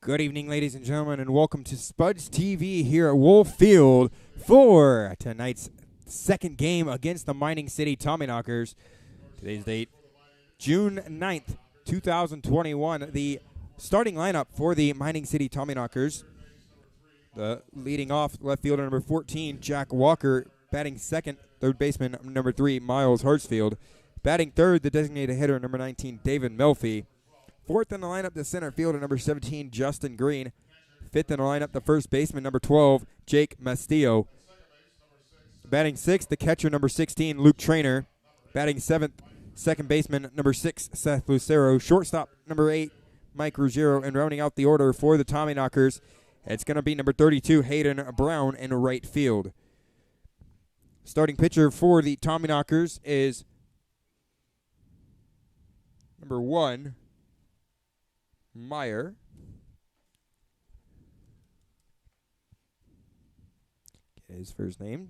Good evening, ladies and gentlemen, and welcome to SpudsTV here at Wolf Field for tonight's second game against the Mining City Tommyknockers. Today's date, June 9th, 2021. The starting lineup for the Mining City Tommyknockers. The leading off left fielder number 14, Jack Walker. Batting second, third baseman number 3, Miles Hartsfield. Batting third, the designated hitter number 19, David Melfi. Fourth in the lineup, the center fielder, number 17, Justin Green. Fifth in the lineup, the first baseman, number 12, Jake Mastillo. Batting sixth, the catcher, number 16, Luke Trainer. Batting seventh, second baseman, number 6, Seth Lucero. Shortstop, number 8, Mike Ruggiero. And rounding out the order for the Tommyknockers, it's going to be number 32, Hayden Brown, in right field. Starting pitcher for the Tommyknockers is number 1, Meyer. Get his first name.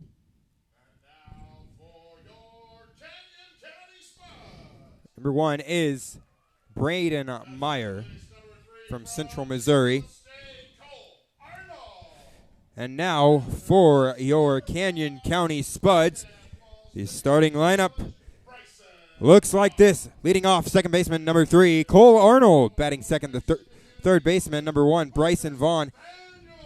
Number 1 is Braden Meyer from Central Missouri. And now for your Canyon County Spuds, the starting lineup looks like this. Leading off, second baseman, number 3, Cole Arnold. Batting second, the third baseman, number 1, Bryson Vaughn.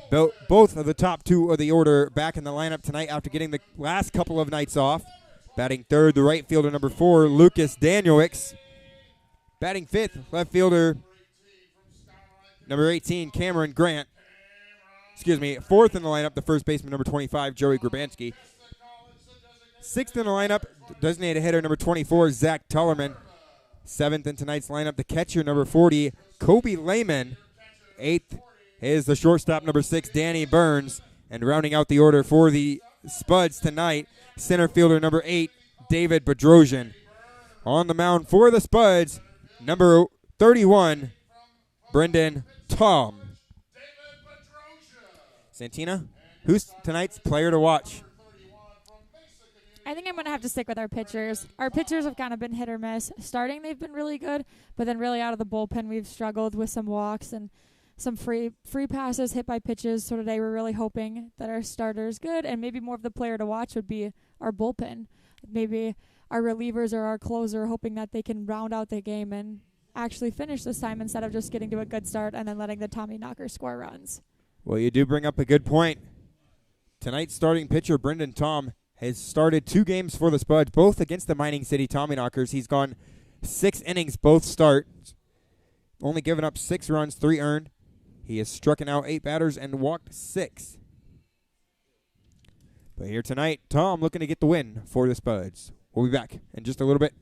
Both of the top 2 of the order back in the lineup tonight after getting the last couple of nights off. Batting third, the right fielder, number 4, Lucas Danielix. Batting fifth, left fielder, number 18, Cameron Grant. Fourth in the lineup, the first baseman, number 25, Joey Grabansky. Sixth in the lineup, designated hitter, number 24, Zach Tullerman. Seventh in tonight's lineup, the catcher, number 40, Kobe Lehman. Eighth is the shortstop, number 6, Danny Burns. And rounding out the order for the Spuds tonight, center fielder, number 8, David Bedrosian. On the mound for the Spuds, number 31, Brendan Tom. Santina, who's tonight's player to watch? I think I'm going to have to stick with our pitchers. Our pitchers have kind of been hit or miss. Starting, they've been really good, but then really out of the bullpen, we've struggled with some walks and some free passes hit by pitches. So today we're really hoping that our starter is good, and maybe more of the player to watch would be our bullpen. Maybe our relievers or our closer, hoping that they can round out the game and actually finish this time instead of just getting to a good start and then letting the Tommyknockers score runs. Well, you do bring up a good point. Tonight's starting pitcher, Brendan Tom, has started 2 games for the Spuds, both against the Mining City Tommyknockers. He's gone 6 innings, both starts. Only given up 6 runs, 3 earned. He has struck out 8 batters and walked 6. But here tonight, Tom looking to get the win for the Spuds. We'll be back in just a little bit.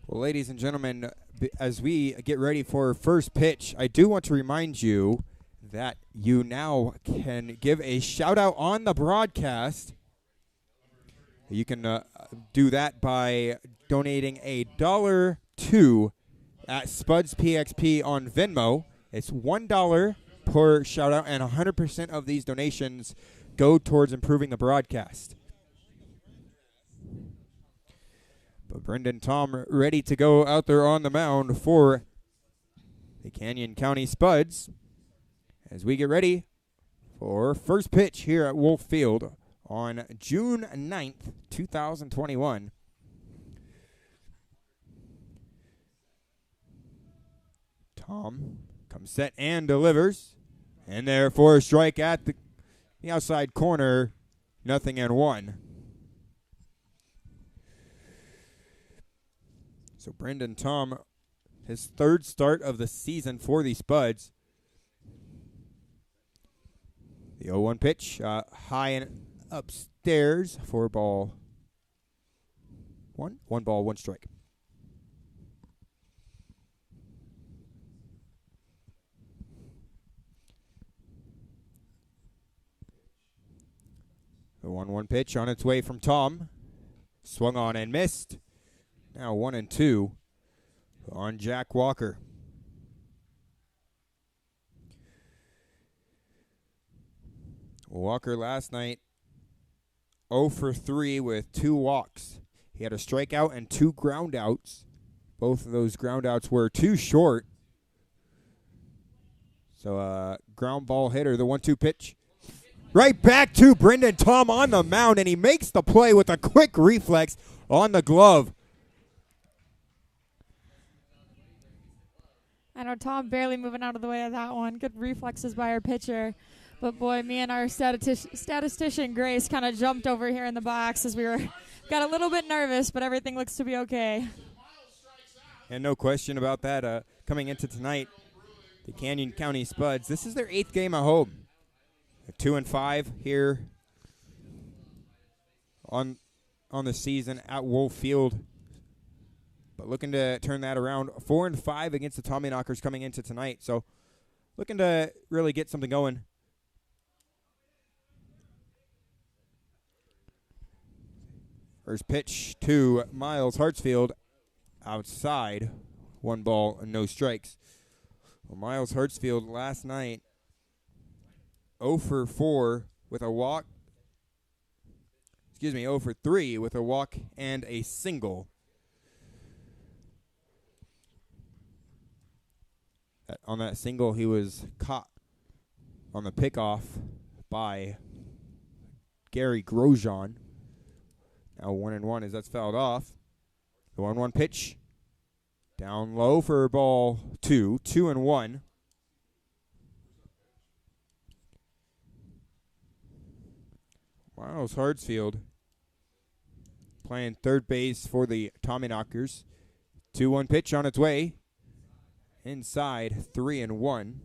Well, ladies and gentlemen, as we get ready for first pitch, I do want to remind you that you now can give a shout-out on the broadcast. You can do that by donating $1 to at SpudsPXP on Venmo. It's $1 per shout-out, and 100% of these donations go towards improving the broadcast. But Brendan Tom ready to go out there on the mound for the Canyon County Spuds as we get ready for first pitch here at Wolf Field on June 9th, 2021. Tom comes set and delivers. And there for a strike at the outside corner, 0-1. So Brendan Tom, his third start of the season for the Spuds. The 0-1 pitch, high and upstairs for ball one. 1 ball, 1 strike. The 1-1 pitch on its way from Tom. Swung on and missed. Now 1-2 on Jack Walker. Walker last night 0 for 3 with 2 walks. He had a strikeout and 2 groundouts. Both of those groundouts were too short. So ground ball hitter, the 1-2 pitch. Right back to Brendan Tom on the mound, and he makes the play with a quick reflex on the glove. I know Tom barely moving out of the way of that one. Good reflexes by our pitcher. But, boy, me and our statistician, Grace, kind of jumped over here in the box as we got a little bit nervous, but everything looks to be okay. And no question about that. Coming into tonight, the Canyon County Spuds, this is their 8th game at home. 2-5 here on the season at Wolf Field. But looking to turn that around. 4-5 against the Tommyknockers coming into tonight. So looking to really get something going. First pitch to Miles Hartsfield outside. 1 ball and no strikes. Well, Miles Hartsfield last night 0 for 4 with a walk. 0 for 3 with a walk and a single. On that single, he was caught on the pickoff by Gary Grosjean. Now 1-1 as that's fouled off. The 1-1 pitch. Down low for ball 2. 2-1. Miles Hartsfield playing third base for the Tommyknockers. 2-1 pitch on its way. Inside, 3-1.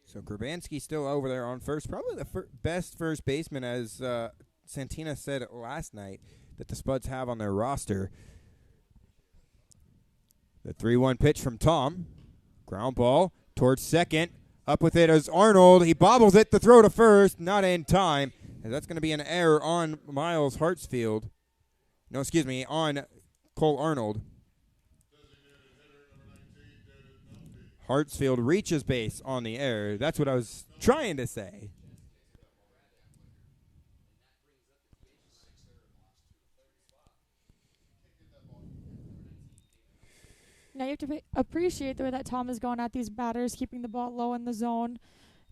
So Grabanski still over there on first. Probably the best first baseman, as Santina said last night, that the Spuds have on their roster. The 3-1 pitch from Tom. Ground ball towards second. Up with it as Arnold. He bobbles it to throw to first. Not in time. And that's going to be an error on Miles Hartsfield. No, excuse me, on Cole Arnold. Hartsfield reaches base on the error. That's what I was trying to say. Now you have to appreciate the way that Tom is going at these batters, keeping the ball low in the zone,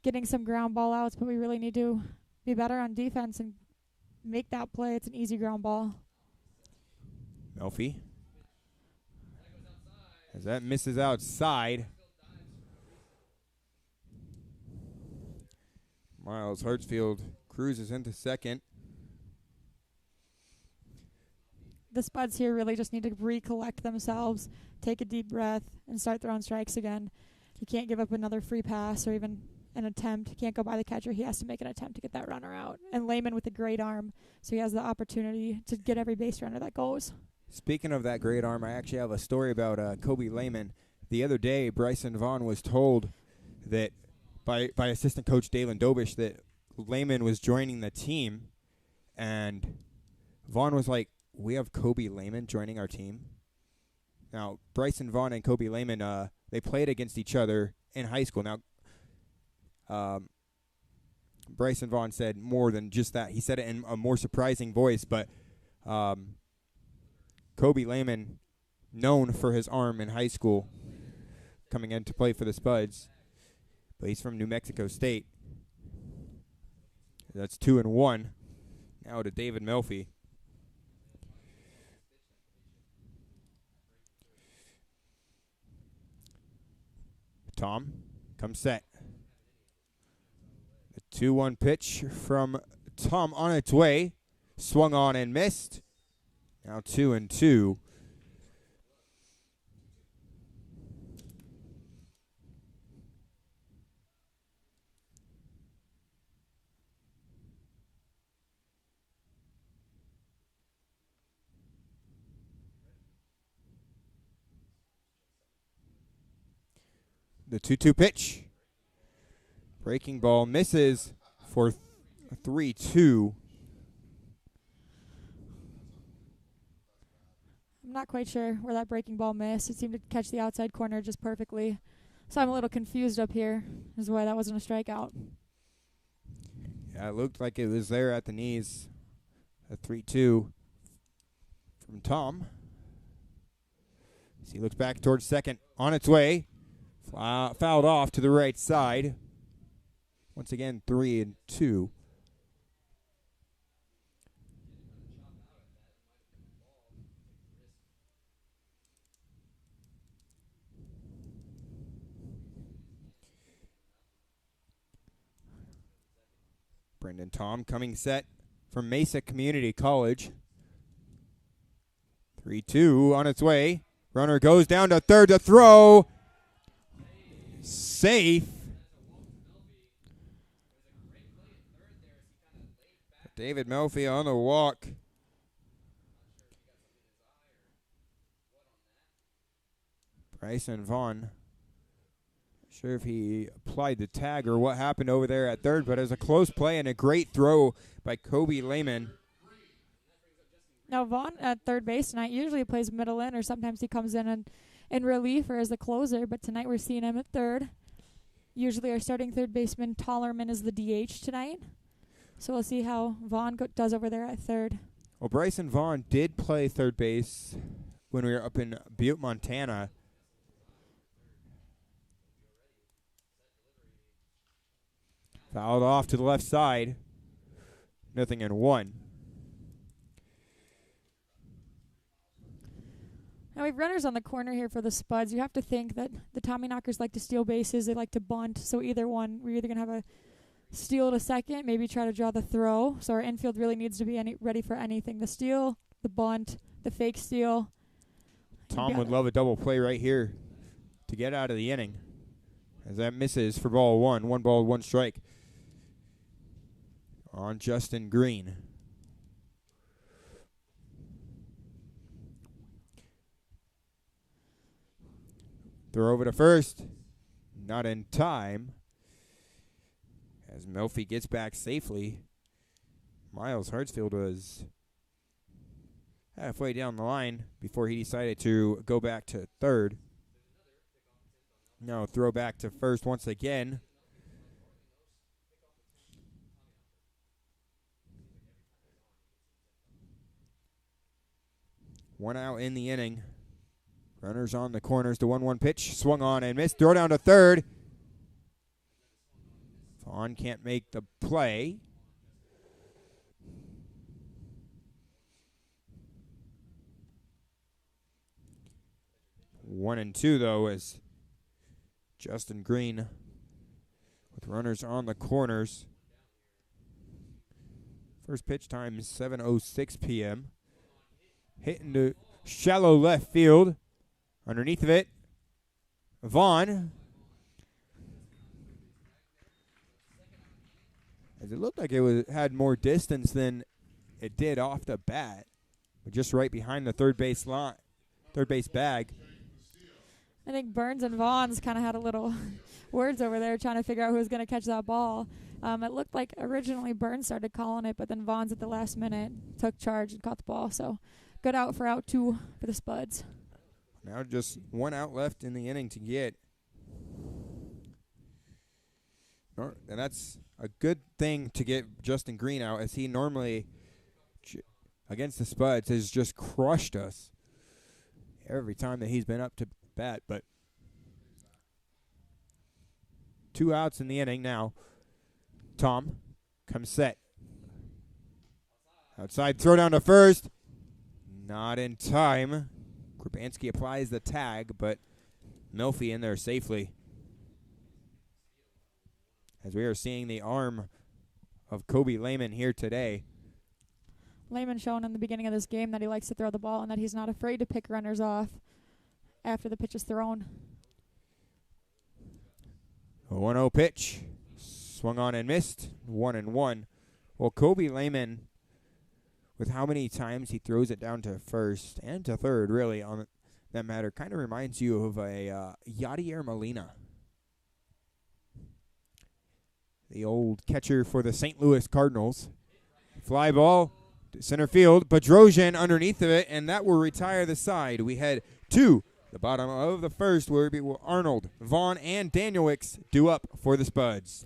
getting some ground ball outs, but we really need to be better on defense and make that play. It's an easy ground ball. Melfi. As that misses outside. Miles Hartsfield cruises into second. The Spuds here really just need to recollect themselves, take a deep breath, and start throwing strikes again. You can't give up another free pass or even an attempt. He can't go by the catcher. He has to make an attempt to get that runner out. And Lehman with a great arm, so he has the opportunity to get every base runner that goes. Speaking of that great arm, I actually have a story about Kobe Lehman. The other day, Bryson Vaughn was told that by assistant coach Dalen Dobish that Lehman was joining the team, and Vaughn was like, "We have Kobe Lehman joining our team." Now, Bryson Vaughn and Kobe Lehman, they played against each other in high school. Now, Bryson Vaughn said more than just that. He said it in a more surprising voice, but Kobe Lehman, known for his arm in high school, coming in to play for the Spuds, but he's from New Mexico State. That's 2-1. Now to David Melfi. Tom, come set. The 2-1 pitch from Tom on its way. Swung on and missed. Now 2-2. The 2-2 pitch. Breaking ball misses for 3-2. I'm not quite sure where that breaking ball missed. It seemed to catch the outside corner just perfectly. So I'm a little confused up here as to why that wasn't a strikeout. Yeah, it looked like it was there at the knees. A 3-2 from Tom. As he looks back towards second. On its way. Fouled off to the right side. Once again, 3-2. Brendan Tom coming set from Mesa Community College. 3-2 on its way. Runner goes down to third to throw. Safe. David Melfi on the walk. Bryson Vaughn. Not sure if he applied the tag or what happened over there at third, but it was a close play and a great throw by Kobe Lehman. Now, Vaughn at third base tonight usually plays middle in, or sometimes he comes in relief or as the closer, but tonight we're seeing him at third. Usually our starting third baseman, Tollerman, is the DH tonight. So we'll see how Vaughn does over there at third. Well, Bryson Vaughn did play third base when we were up in Butte, Montana. Fouled off to the left side. 0-1. Now we have runners on the corner here for the Spuds. You have to think that the Tommyknockers like to steal bases. They like to bunt. So we're either going to have a steal to second, maybe try to draw the throw. So our infield really needs to be ready for anything. The steal, the bunt, the fake steal. Tom would love a double play right here to get out of the inning. As that misses for ball one. 1 ball, 1 strike on Justin Green. Throw over to first. Not in time. As Melfi gets back safely. Miles Hartsfield was halfway down the line before he decided to go back to third. Now throw back to first once again. One out in the inning. Runners on the corners. The 1-1 pitch. Swung on and missed. Throw down to third. Vaughn can't make the play. One and two, though, as Justin Green with runners on the corners. First pitch time is 7:06 p.m. Hit into shallow left field. Underneath of it, Vaughn. as it looked like it had more distance than it did off the bat, but just right behind the third base bag. I think Burns and Vaughn's kind of had a little words over there trying to figure out who was going to catch that ball. It looked like originally Burns started calling it, but then Vaughn's at the last minute took charge and caught the ball. So good out for out 2 for the Spuds. Now just 1 out left in the inning to get. And that's a good thing to get Justin Green out, as he normally, against the Spuds, has just crushed us every time that he's been up to bat. But 2 outs in the inning now. Tom comes set. Outside throw down to first. Not in time. Krabanski applies the tag, but Milfy in there safely. As we are seeing the arm of Kobe Lehman here today. Lehman showing in the beginning of this game that he likes to throw the ball and that he's not afraid to pick runners off after the pitch is thrown. A 1-0 pitch. Swung on and missed. 1-1. Well, Kobe Lehman, with how many times he throws it down to first and to third, really, on that matter, kind of reminds you of a Yadier Molina, the old catcher for the St. Louis Cardinals. Fly ball to center field. Bedrosian underneath of it, and that will retire the side. We head to the bottom of the first, where Arnold, Vaughn, and Danielwicks due up for the Spuds.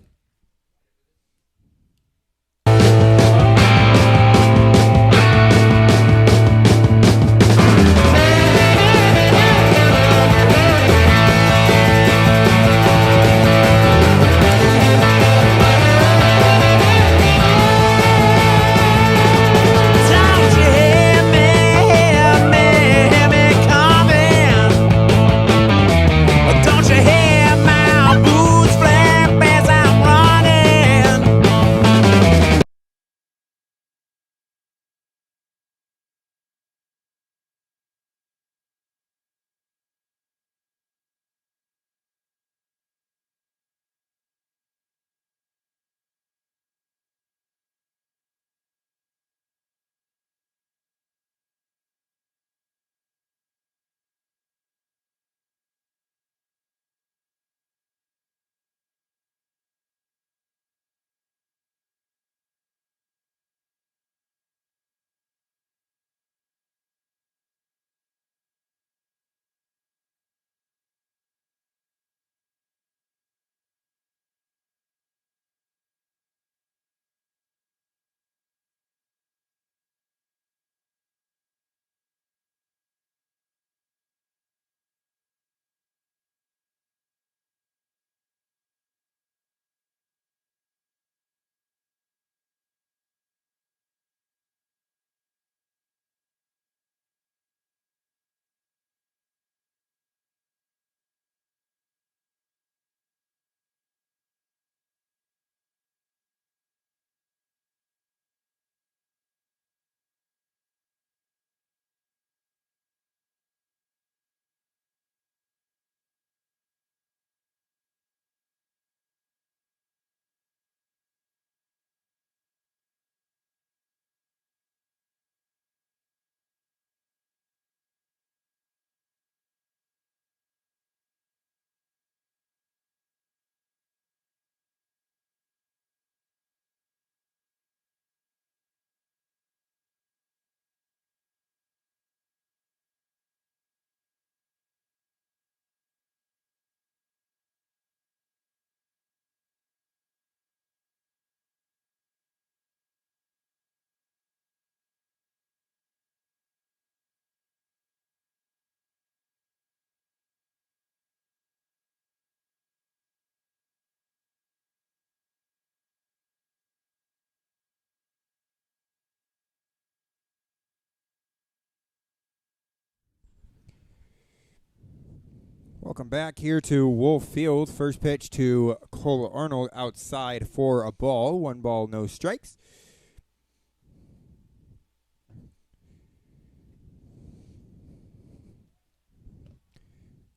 Welcome back here to Wolf Field. First pitch to Cole Arnold outside for a ball. 1 ball, no strikes.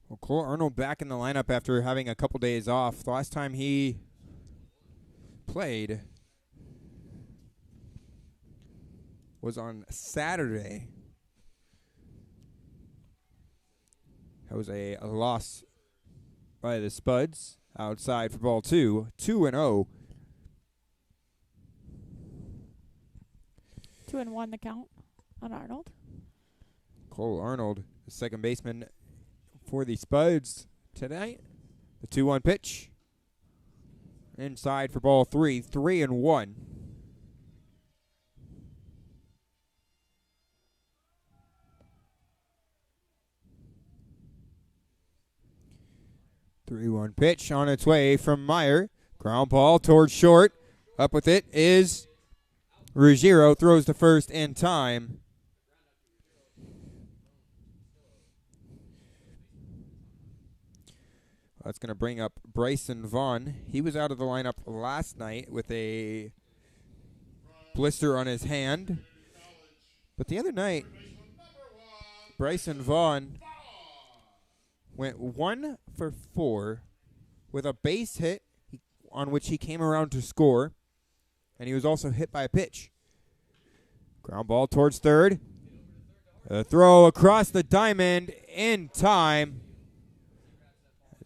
Well, Cole Arnold back in the lineup after having a couple days off. The last time he played was on Saturday. That was a loss by the Spuds. Outside for ball 2, 2-0. 2-1 the count on Arnold. Cole Arnold, the second baseman for the Spuds tonight. The 2-1 pitch. Inside for ball 3, 3-1. Three-one pitch on its way from Meyer. Ground ball towards short. Up with it is Ruggiero. Throws to first in time. That's going to bring up Bryson Vaughn. He was out of the lineup last night with a blister on his hand. But the other night, Bryson Vaughn went 1 for 4 with a base hit on which he came around to score. And he was also hit by a pitch. Ground ball towards third. A throw across the diamond in time.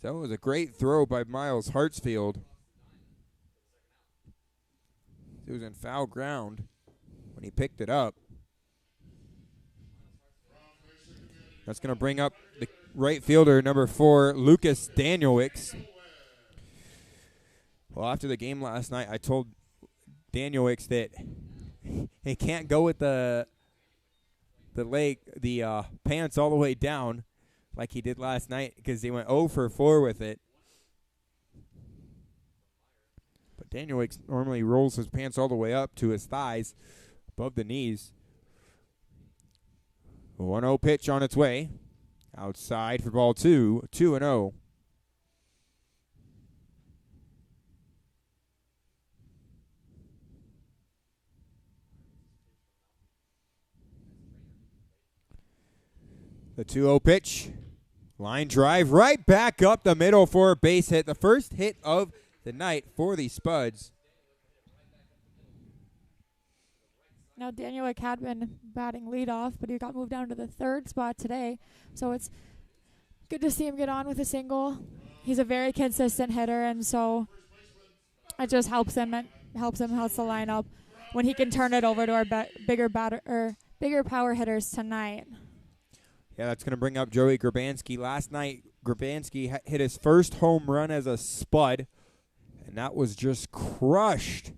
That was a great throw by Miles Hartsfield. It was in foul ground when he picked it up. That's going to bring up the right fielder, number 4, Lucas Danielwicks. Well, after the game last night, I told Danielwicks that he can't go with the pants all the way down like he did last night because he went 0 for 4 with it. But Danielwicks normally rolls his pants all the way up to his thighs, above the knees. 1-0 pitch on its way. Outside for ball 2, 2-0. The 2-0 pitch. Line drive right back up the middle for a base hit. The first hit of the night for the Spuds. Now, Danielwick had been batting leadoff, but he got moved down to the third spot today. So it's good to see him get on with a single. He's a very consistent hitter, and so it just helps him. It helps the lineup when he can turn it over to our bigger power hitters tonight. Yeah, that's going to bring up Joey Grabanski. Last night, Grabanski hit his first home run as a Spud, and that was just crushed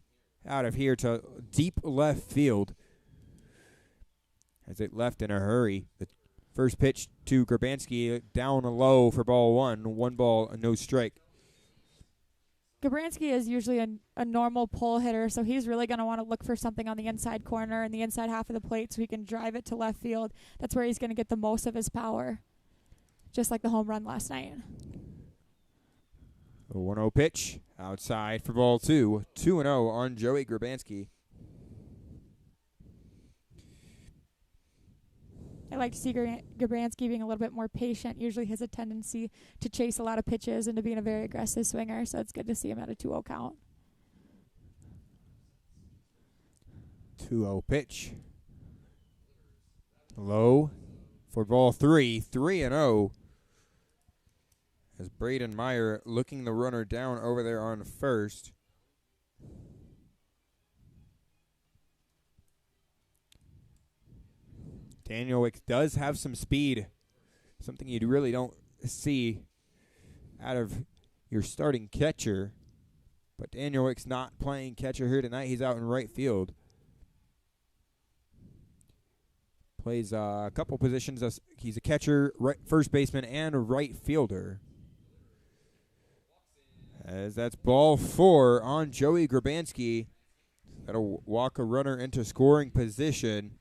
out of here to deep left field as it left in a hurry. The first pitch to Grabanski down low for ball 1. 1 ball, no strike. Grabanski is usually a normal pull hitter, so he's really going to want to look for something on the inside corner and the inside half of the plate so he can drive it to left field. That's where he's going to get the most of his power, just like the home run last night. A 1-0 pitch outside for ball 2. 2-0 on Joey Grabanski. I like to see Grabanski being a little bit more patient. Usually has a tendency to chase a lot of pitches and to being a very aggressive swinger, so it's good to see him at a 2-0 count. 2-0 pitch. Low for ball 3. 3-0. As Braden Meyer looking the runner down over there on first. Danielwick does have some speed, something you really don't see out of your starting catcher. But Danielwick's not playing catcher here tonight. He's out in right field. Plays a couple positions. He's a catcher, first baseman, and a right fielder. As that's ball 4 on Joey Grabanski. That'll walk a runner into scoring position.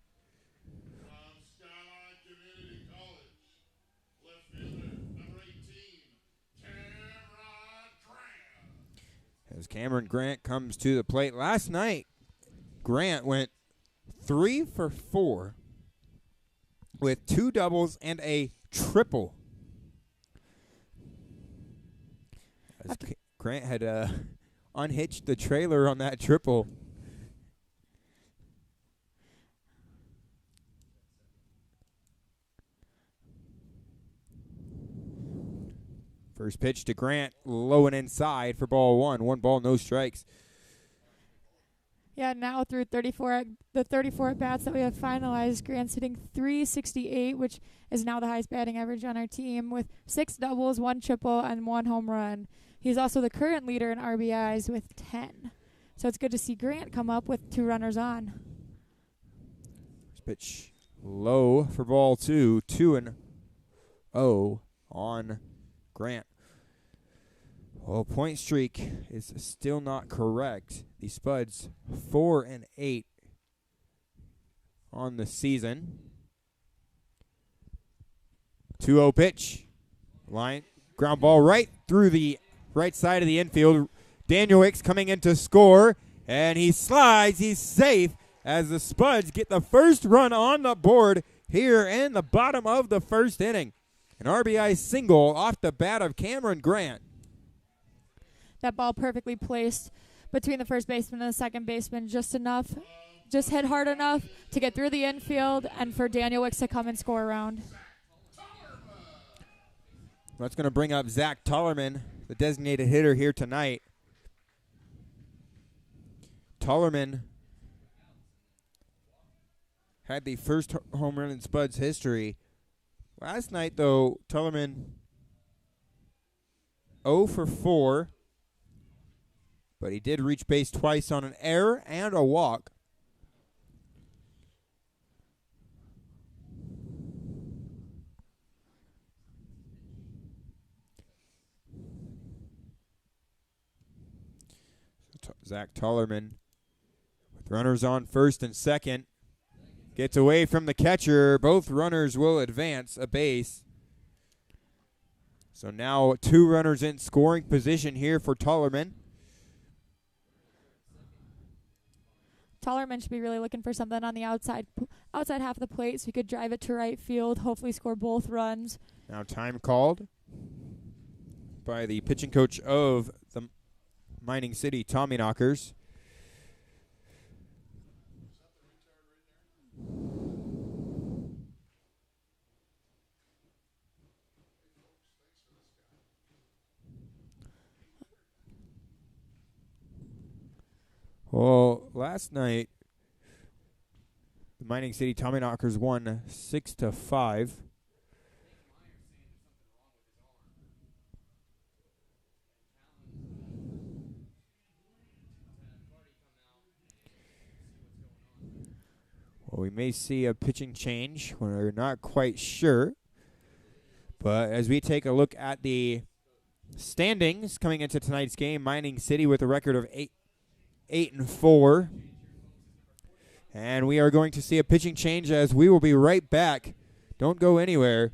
As Cameron Grant comes to the plate. Last night, Grant went 3 for 4 with 2 doubles and a triple. As Grant had unhitched the trailer on that triple. First pitch to Grant, low and inside for ball one. 1 ball, no strikes. Yeah, now through 34 at bats that we have finalized, Grant's hitting .368, which is now the highest batting average on our team, with 6 doubles, 1 triple, and 1 home run. He's also the current leader in RBIs with 10. So it's good to see Grant come up with 2 runners on. First pitch low for ball 2. 2-0 on Grant. Well, point streak is still not correct. The Spuds 4-8 on the season. 2-0 pitch. Line ground ball right through the right side of the infield. Daniel Wicks coming in to score, and he slides. He's safe as the Spuds get the first run on the board here in the bottom of the first inning. An RBI single off the bat of Cameron Grant. That ball perfectly placed between the first baseman and the second baseman, just hit hard enough to get through the infield and for Daniel Wicks to come and score around. That's going to bring up Zach Tollerman, the designated hitter here tonight. Tollerman had the first home run in Spuds history. Last night, though, Tollerman 0 for 4. But he did reach base twice on an error and a walk. So Zach Tollerman with runners on first and second. Gets away from the catcher. Both runners will advance a base. So now 2 runners in scoring position here for Tollerman. Tollerman should be really looking for something on the outside half of the plate so he could drive it to right field, hopefully score both runs. Now time called by the pitching coach of the Mining City Tommyknockers. Well, last night, the Mining City Tommyknockers won 6-5. Well, we may see a pitching change. We're not quite sure. But as we take a look at the standings coming into tonight's game, Mining City with a record of 8-4. And we are going to see a pitching change as we will be right back. Don't go anywhere.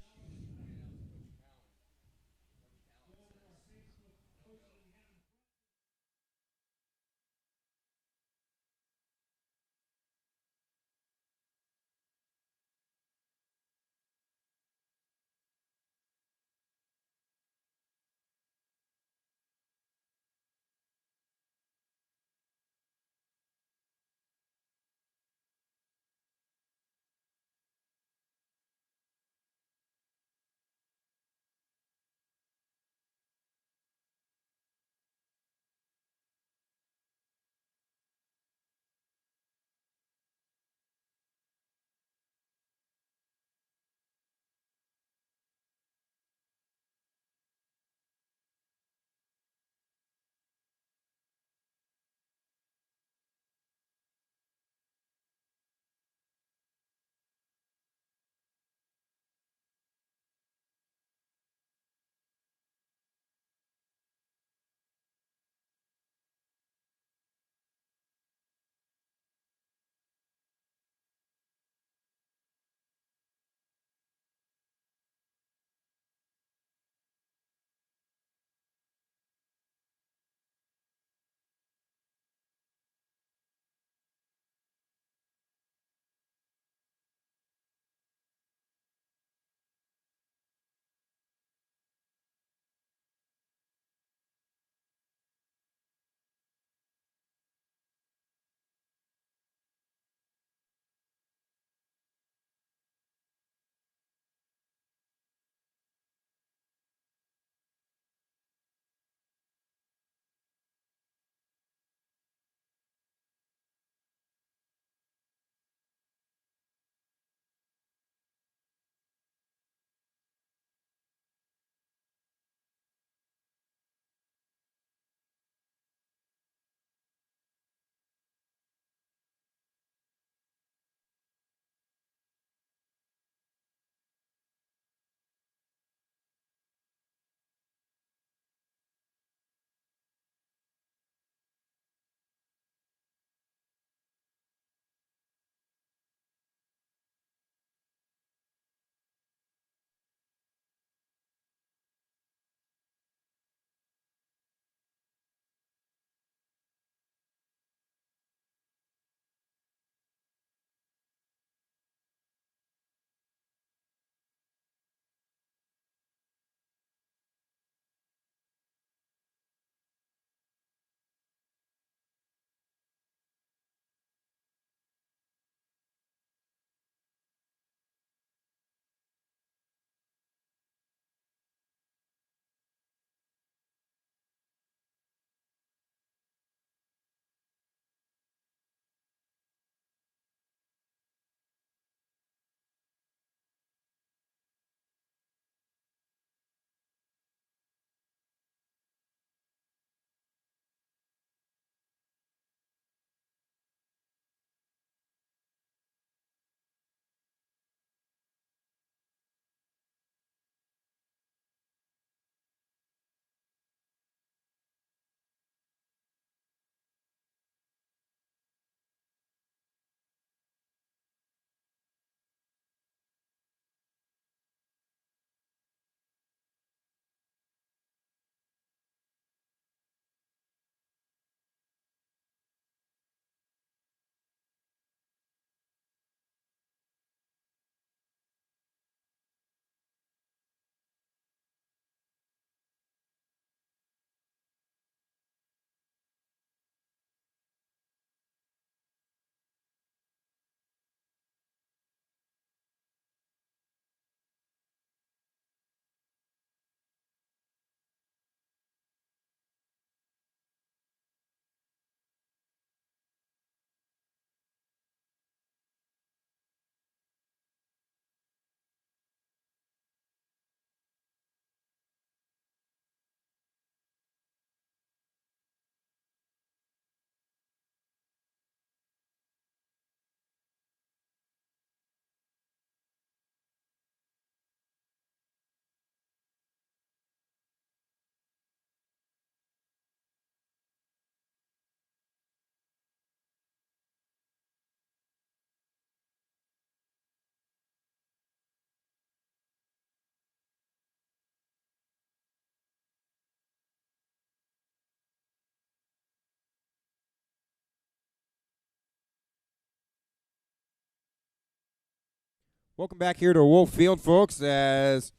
Welcome back here to Wolf Field, folks, as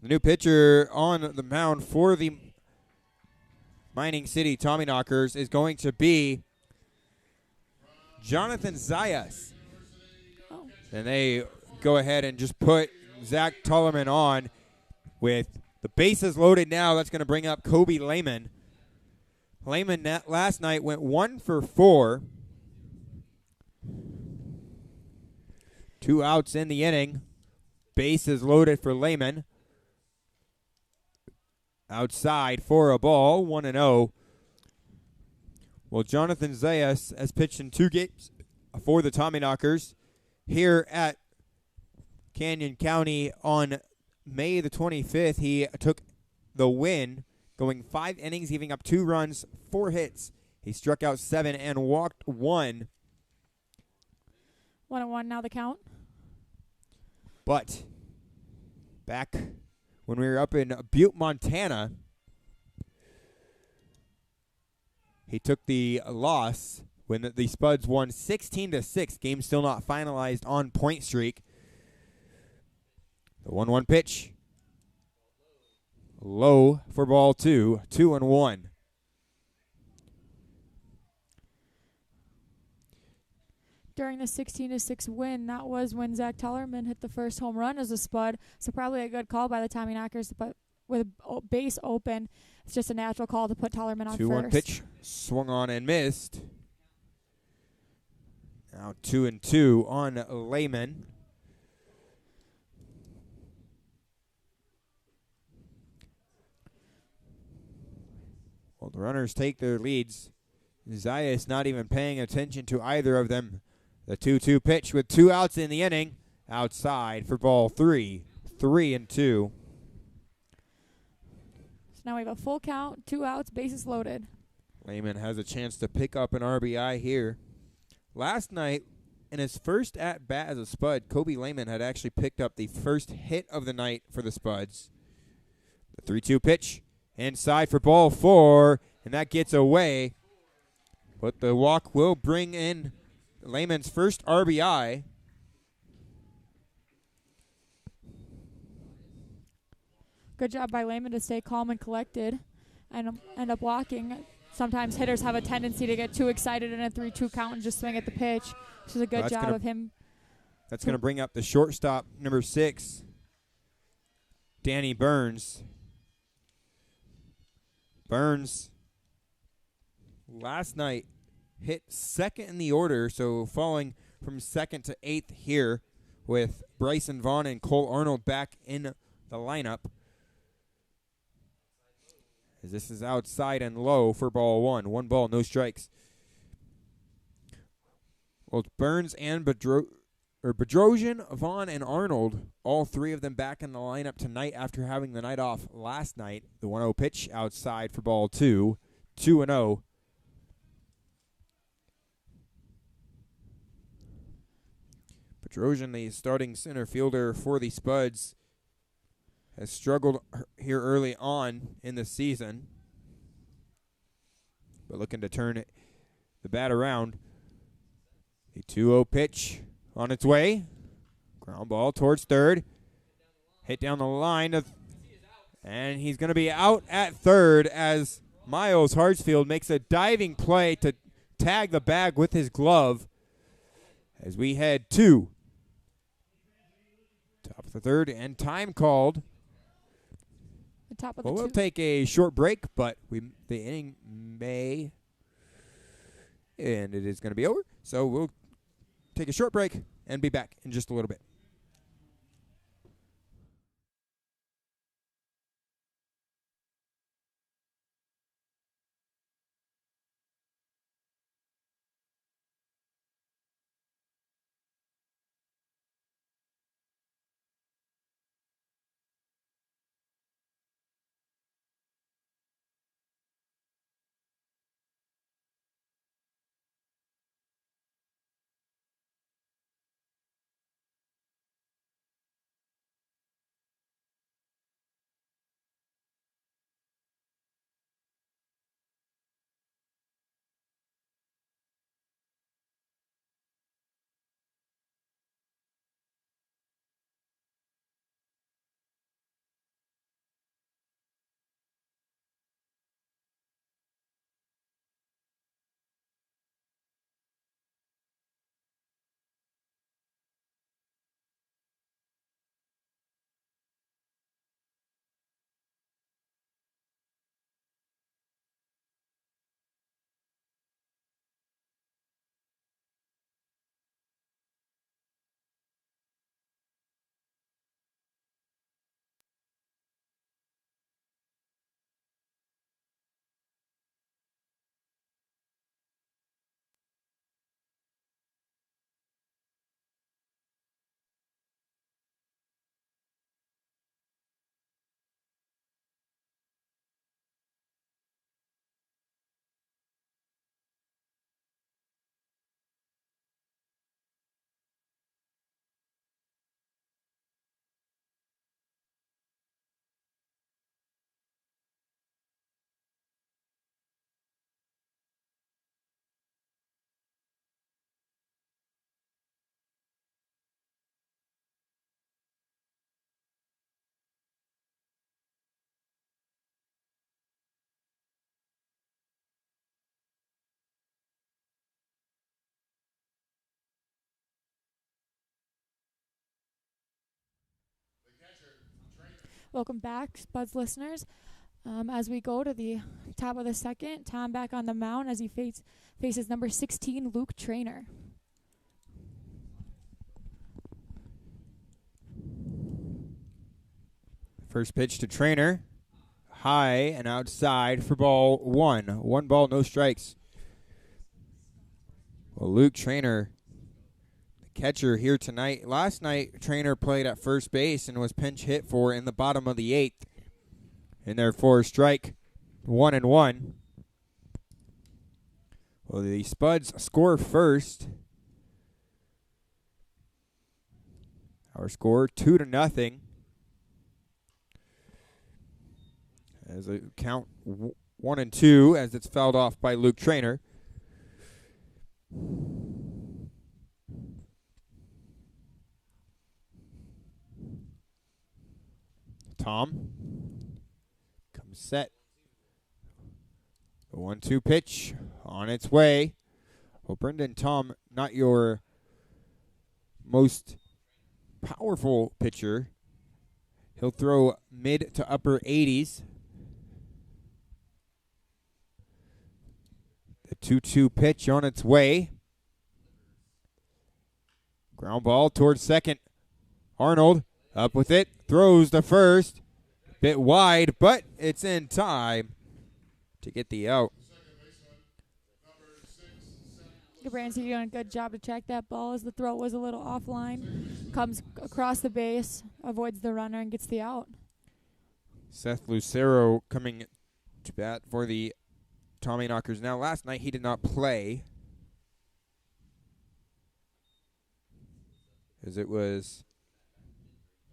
the new pitcher on the mound for the Mining City Tommyknockers is going to be Jonathan Zayas. Oh. And they go ahead and just put Zach Tullerman on with the bases loaded now. That's going to bring up Kobe Lehman. Lehman last night went 1 for 4. 2 outs in the inning. Bases loaded for Lehman. Outside for a ball, 1-0. Well, Jonathan Zayas has pitched in 2 games for the Tommyknockers here at Canyon County on May the 25th. He took the win, going 5 innings, giving up 2 runs, 4 hits. He struck out 7 and walked 1. 1-1 now the count. But back when we were up in Butte, Montana, he took the loss when the Spuds won 16-6. Game still not finalized on point streak. The 1-1 pitch. Low for ball 2. 2-1. During the 16-6 win, that was when Zach Tullerman hit the first home run as a Spud. So probably a good call by the Tommyknockers, but with a base open, it's just a natural call to put Tullerman on 2-1 first. pitch. Swung on and missed. Now 2-2 on Lehman. Well, the runners take their leads. Zayas not even paying attention to either of them. The 2-2 pitch with 2 outs in the inning. Outside for ball 3. 3-2. So now we have a full count, 2 outs, bases loaded. Lehman has a chance to pick up an RBI here. Last night, in his first at-bat as a Spud, Kobe Lehman had actually picked up the first hit of the night for the Spuds. The 3-2 pitch inside for ball 4, and that gets away. But the walk will bring in Lehman's first RBI. Good job by Lehman to stay calm and collected and end up walking. Sometimes hitters have a tendency to get too excited in a 3-2 count and just swing at the pitch. This is a good job of him. That's going to bring up the shortstop, number 6, Danny Burns. Burns last night hit second in the order, so falling from 2nd to 8th here with Bryson Vaughn and Cole Arnold back in the lineup. As this is outside and low for ball 1. 1 ball, no strikes. Well, Burns and Bedrosian, Vaughn, and Arnold, all 3 of them back in the lineup tonight after having the night off last night. The 1-0 pitch outside for ball 2. 2-0. Bedrosian, the starting center fielder for the Spuds, has struggled here early on in the season, but looking to turn the bat around. The 2-0 pitch on its way. Ground ball towards third. Hit down the line, and he's going to be out at third as Miles Hartsfield makes a diving play to tag the bag with his glove as we head to top of the third and time called. The top of the We'll take a short break, but the inning may, and it is going to be over. So we'll take a short break and be back in just a little bit. Welcome back, Spuds listeners. As we go to the top of the second, Tom back on the mound as he faces number 16, Luke Trainer. First pitch to Trainer. High and outside for ball one. 1 ball, no strikes. Well, Luke Trainer, the catcher here tonight. Last night, Trainer played at first base and was pinch hit for in the bottom of the 8th. And therefore, strike 1-1. Well, the Spuds score first. Our score 2-0. As a count 1-2 as it's fouled off by Luke Trainer. Tom comes set. The 1-2 pitch on its way. Well, Brendan, Tom, not your most powerful pitcher. He'll throw mid to upper 80s. The 2-2 pitch on its way. Ground ball towards second. Arnold up with it. Throws to first. Bit wide, but it's in time to get the out. Gabranski doing a good job to track that ball as the throw was a little offline. Comes across the base, avoids the runner, and gets the out. Seth Lucero coming to bat for the Tommyknockers. Now, last night he did not play, as it was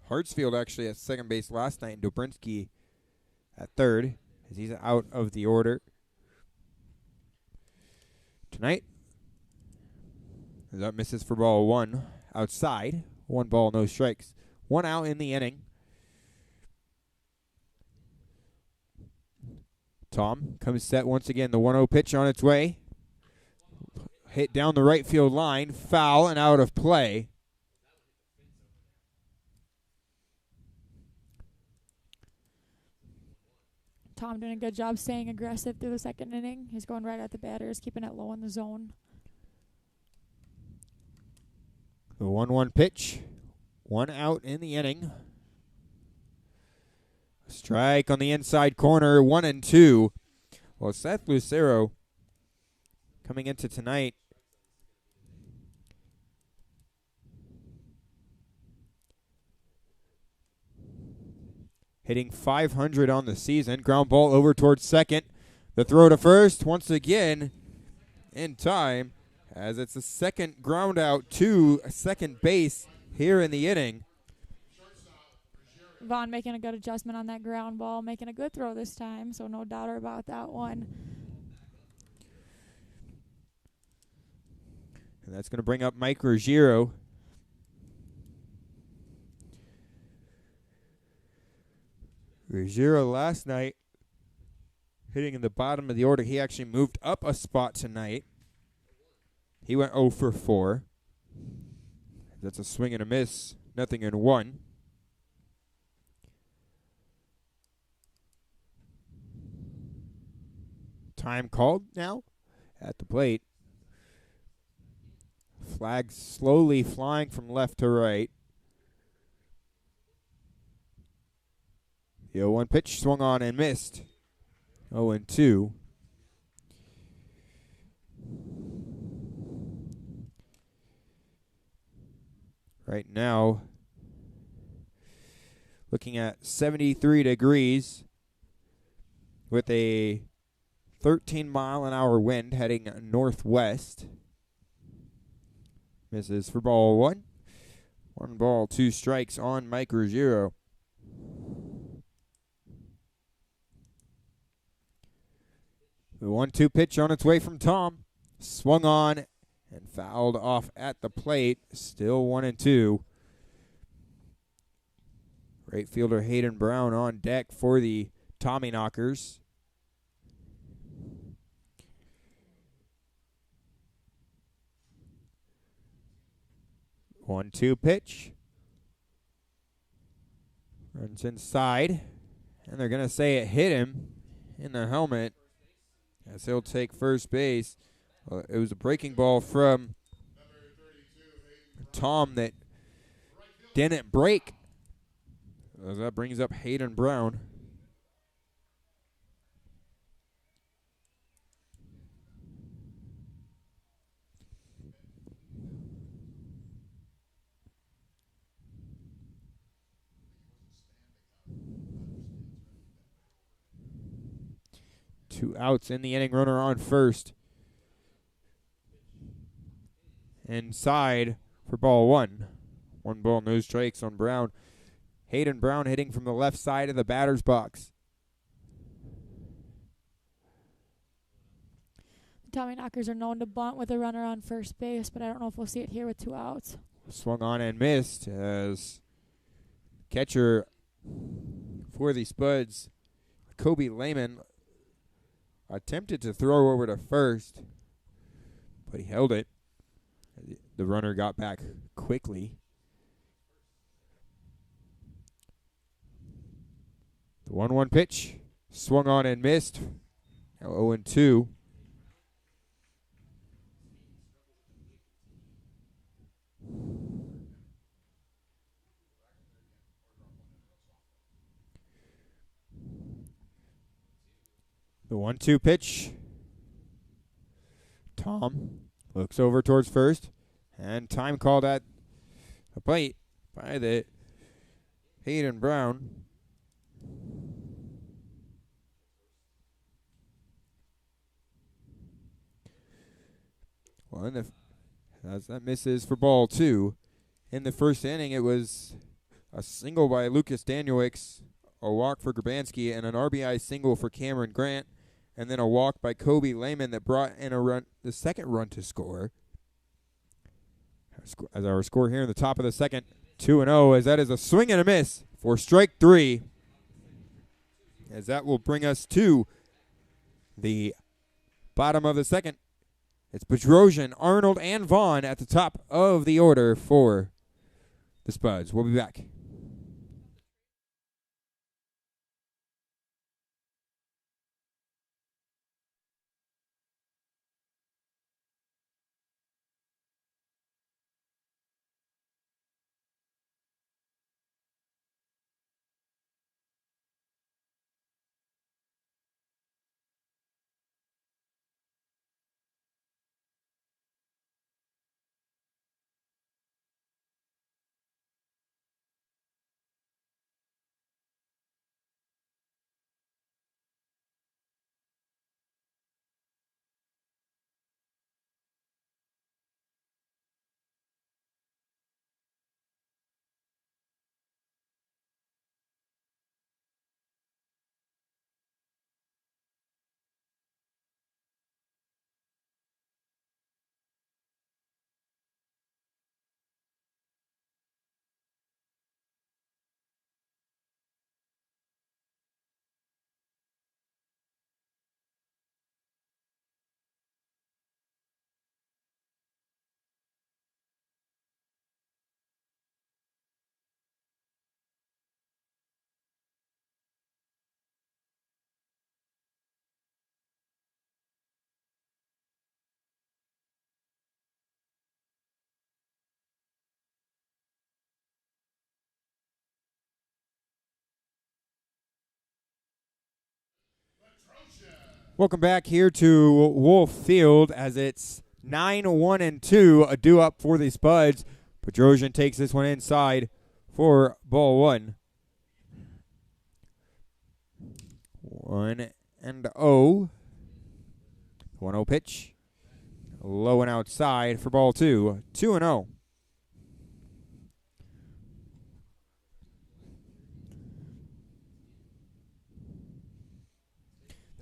Hartsfield actually at second base last night and Dobrinsky at third, as he's out of the order. Tonight, that misses for ball one outside. 1 ball, no strikes. 1 out in the inning. Tom comes set once again. The 1-0 pitch on its way. Hit down the right field line. Foul and out of play. Tom doing a good job staying aggressive through the second inning. He's going right at the batters, keeping it low in the zone. The 1-1 pitch. 1 out in the inning. Strike on the inside corner. 1-2. Well, Seth Lucero coming into tonight. Hitting .500 on the season. Ground ball over towards second. The throw to first once again in time, as it's the second ground out to second base here in the inning. Vaughn making a good adjustment on that ground ball, making a good throw this time, so no doubt about that one. And that's going to bring up Mike Ruggiero. Ruggiero last night hitting in the bottom of the order. He actually moved up a spot tonight. He went 0 for 4. That's a swing and a miss. 0-1. Time called now at the plate. Flags slowly flying from left to right. The 0-1 pitch swung on and missed. 0-2. Right now, looking at 73 degrees with a 13-mile-an-hour wind heading northwest. Misses for ball 1. 1 ball, 2 strikes on Mike Ruggiero. The 1-2 pitch on its way from Tom. Swung on and fouled off at the plate. Still 1-2. Right fielder Hayden Brown on deck for the Tommyknockers. The 1-2 pitch. Runs inside, and they're going to say it hit him in the helmet as he'll take first base. It was a breaking ball from Tom that didn't break. That brings up Hayden Brown. Two outs in the inning, runner on first. Inside for ball one. One ball, no strikes on Brown. Hayden Brown hitting from the left side of the batter's box. The Tommyknockers are known to bunt with a runner on first base, but I don't know if we'll see it here with 2 outs. Swung on and missed as catcher for the Spuds, Kobe Lehman, attempted to throw over to first, but he held it. The runner got back quickly. The 1-1 pitch, swung on and missed. Now 0-2. The 1-2 pitch. Tom looks over towards first, and time called at the plate by the Hayden Brown. Well, as that misses for ball two. In the first inning, it was a single by Lucas Danielix, a walk for Grabansky, and an RBI single for Cameron Grant, and then a walk by Kobe Lehman that brought in the second run to score. As our score here in the top of the second, 2-0, as that is a swing and a miss for strike three. As that will bring us to the bottom of the second. It's Bedrosian, Arnold, and Vaughn at the top of the order for the Spuds. We'll be back. Welcome back here to Wolf Field as it's 9-1-2, a due up for the Spuds. Bedrosian takes this one inside for ball one. 1-0. 1-0 pitch. Low and outside for ball two. 2-0.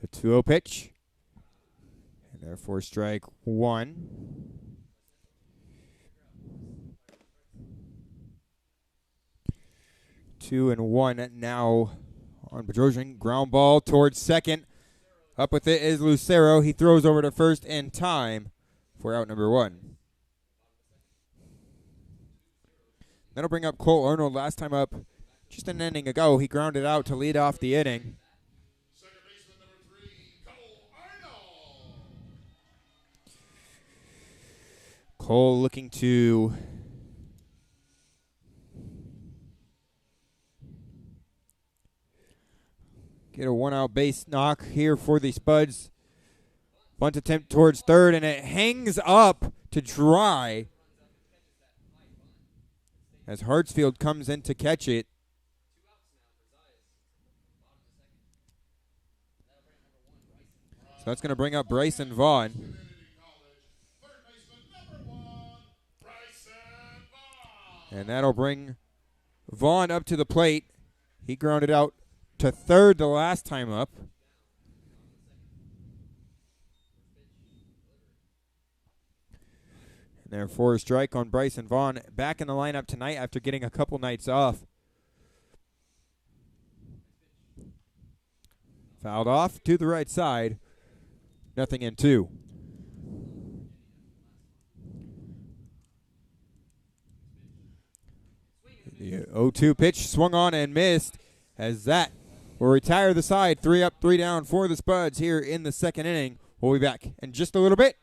The 2-0 pitch. And therefore strike one. Two and one now on Bedrosian. Ground ball towards second. Up with it is Lucero. He throws over to first in time for out number one. That'll bring up Cole Arnold. Last time up, just an inning ago, he grounded out to lead off the inning. Cole looking to get a one-out base knock here for the Spuds. Bunt attempt towards third, and it hangs up to dry as Hartsfield comes in to catch it. So that's going to bring up Bryson Vaughn. And that'll bring Vaughn up to the plate. He grounded out to third the last time up. And therefore, a strike on Bryson Vaughn. Back in the lineup tonight after getting a couple nights off. Fouled off to the right side. 0-2. The 0-2 pitch swung on and missed, as that will retire the side. 3 up, 3 down for the Spuds here in the second inning. We'll be back in just a little bit.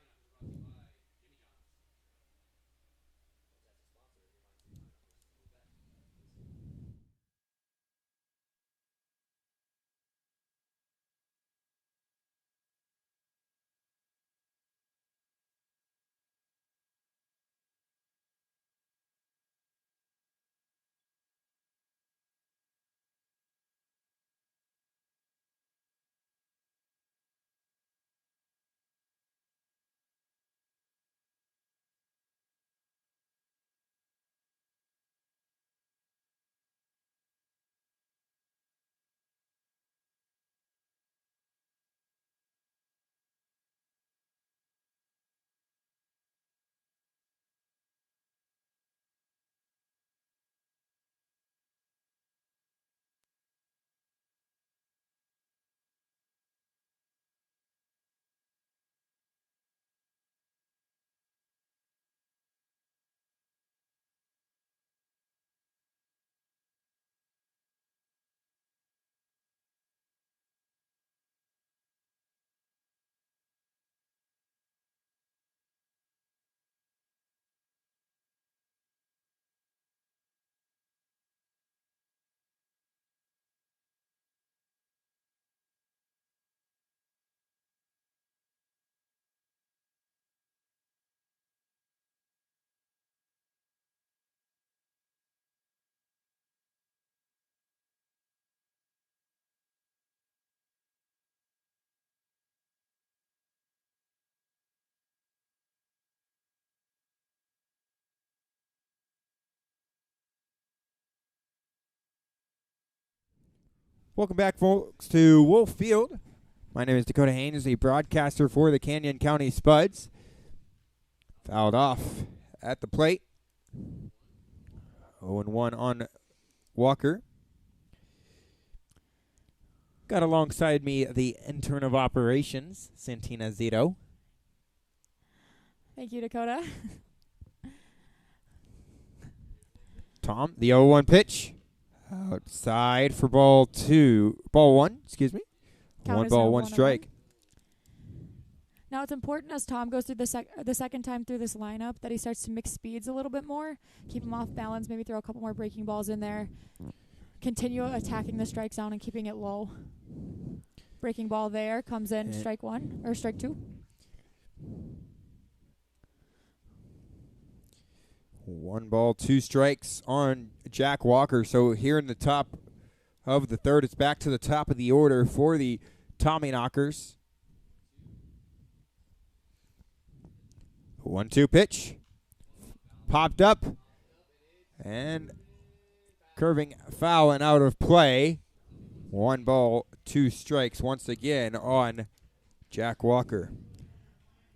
Welcome back, folks, to Wolf Field. My name is Dakota Haynes, the broadcaster for the Canyon County Spuds. Fouled off at the plate. 0-1 on Walker. Got alongside me the intern of operations, Santina Zito. Thank you, Dakota. Tom, the 0-1 pitch. Outside for ball one, excuse me. Count 1 ball, 1 strike. Now it's important as Tom goes through the second time through this lineup that he starts to mix speeds a little bit more, keep him off balance, maybe throw a couple more breaking balls in there, continue attacking the strike zone and keeping it low. Breaking ball there comes in, strike 1 or strike 2. 1 ball, 2 strikes on Jack Walker. So here in the top of the third, it's back to the top of the order for the Tommyknockers. 1-2 pitch. Popped up. And curving foul and out of play. 1 ball, 2 strikes once again on Jack Walker.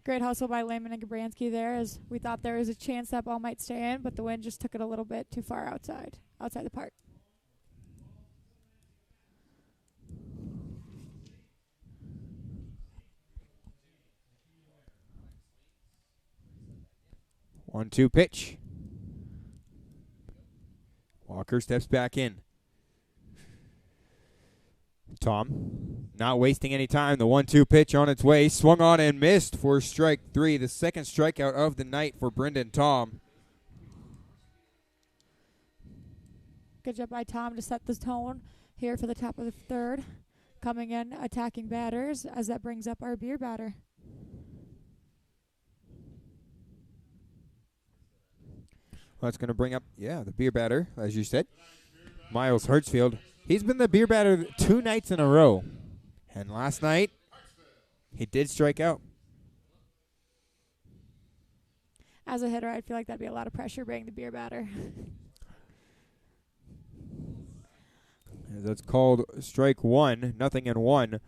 Great hustle by Lehman and Gabransky there, as we thought there was a chance that ball might stay in, but the wind just took it a little bit too far outside the park. One-two pitch. Walker steps back in. Tom, not wasting any time. The 1-2 pitch on its way. Swung on and missed for strike 3. The second strikeout of the night for Brendan Tom. Good job by Tom to set the tone here for the top of the third. Coming in, attacking batters as that brings up our beer batter. Well, that's going to bring up, the beer batter, as you said, Miles Hartsfield. He's been the beer batter 2 nights in a row. And last night, he did strike out. As a hitter, I feel like that'd be a lot of pressure being the beer batter. That's called strike 1, 0-1.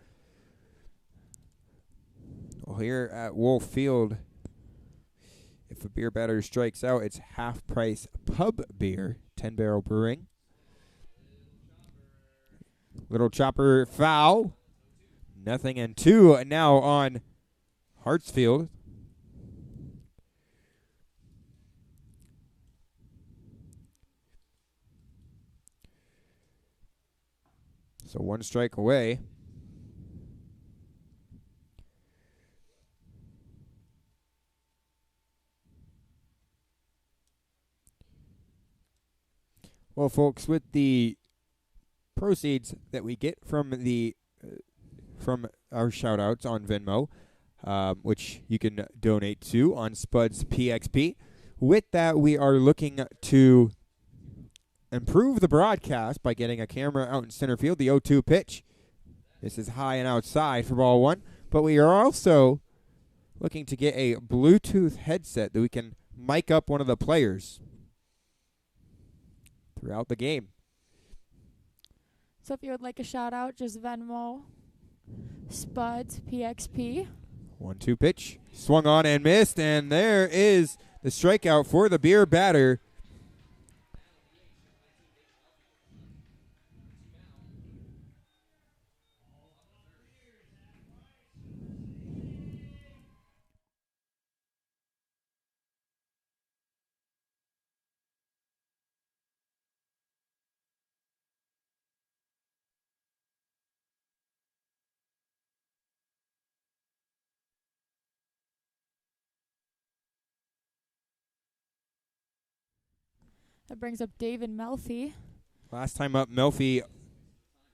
Well, here at Wolf Field, if a beer batter strikes out, it's half price pub beer, 10 Barrel Brewing. Little chopper foul, 0-2 now on Hartsfield. So 1 strike away. Well, folks, with the proceeds that we get from the from our shout-outs on Venmo, which you can donate to on SpudsPXP, with that we are looking to improve the broadcast by getting a camera out in center field, the 0-2 pitch. This is high and outside for ball 1. But we are also looking to get a Bluetooth headset that we can mic up one of the players throughout the game. So if you would like a shout out, just Venmo SpudsPXP. 1-2 pitch. Swung on and missed. And there is the strikeout for the beer batter. That brings up David Melfi. Last time up, Melfi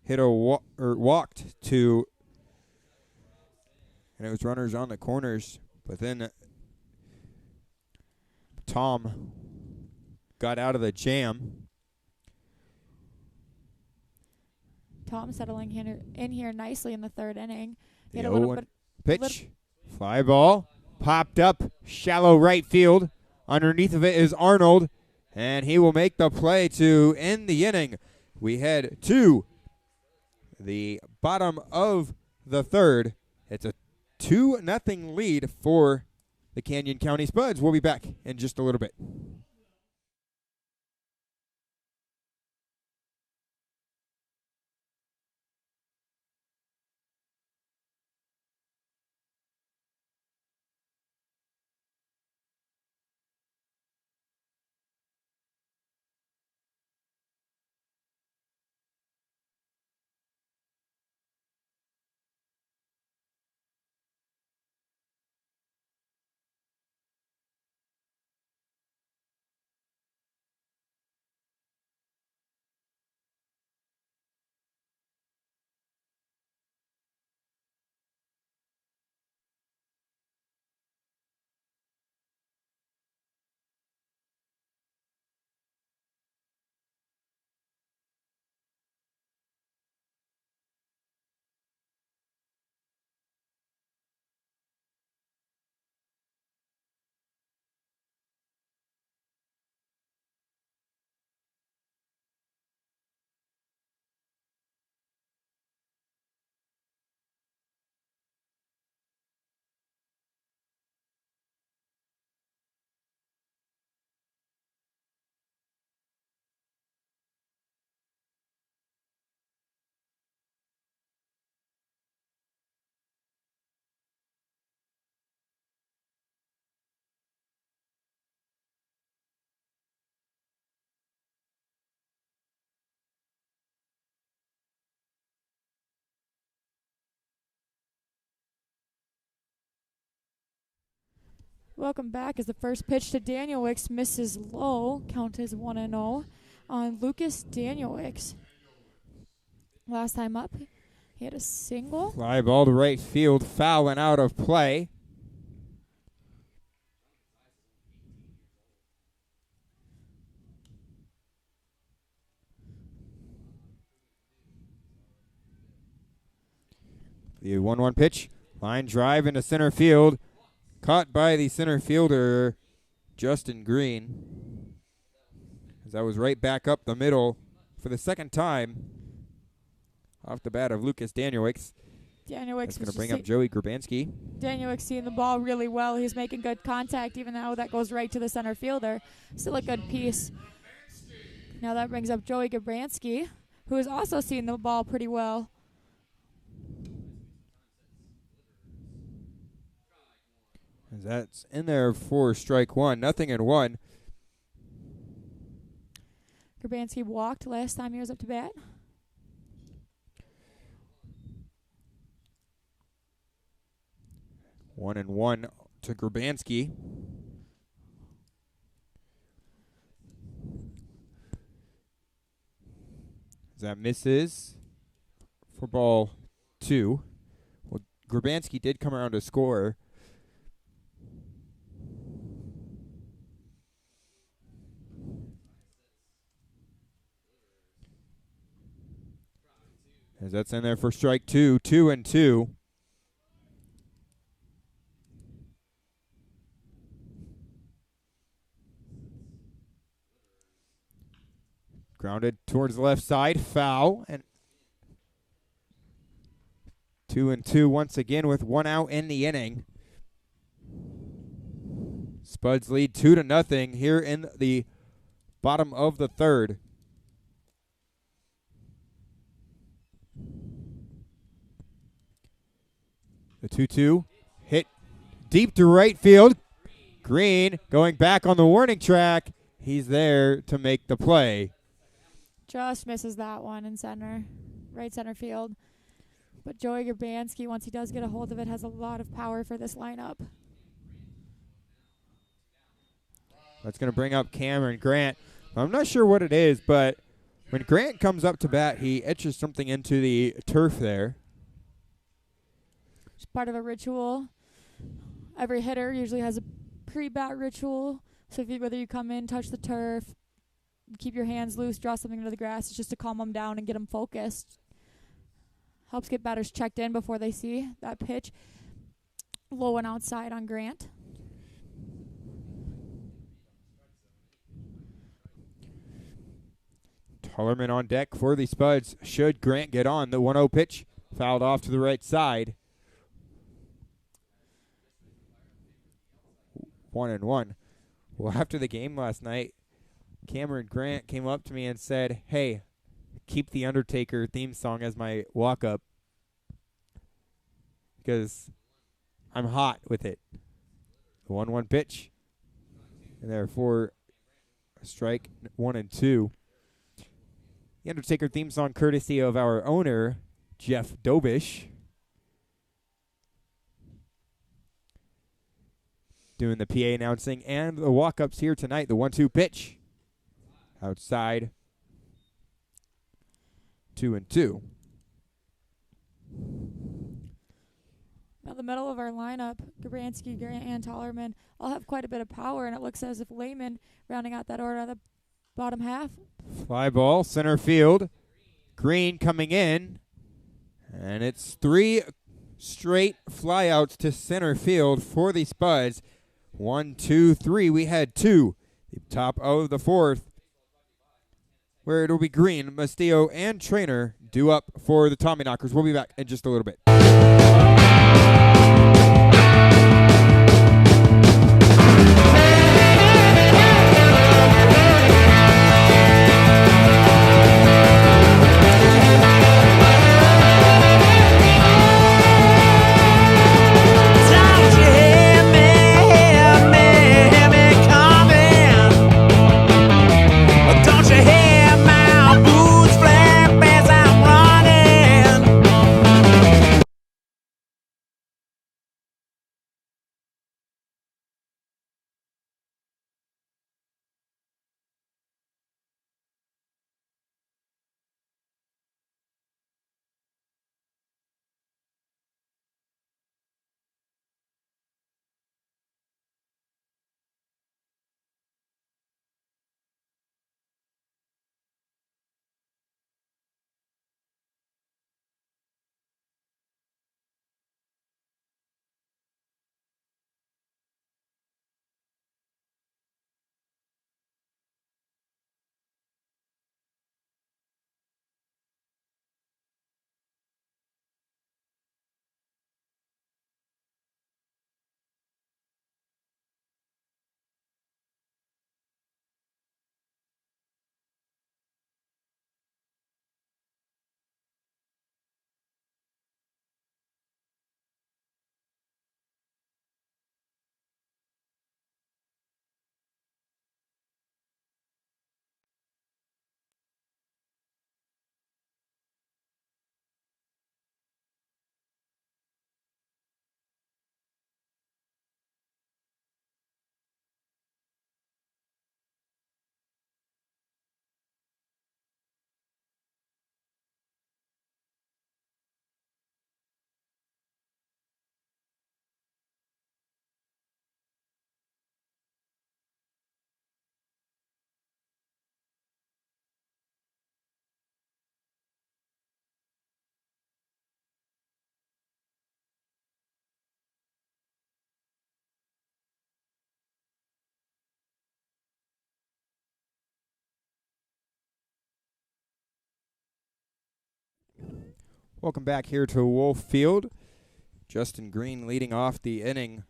hit walked to, and it was runners on the corners. But then Tom got out of the jam. Tom settling in here nicely in the third inning. The 0-1 pitch, fly ball, popped up, shallow right field. Underneath of it is Arnold, and he will make the play to end the inning. We head to the bottom of the third. It's a 2-0 lead for the Canyon County Spuds. We'll be back in just a little bit. Welcome back as the first pitch to Danielwicks misses low. Count is 1-0 on Lucas Danielwicks. Last time up, he had a single. Fly ball to right field, foul and out of play. The 1-1 pitch, line drive into center field, caught by the center fielder, Justin Green. As that was right back up the middle for the second time off the bat of Lucas Danielwicks. Danielwicks That's going to bring up Joey Grabanski. Danielwicks seeing the ball really well. He's making good contact, even though that goes right to the center fielder. Still a good piece. Now that brings up Joey Grabanski, who has also seen the ball pretty well. As that's in there for strike one. 0-1. Grabanski walked last time he was up to bat. 1-1 to Grabanski. As that misses for ball 2. Well, Grabanski did come around to score. As that's in there for strike 2. 2-2. Grounded towards the left side, foul, and 2-2 once again with 1 out in the inning. Spuds lead 2-0 here in the bottom of the third. The 2-2 hit deep to right field. Green going back on the warning track. He's there to make the play. Just misses that one in center, right center field. But Joey Grabanski, once he does get a hold of it, has a lot of power for this lineup. That's going to bring up Cameron Grant. I'm not sure what it is, but when Grant comes up to bat, he etches something into the turf there. It's part of a ritual. Every hitter usually has a pre-bat ritual. So whether you come in, touch the turf, keep your hands loose, draw something into the grass, it's just to calm them down and get them focused. Helps get batters checked in before they see that pitch. Low and outside on Grant. Tullerman on deck for the Spuds. Should Grant get on the 1-0 pitch, fouled off to the right side. 1-1. Well, after the game last night, Cameron Grant came up to me and said, "Hey, keep the Undertaker theme song as my walk-up because I'm hot with it." The 1-1 pitch. And therefore, strike 1-2. The Undertaker theme song courtesy of our owner, Jeff Dobish. Doing the PA announcing and the walk-ups here tonight. The 1-2 pitch. Outside. 2-2. Now the middle of our lineup, Grabanski, Grant, and Tollerman all have quite a bit of power, and it looks as if Lehman rounding out that order on the bottom half. Fly ball, center field. Green coming in. And it's 3 straight flyouts to center field for the Spuds. 1, 2, 3. We had 2. The top of the fourth, where it'll be Green, Mastillo, and Trainer due up for the Tommyknockers. We'll be back in just a little bit. Welcome back here to Wolf Field. Justin Green leading off the inning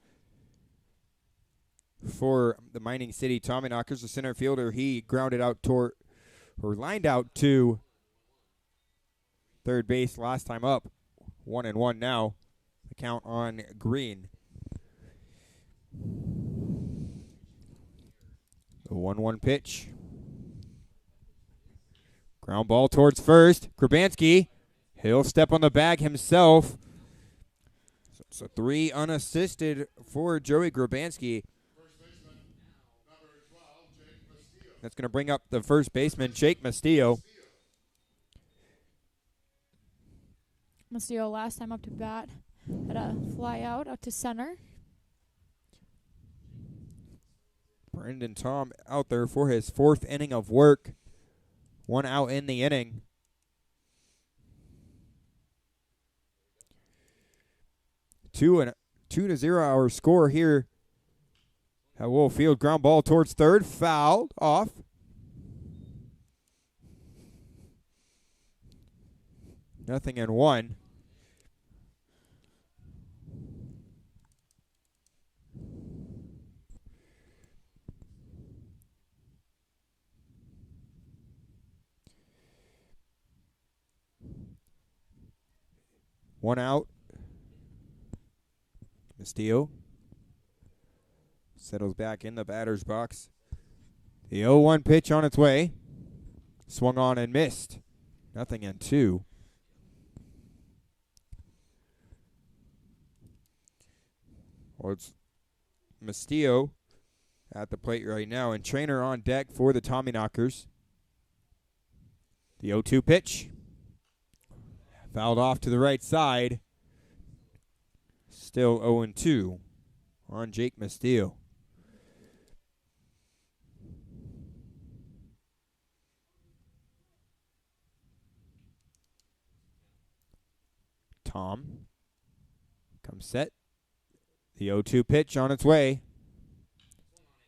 for the Mining City Tommyknockers. The center fielder, he grounded out or lined out to third base last time up. 1-1 now. The count on Green. The 1-1 pitch. Ground ball towards first. Grabanski, he'll step on the bag himself. So 3 unassisted for Joey Grabanski. That's going to bring up the first baseman, Jake Mastillo. Mastillo last time up to bat had a fly out to center. Brendan Tom out there for his 4th inning of work. 1 out in the inning. Two to 0 our score here at Wolf Field. Ground ball towards third, fouled off. Nothing in 1. One out. Mastillo settles back in the batter's box. The 0-1 pitch on its way. Swung on and missed. Nothing in 2. Well, it's Mastillo at the plate right now, and Trainer on deck for the Tommyknockers. The 0-2 pitch. Fouled off to the right side. Still 0-2 on Jake Mastillo. Tom comes set. The 0-2 pitch on its way.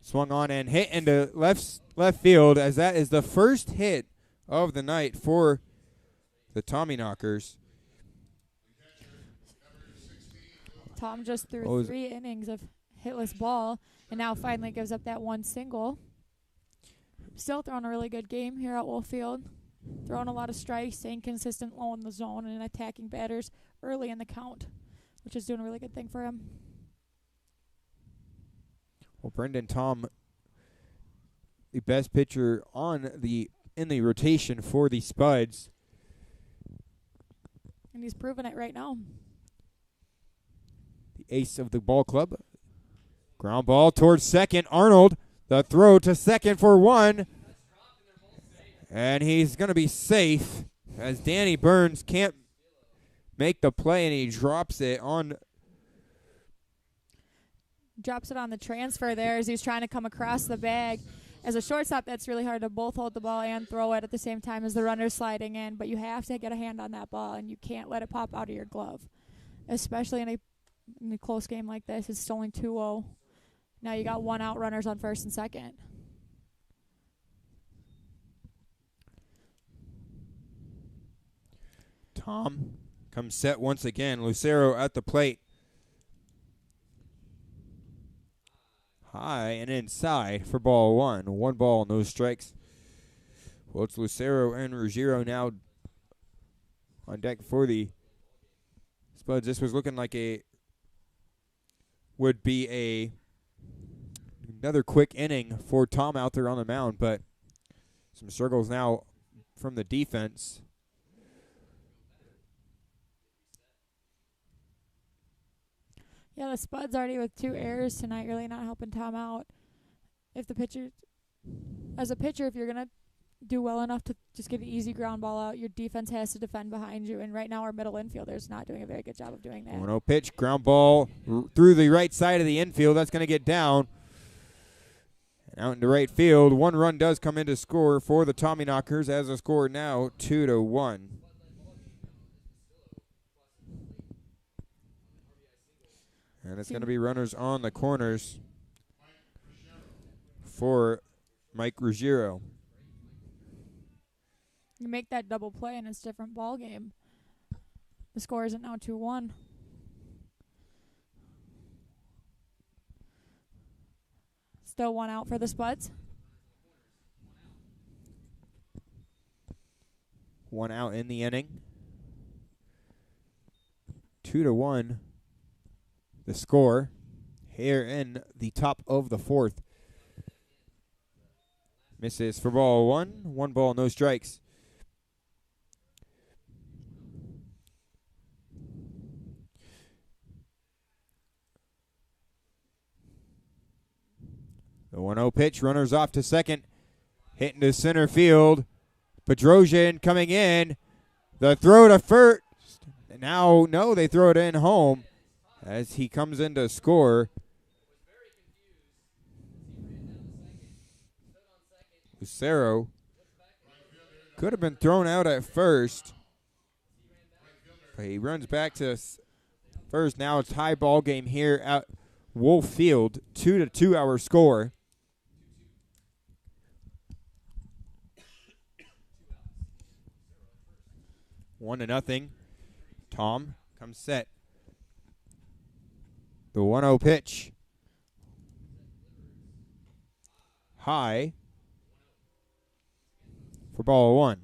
Swung on and hit into left field, as that is the first hit of the night for the Tommyknockers. Tom just threw 3 innings of hitless ball and now finally gives up that 1 single. Still throwing a really good game here at Wolf Field. Throwing a lot of strikes, staying consistent low in the zone, and attacking batters early in the count, which is doing a really good thing for him. Well, Brendan Tom, the best pitcher in the rotation for the Spuds. And he's proving it right now. The ace of the ball club. Ground ball towards second. Arnold, the throw to second for 1. And he's going to be safe as Danny Burns can't make the play, and he drops it on the transfer there as he's trying to come across the bag. As a shortstop, that's really hard to both hold the ball and throw it at the same time as the runner's sliding in, but you have to get a hand on that ball, and you can't let it pop out of your glove, especially in a close game like this. It's only 2-0. Now you got 1 out, runners on first and second. Tom comes set once again. Lucero at the plate. High and inside for ball 1. 1 ball, no strikes. Well, it's Lucero and Ruggiero now on deck for the Spuds. This was looking like would be another quick inning for Tom out there on the mound, but some struggles now from the defense. Yeah, the Spuds already with 2 errors tonight, really not helping Tom out. As a pitcher, if you're going to do well enough to just get an easy ground ball out, your defense has to defend behind you, and right now our middle infielder's not doing a very good job of doing that. 1-0 pitch, ground ball through the right side of the infield. That's going to get down. And out into right field. 1 run does come in to score for the Tommyknockers, as a score now 2-1. And it's going to be runners on the corners for Mike Ruggiero. You make that double play, and it's a different ball game. The score is now 2-1. Still 1 out for the Spuds. 1 out in the inning. 2-1. The score here in the top of the 4th. Misses for ball 1. 1 ball, no strikes. The 1-0 pitch, runners off to second. Hitting to center field. Bedrosian coming in. The throw to first. Now, no, they throw it in home as he comes in to score. Lucero could have been thrown out at first, but he runs back to first. Now it's high ball game here at Wolf Field. 2-2 our score. One to nothing. Tom comes set. The 1-0 pitch. High for ball 1.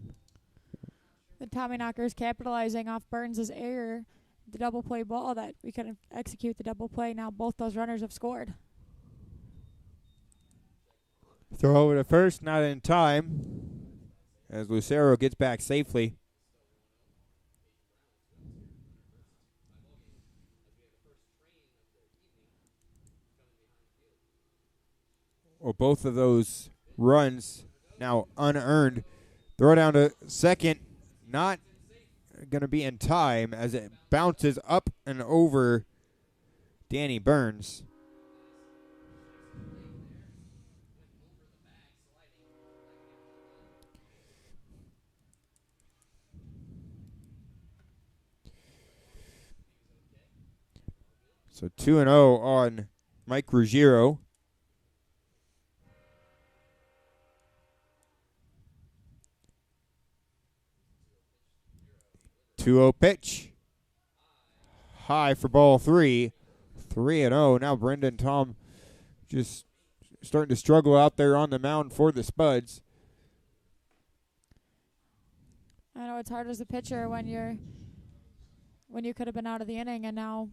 The Tommyknockers capitalizing off Burns' error. The double play ball that we couldn't execute the double play. Now both those runners have scored. Throw over to first, not in time, as Lucero gets back safely. Well, both of those runs now unearned. Throw down to second, not going to be in time as it bounces up and over Danny Burns. So 2-0 on Mike Ruggiero. Two-0 pitch. High for ball 3. 3-0. Now Brendan Tom just starting to struggle out there on the mound for the Spuds. I know it's hard as a pitcher when you could have been out of the inning and now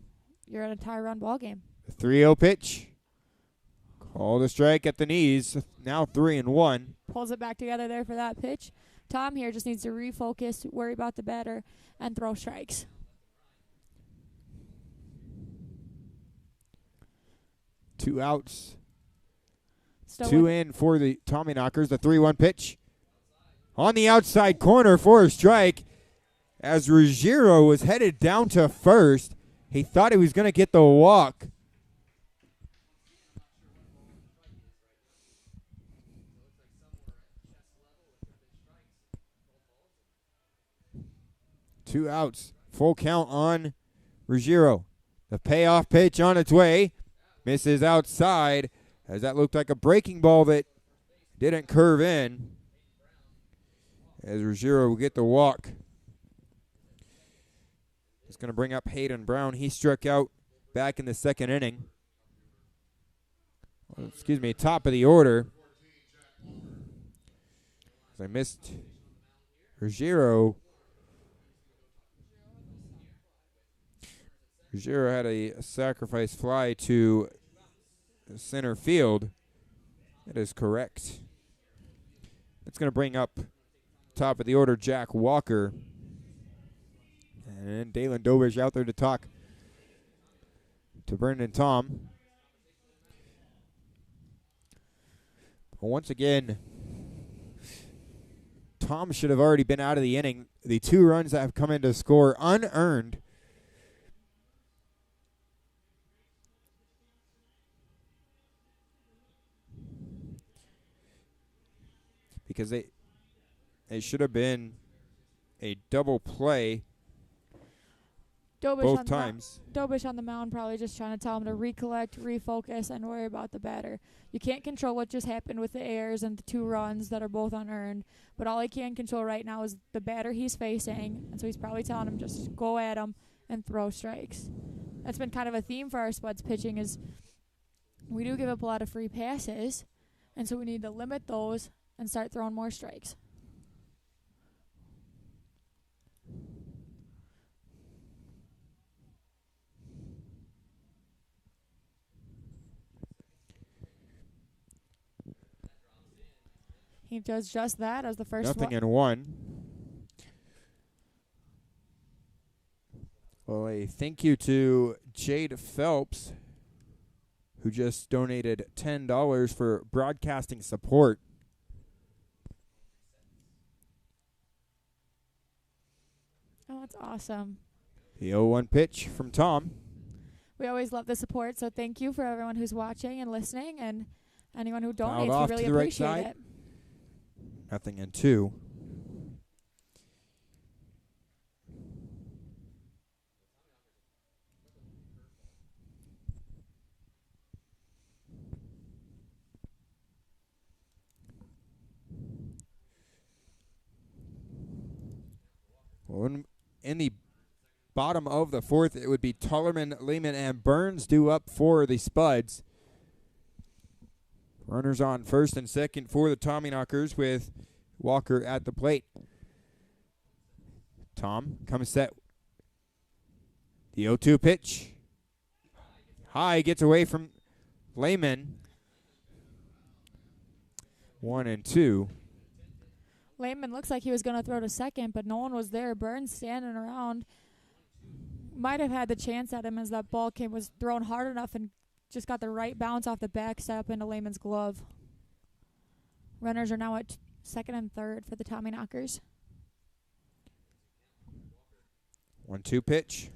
you're in a tie-run ball game. 3-0 pitch. Called a strike at the knees. Now 3-1. Pulls it back together there for that pitch. Tom here just needs to refocus, worry about the batter, and throw strikes. Two outs. Still Two in for the Tommyknockers. The 3-1 pitch. On the outside corner for a strike. As Ruggiero was headed down to first, he thought he was going to get the walk. Two outs. Full count on Ruggiero. The payoff pitch on its way. Misses outside as that looked like a breaking ball that didn't curve in. As Ruggiero will get the walk. It's going to bring up Hayden Brown. He struck out back in the second inning. Excuse me, top of the order. I missed Ruggiero. Ruggiero had a sacrifice fly to center field. That is correct. It's going to bring up top of the order Jack Walker. And Dalen Dobish out there to talk to Brendan Tom. But once again, Tom should have already been out of the inning. The two runs that have come in to score unearned. Because it should have been a double play both times. Dobish on the mound probably just trying to tell him to recollect, refocus, and worry about the batter. You can't control what just happened with the errors and the 2 runs that are both unearned, but all he can control right now is the batter he's facing, and so he's probably telling him just go at him and throw strikes. That's been kind of a theme for our Spuds pitching is we do give up a lot of free passes, and so we need to limit those and start throwing more strikes. He does just that as the first Nothing in 1. Well, a thank you to Jade Phelps, who just donated $10 for broadcasting support. Oh, that's awesome. The 0-1 pitch from Tom. We always love the support, so thank you for everyone who's watching and listening, and anyone who Fouled donates. off We really to the right appreciate side. it. Nothing in 2. Well, in the bottom of the 4th, it would be Tullerman, Lehman, and Burns due up for the Spuds. Runners on first and second for the Tommyknockers with Walker at the plate. Tom comes set. The 0-2 pitch. High, gets away from Lehman. 1-2. Lehman looks like he was going to throw to second, but no one was there. Burns standing around. Might have had the chance at him as that ball was thrown hard enough and just got the right bounce off the backstep into Lehman's glove. Runners are now at second and third for the Tommyknockers. 1-2 pitch.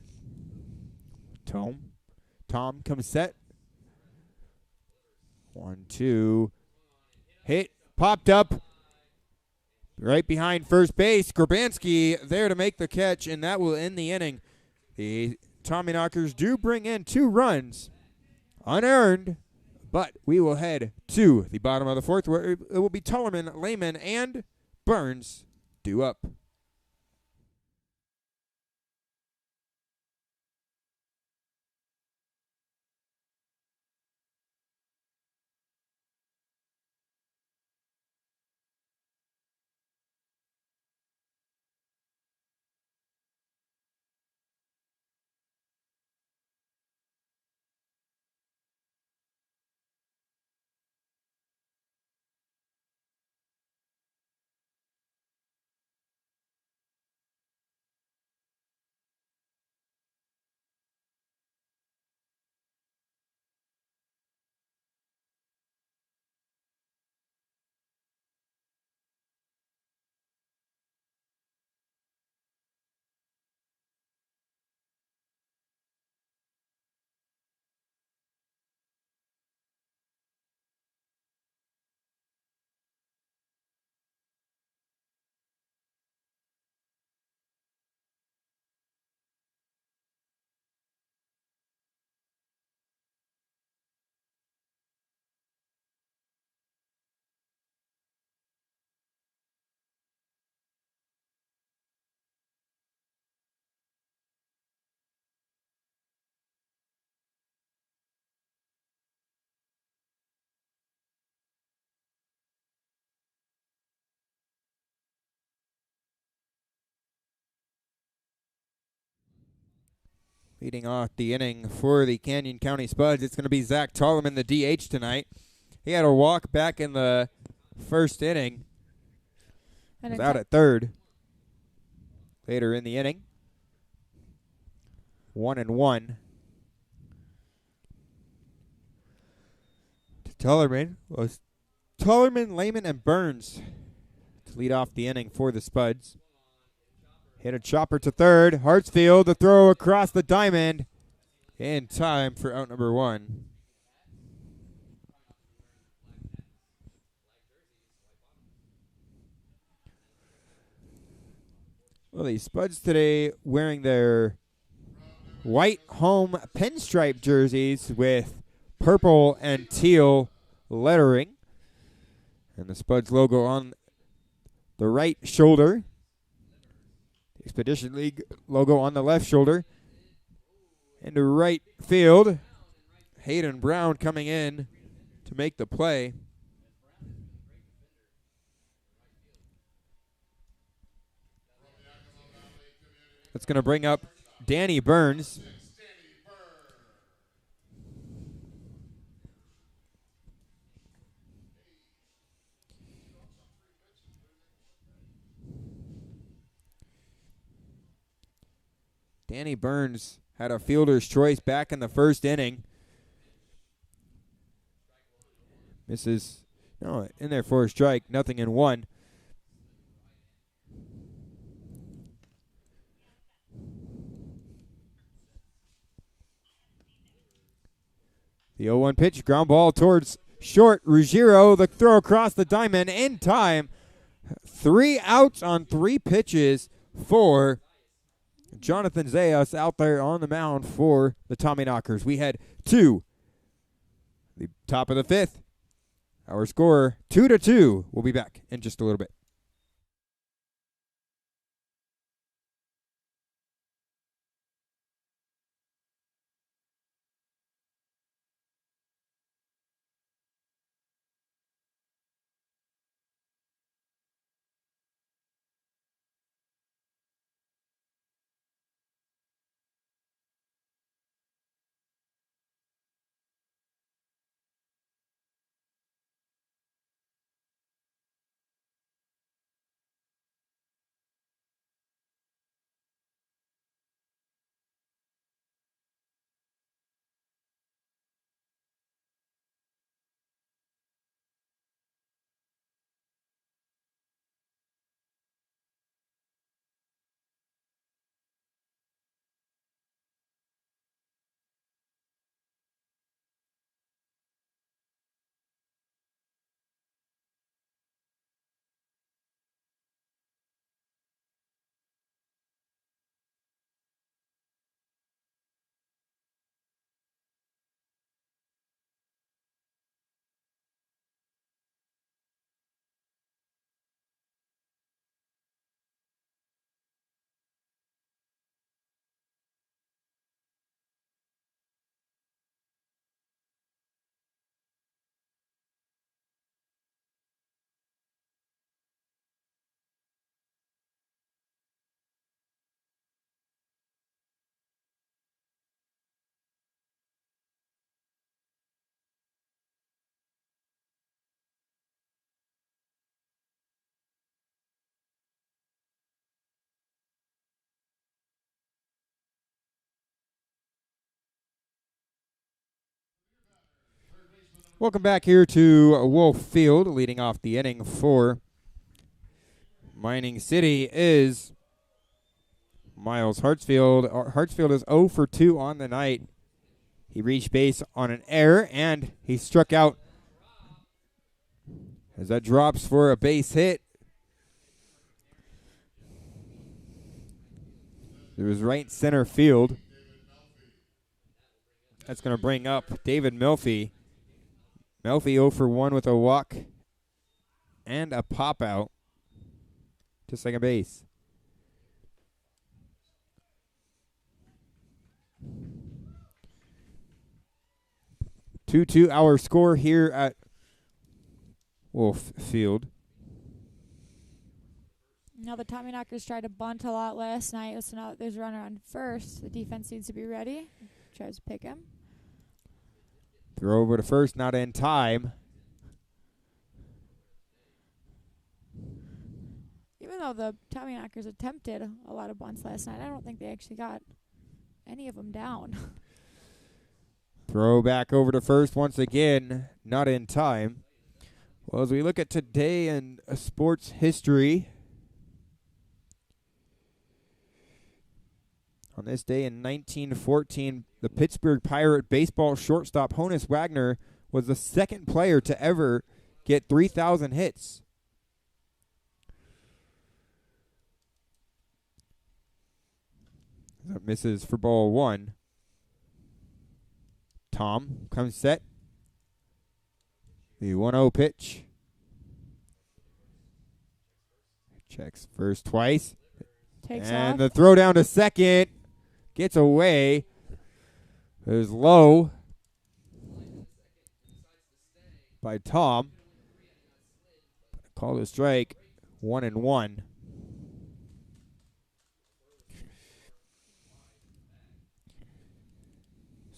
Tom comes set. 1-2. Hit. Popped up. Right behind first base. Grabanski there to make the catch, and that will end the inning. The Tommyknockers do bring in 2 runs. Unearned, but we will head to the bottom of the 4th where it will be Tullerman, Lehman, and Burns due up. Leading off the inning for the Canyon County Spuds, it's going to be Zach Tullerman, the DH tonight. He had a walk back in the first inning. And was out at third later in the inning. 1-1. To Tullerman was Tullerman, Lehman, and Burns to lead off the inning for the Spuds. Hit a chopper to third. Hartsfield to throw across the diamond. In time for out number 1. Well, the Spuds today wearing their white home pinstripe jerseys with purple and teal lettering. And the Spuds logo on the right shoulder. The Expedition League logo on the left shoulder. Into right field, Hayden Brown coming in to make the play. That's going to bring up Danny Burns. Danny Burns had a fielder's choice back in the first inning. Misses, no, in there for a strike, 0-1. The 0-1 pitch, ground ball towards short. Ruggiero, the throw across the diamond in time. 3 outs on 3 pitches for Jonathan Zayas out there on the mound for the Tommyknockers. We head to the top of the 5th. Our score 2-2. We'll be back in just a little bit. Welcome back here to Wolf Field. Leading off the inning for Mining City is Miles Hartsfield. Hartsfield is 0 for 2 on the night. He reached base on an error, and he struck out as that drops for a base hit. It was right center field. That's going to bring up David Melfi. Melfi 0 for 1 with a walk and a pop out to second base. Two-hour score here at Wolf Field. Now the Tommyknockers tried to bunt a lot last night, so now there's a runner on first. The defense needs to be ready. Tries to pick him. Throw over to first, not in time. Even though the Tommyknockers attempted a lot of bunts last night, I don't think they actually got any of them down. Throw back over to first once again, not in time. Well, as we look at today in sports history, on this day in 1914, the Pittsburgh Pirate baseball shortstop Honus Wagner was the second player to ever get 3,000 hits. That misses for ball 1. Tom comes set. The 1-0 pitch. Checks first twice. Takes And off. the throw down to second. Gets away. It was low by Tom. Called a strike. 1-1.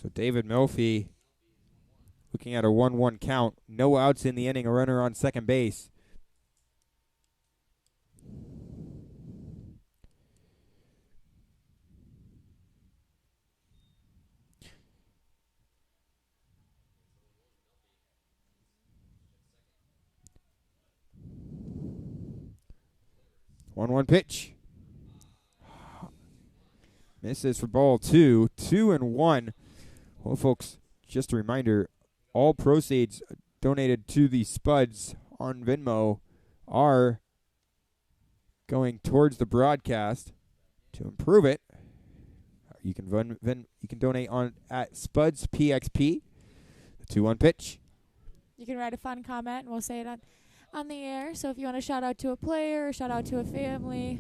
So David Melfi looking at a 1-1 count. No outs in the inning. A runner on second base. One pitch. Misses for ball 2. 2-1. Well, folks, just a reminder, all proceeds donated to the Spuds on Venmo are going towards the broadcast to improve it. You can donate on at SpudsPXP. The 2-1 pitch. You can write a fun comment, and we'll say it on the air. So if you want to shout out to a player or shout out to a family.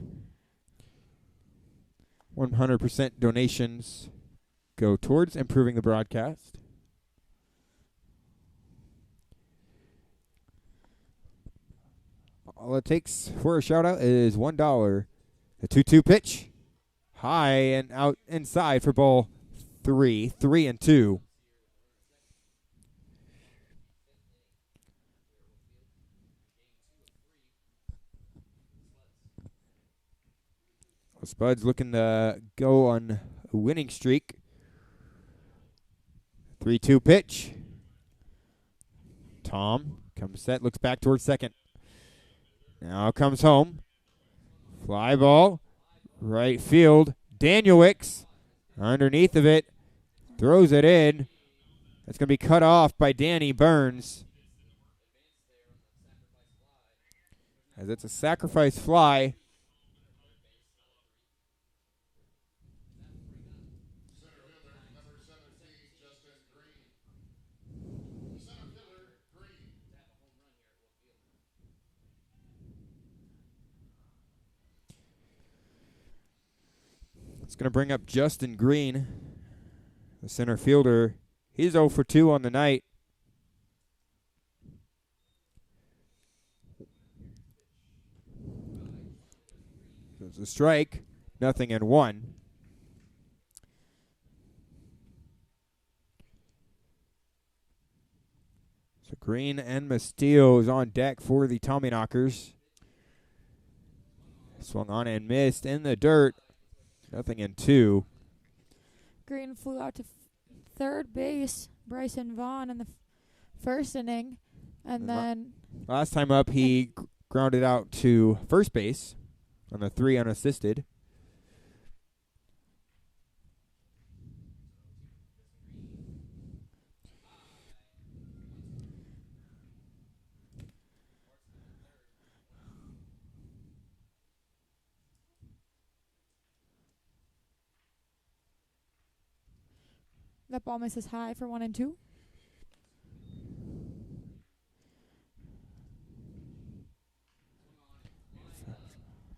100% donations go towards improving the broadcast. All it takes for a shout out is $1. The 2-2 pitch. High and out inside for ball 3. 3-2. Spuds looking to go on a winning streak. 3-2 pitch. Tom comes set, looks back towards second. Now comes home. Fly ball. Right field. Danielwicks underneath of it. Throws it in. That's going to be cut off by Danny Burns. As it's a sacrifice fly. It's going to bring up Justin Green, the center fielder. He's 0 for 2 on the night. There's a strike, 0-1. So Green and Mastillo is on deck for the Tommyknockers. Swung on and missed in the dirt. 0-2. Green flew out to third base. Bryson Vaughn in the first inning. And then last time up, he grounded out to first base on the 3 unassisted. that ball misses high for 1-2.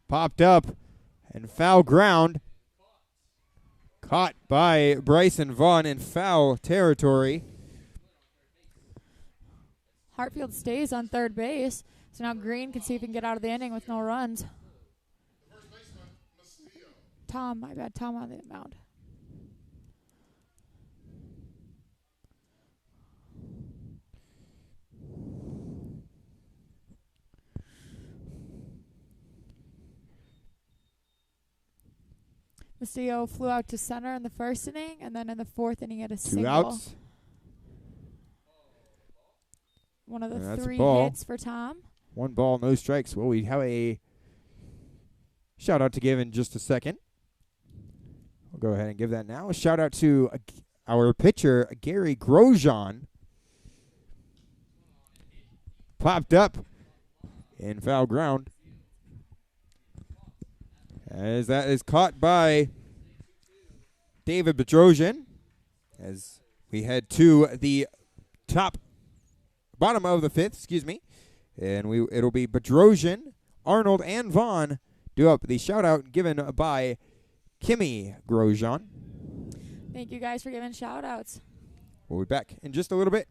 Popped up and foul ground. Caught by Bryson Vaughn in foul territory. Hartfield stays on third base, so now Green can see if he can get out of the inning with no runs. Tom on the mound. Mastillo flew out to center in the first inning, and then in the fourth inning he had a single. 2 outs. One of the That's 3 ball. hits for Tom. 1 ball, no strikes. Well, we have a shout out to give in just a second. We'll go ahead and give that now. A shout out to our pitcher, Gary Grosjean. Popped up in foul ground. As that is caught by David Bedrosian. As we head to the bottom of the fifth, excuse me. And it'll be Bedrosian, Arnold, and Vaughn do up the shout-out given by Kimmy Grosjean. Thank you guys for giving shout-outs. We'll be back in just a little bit.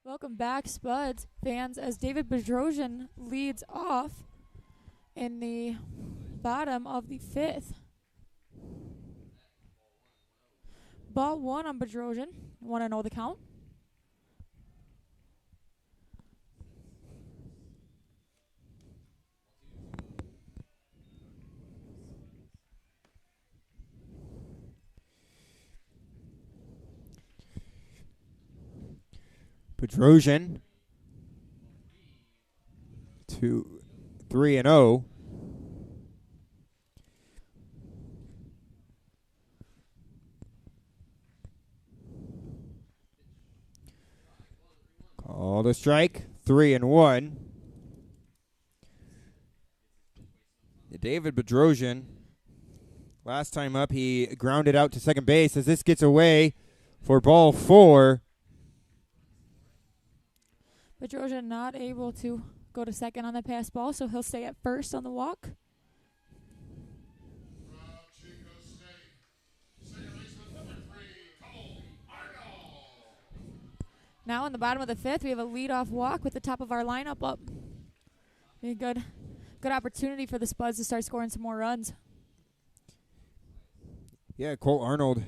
Welcome back, Spuds fans, as David Bedrosian leads off in the bottom of the fifth. Ball one on Bedrosian. Want to know the count? Bedrosian 3-0. Call the strike. 3-1. David Bedrosian, last time up, he grounded out to second base as this gets away for ball four. Bedrosian not able to go to second on the pass ball, so he'll stay at first on the walk. Now in the bottom of the fifth, we have a leadoff walk with the top of our lineup up. Be a good opportunity for the Spuds to start scoring some more runs. Yeah, Cole Arnold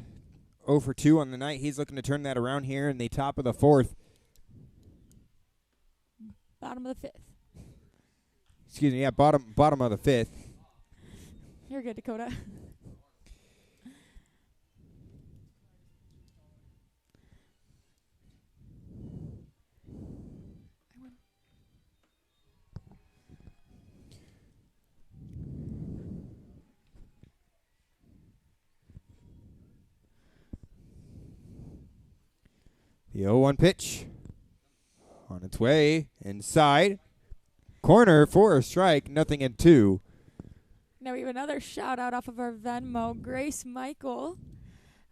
0 for 2 on the night. He's looking to turn that around here in the top of the fourth. Bottom of the fifth. Excuse me, yeah, bottom of the fifth. You're good, Dakota. The 0-1 pitch on its way inside. Corner for a strike, 0-2. Now we have another shout out off of our Venmo. Grace Michael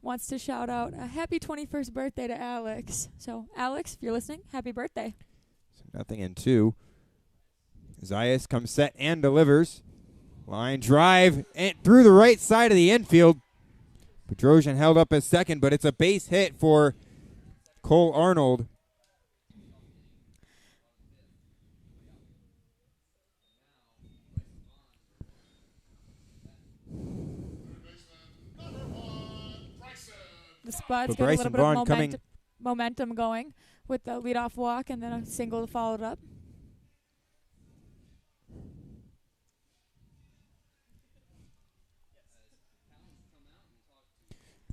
wants to shout out a happy 21st birthday to Alex. So, Alex, if you're listening, happy birthday. So 0-2. Zayas comes set and delivers. Line drive and through the right side of the infield. Bedrosian held up as second, but it's a base hit for Cole Arnold. The Spuds get a little bit of momentum going with the leadoff walk and then a single followed up.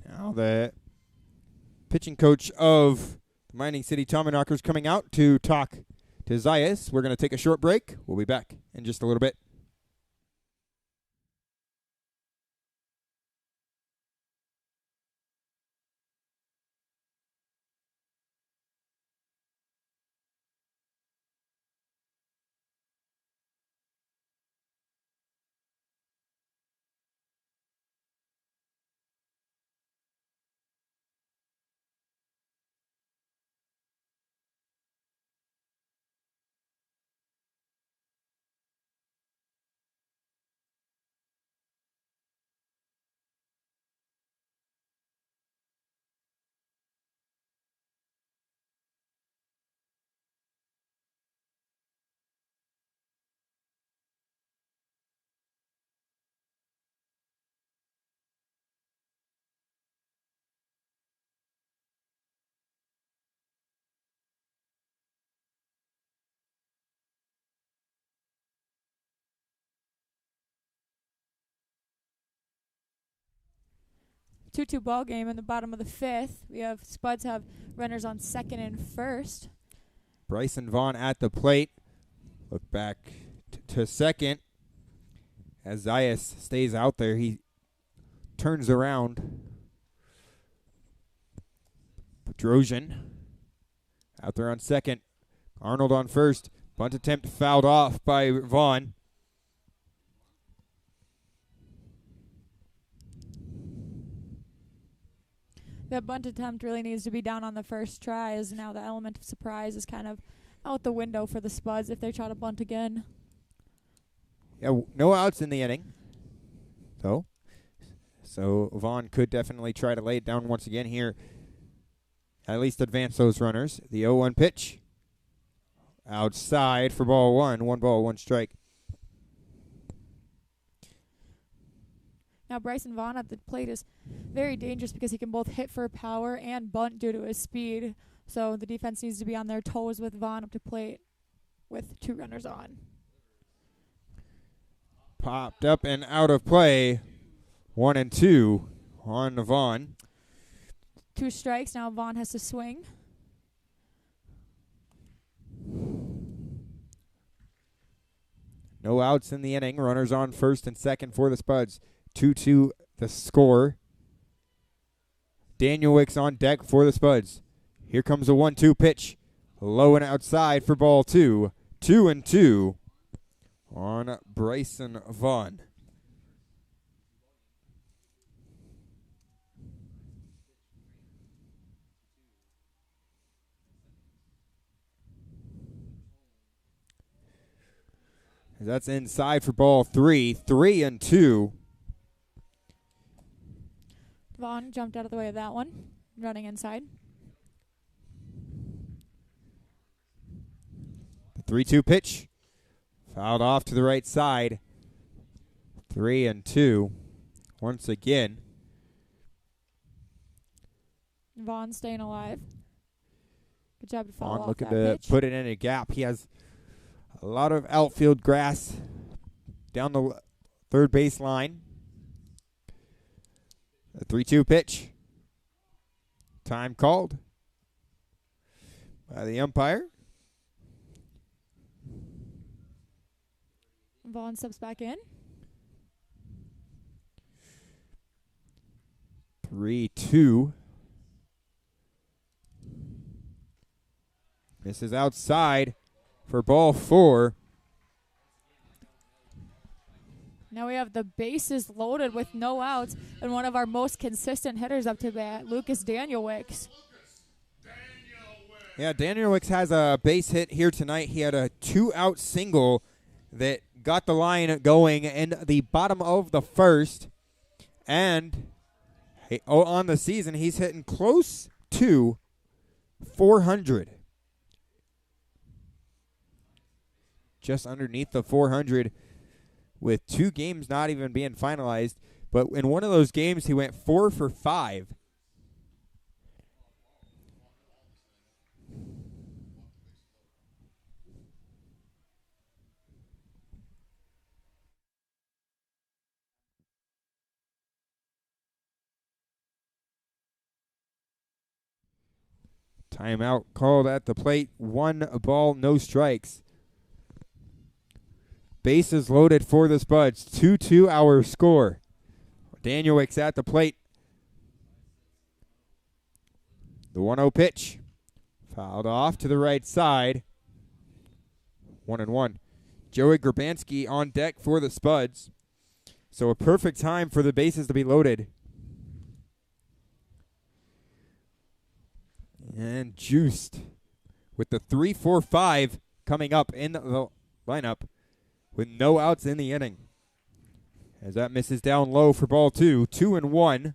Now the pitching coach of the Mining City Tommyknockers coming out to talk to Zayas. We're going to take a short break. We'll be back in just a little bit. 2-2 ball game in the bottom of the 5th. We have Spuds have runners on second and first. Bryson Vaughn at the plate. Look back to second. As Zayas stays out there, he turns around. Petrosian out there on second. Arnold on first. Bunt attempt fouled off by Vaughn. That bunt attempt really needs to be down on the first try, as now the element of surprise is kind of out the window for the Spuds if they try to bunt again. Yeah, no outs in the inning. So Vaughn could definitely try to lay it down once again here. At least advance those runners. The 0-1 pitch. Outside for ball one. 1 ball, 1 strike. Now Bryson Vaughn at the plate is very dangerous because he can both hit for power and bunt due to his speed. So the defense needs to be on their toes with Vaughn up to plate with 2 runners on. Popped up and out of play. 1-2 on Vaughn. 2 strikes. Now Vaughn has to swing. No outs in the inning. Runners on first and second for the Spuds. 2-2 the score. Daniel Wicks on deck for the Spuds. Here comes a 1-2 pitch. Low and outside for ball 2. 2-2 on Bryson Vaughn. That's inside for ball 3. 3-2. Vaughn jumped out of the way of that one, running inside. The 3-2 pitch. Fouled off to the right side. 3-2. Once again. Vaughn staying alive. Good job to follow Vaughn off looking that to pitch. put it in a gap. He has a lot of outfield grass down the third base line. A 3-2 pitch. Time called by the umpire. Vaughn steps back in. 3-2. This is outside for ball 4. Now we have the bases loaded with no outs and one of our most consistent hitters up to bat, Lucas Daniel Wicks. Yeah, Daniel Wicks has a base hit here tonight. He had a 2-out single that got the line going in the bottom of the first. And on the season, he's hitting close to 400. Just underneath the 400 with 2 games not even being finalized. But in one of those games, he went 4 for 5. Timeout called at the plate. 1 ball, no strikes. Bases loaded for the Spuds. 2-2 our score. Daniel Wicks at the plate. The 1-0 pitch. Fouled off to the right side. 1-1. Joey Grabanski on deck for the Spuds. So a perfect time for the bases to be loaded. And juiced with the 3-4-5 coming up in the lineup with no outs in the inning. As that misses down low for ball 2. 2-1.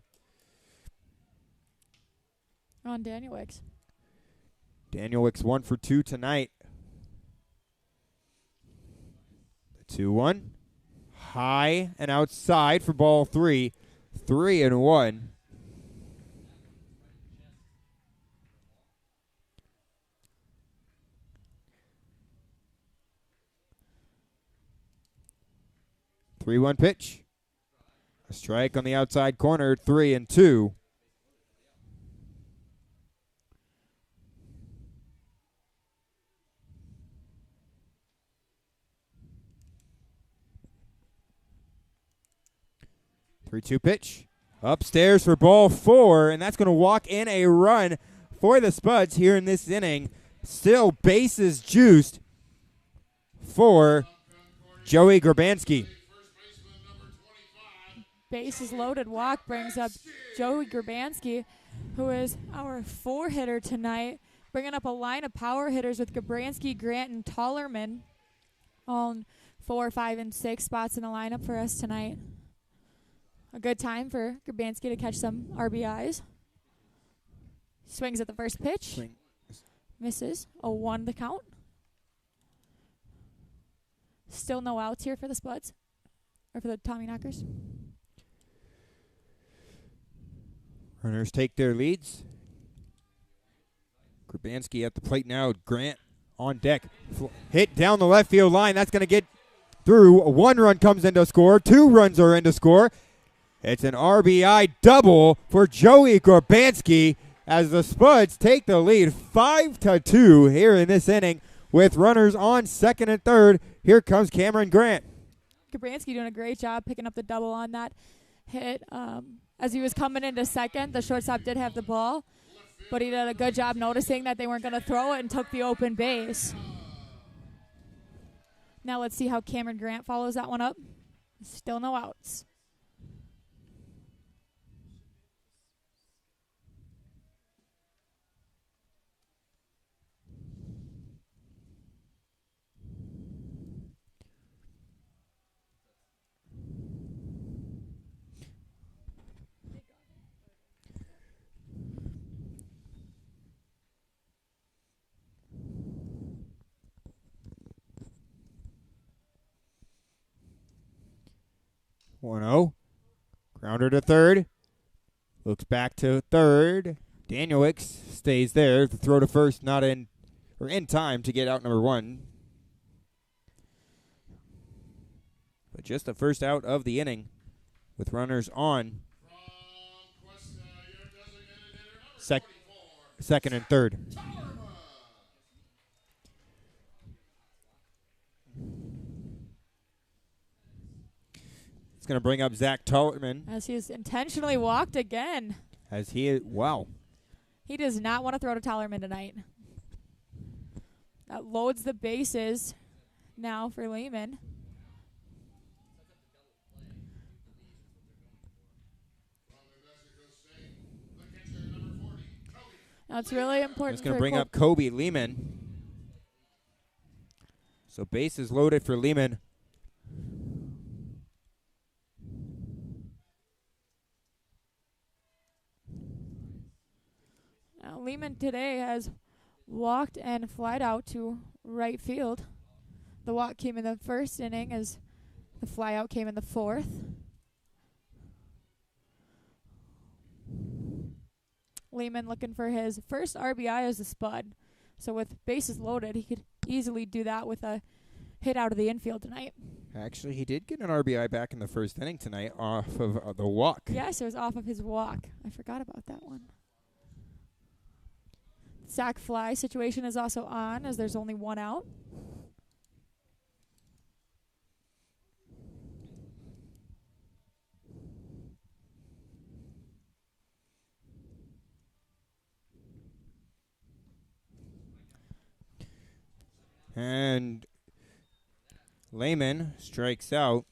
On Daniel Wicks. Daniel Wicks 1 for 2 tonight. The 2-1. High and outside for ball 3. 3-1. Three-one pitch. A strike on the outside corner, 3-2. Three-two pitch. Upstairs for ball 4, and that's going to walk in a run for the Spuds here in this inning. Still bases juiced for Joey Grabanski. Bases loaded walk brings up Joey Grabanski, who is our 4-hitter tonight, bringing up a line of power hitters with Grabanski, Grant, and Tollerman on 4, 5, and 6 spots in the lineup for us tonight. A good time for Grabanski to catch some RBIs. Swings at the first pitch. Swing. Misses. 0-1 the count. Still no outs here for the Spuds. Or for the Tommyknockers. Runners take their leads. Grabanski at the plate now. Grant on deck. Hit down the left field line. That's going to get through. 1 run comes into score. 2 runs are into score. It's an RBI double for Joey Grabanski as the Spuds take the lead 5-2 here in this inning with runners on second and third. Here comes Cameron Grant. Grabanski doing a great job picking up the double on that hit. As he was coming into second, the shortstop did have the ball, but he did a good job noticing that they weren't going to throw it and took the open base. Now let's see how Cameron Grant follows that one up. Still no outs. One 0. Grounder to third. Looks back to third. Danielix stays there. The throw to first not in or in time to get out number 1. But just the first out of the inning with runners on second and third. It's going to bring up Zach Tollerman. As he is intentionally walked again. Wow. He does not want to throw to Tollerman tonight. That loads the bases now for Lehman. Now it's really important. It's going to bring up Kobe Lehman. So bases loaded for Lehman. Now Lehman today has walked and flied out to right field. The walk came in the first inning as the fly out came in the fourth. Lehman looking for his first RBI as a Spud. So with bases loaded, he could easily do that with a hit out of the infield tonight. Actually, he did get an RBI back in the first inning tonight off of the walk. Yes, it was off of his walk. I forgot about that one. Sack fly situation is also on as there's only 1 out. And Lehman strikes out.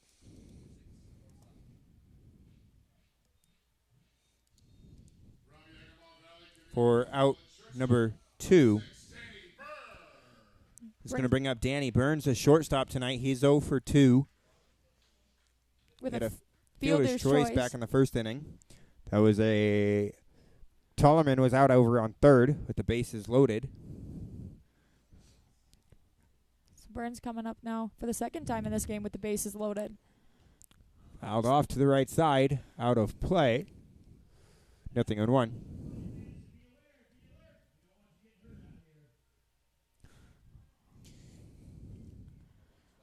For out number 2. It's going to bring up Danny Burns, a shortstop tonight. He's 0 for 2. With Had a fielder's choice back in the first inning. That was a Tollerman was out over on third with the bases loaded. So Burns coming up now for the second time in this game with the bases loaded. Fouled off to the right side, out of play. 0-1.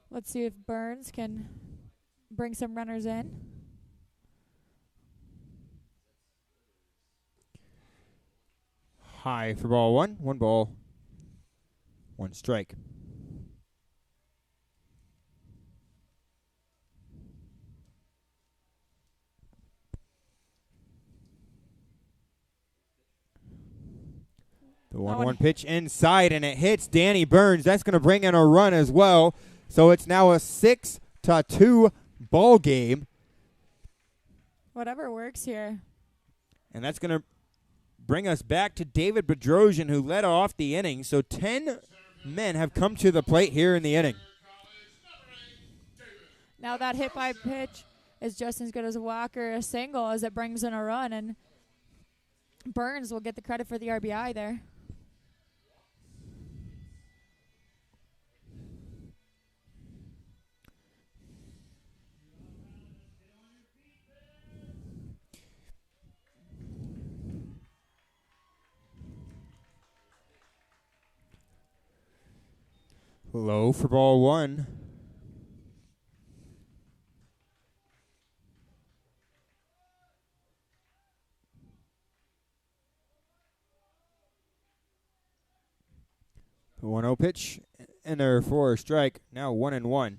Let's see if Burns can bring some runners in. High for ball one. 1 ball, 1 strike. The 1-1 pitch inside, and it hits Danny Burns. That's going to bring in a run as well. So it's now a 6-2 ball game. Whatever works here. And that's going to bring us back to David Bedrosian, who led off the inning. So 10 men have come to the plate here in the inning. Now that hit by pitch is just as good as a walk or a single as it brings in a run, and Burns will get the credit for the RBI there. Low for ball one. The 1-0 pitch, and there for a strike. Now 1-1.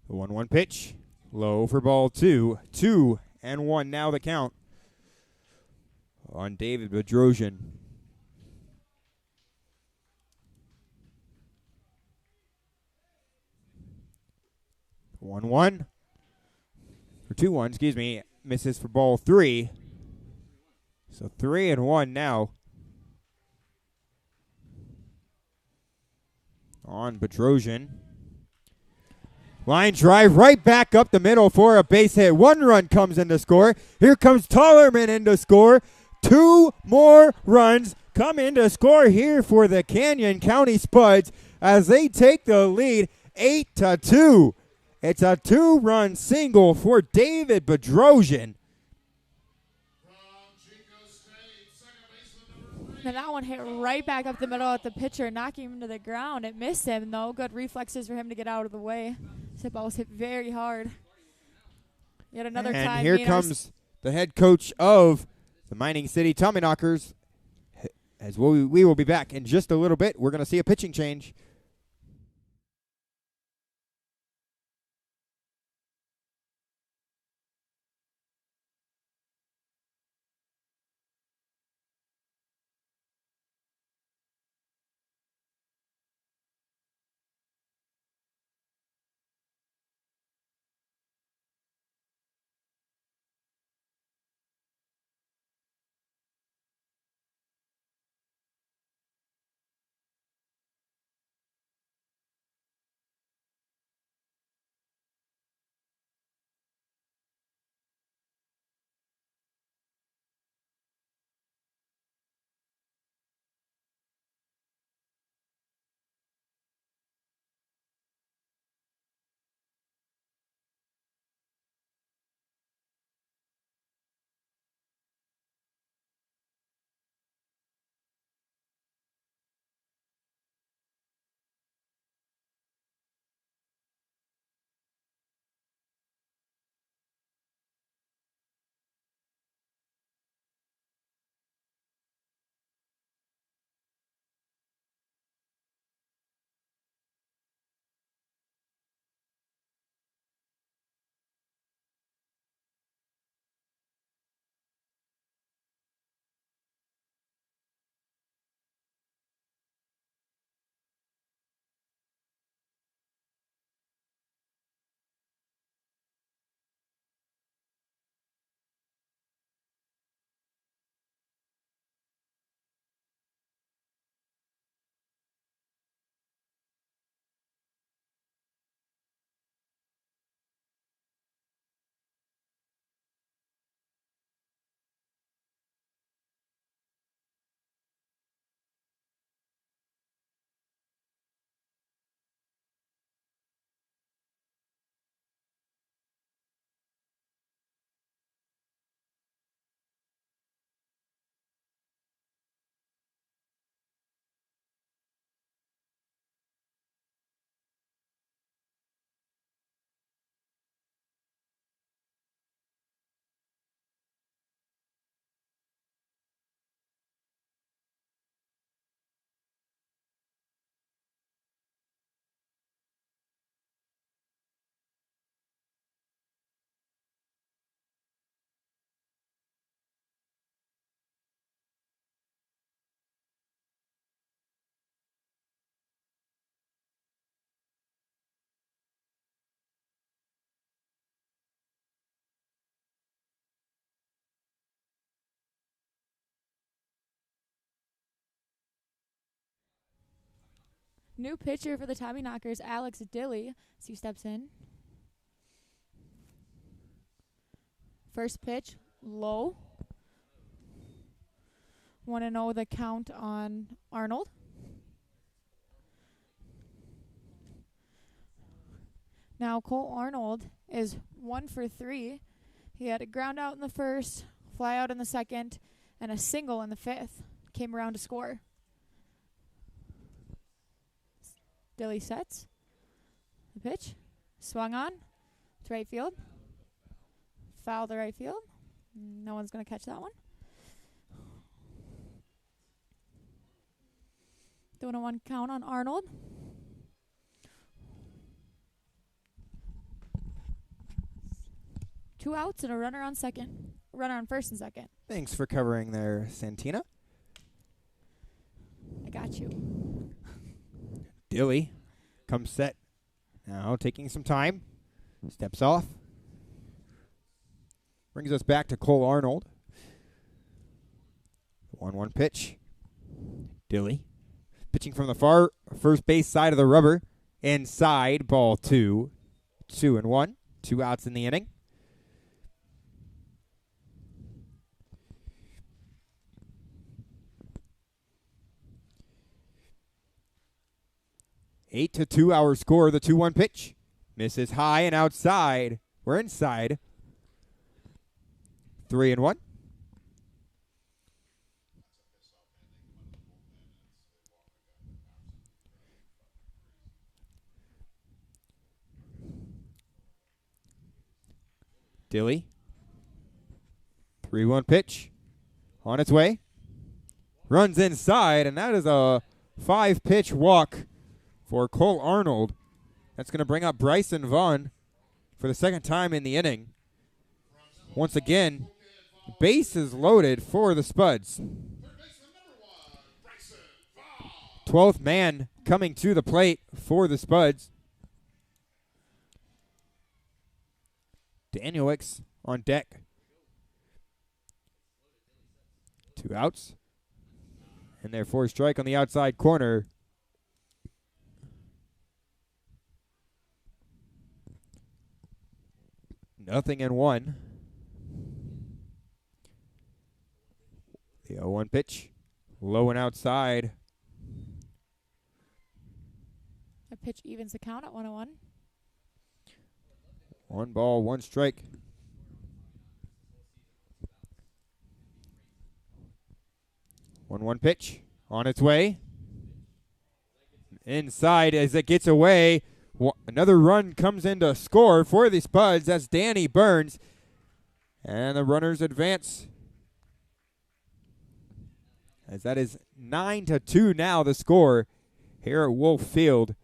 The 1-1 pitch, low for ball two. 2-1 now the count on David Bedrosian. Or 2-1, excuse me, misses for ball 3. So 3-1 now on Bedrosian. Line drive right back up the middle for a base hit. 1 run comes in to score. Here comes Tollerman in to score. 2 more runs come in to score here for the Canyon County Spuds as they take the lead 8-2. It's a 2-run single for David Bedrosian. And that one hit right back up the middle at the pitcher, knocking him to the ground. It missed him, though. Good reflexes for him to get out of the way. That ball was hit very hard. Yet another time. And here comes the head coach of the Mining City Tommyknockers. As we will be back in just a little bit. We're going to see a pitching change. New pitcher for the Tommy Knockers, Alex Dilly, as he steps in. First pitch, low. 1-0 the count on Arnold. Now Cole Arnold is 1 for 3. He had a ground out in the first, fly out in the second, and a single in the fifth. Came around to score. Dilly sets. The pitch. Swung on. To right field. Foul to right field. No one's going to catch that one. 2-1 count on Arnold. Two outs and a runner on second. Runner on first and second. Thanks for covering there, Santina. I got you. Dilly comes set. Now taking some time. Steps off. Brings us back to Cole Arnold. 1-1 pitch. Dilly pitching from the far first base side of the rubber. Inside, ball 2. 2-1. 2 outs in the inning. Eight to 2 our score. The 2-1 pitch misses high and outside. We're inside. 3-1. Dilly. 3-1 pitch on its way. Runs inside, and that is a 5-pitch walk for Cole Arnold. That's going to bring up Bryson Vaughn for the second time in the inning. Once again, base is loaded for the Spuds. 12th man coming to the plate for the Spuds. Danielix on deck. 2 outs. And therefore strike on the outside corner. Nothing in 1. The 0-1 pitch. Low and outside. A pitch evens the count at 1-1. 1 ball, 1 strike. One pitch on its way. Inside as it gets away. Another run comes in to score for the Spuds. That's Danny Burns. And the runners advance. As that is 9-2 now the score here at Wolf Field.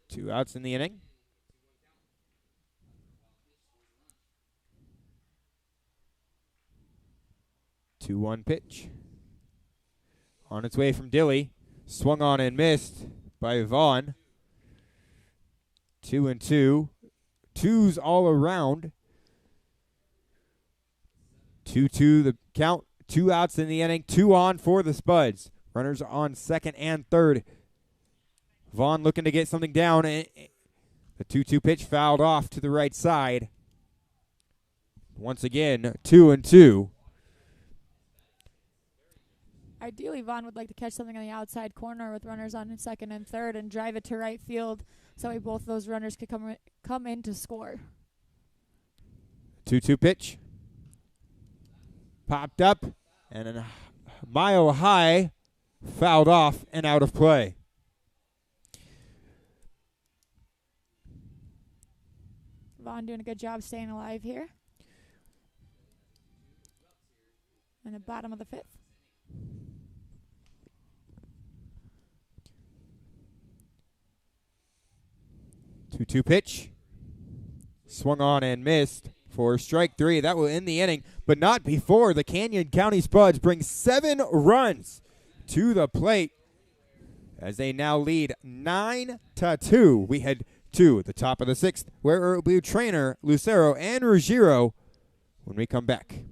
Two outs in the inning. Two 1 pitch. On its way from Dilly. Swung on and missed by Vaughn. 2-2. 2s all around. 2-2 the count. 2 outs in the inning. 2 on for the Spuds. Runners on second and third. Vaughn looking to get something down. The 2-2 pitch fouled off to the right side. Once again, 2-2. Ideally, Vaughn would like to catch something on the outside corner with runners on second and third and drive it to right field so both those runners could come in to score. 2-2 pitch. Popped up and a mile high, fouled off and out of play. Vaughn doing a good job staying alive here. In the bottom of the 5th. 2-2 pitch. Swung on and missed for strike 3. That will end the inning, but not before the Canyon County Spuds bring 7 runs to the plate as they now lead 9-2. We had to the top of the 6th, where it will be trainer Lucero and Ruggiero when we come back.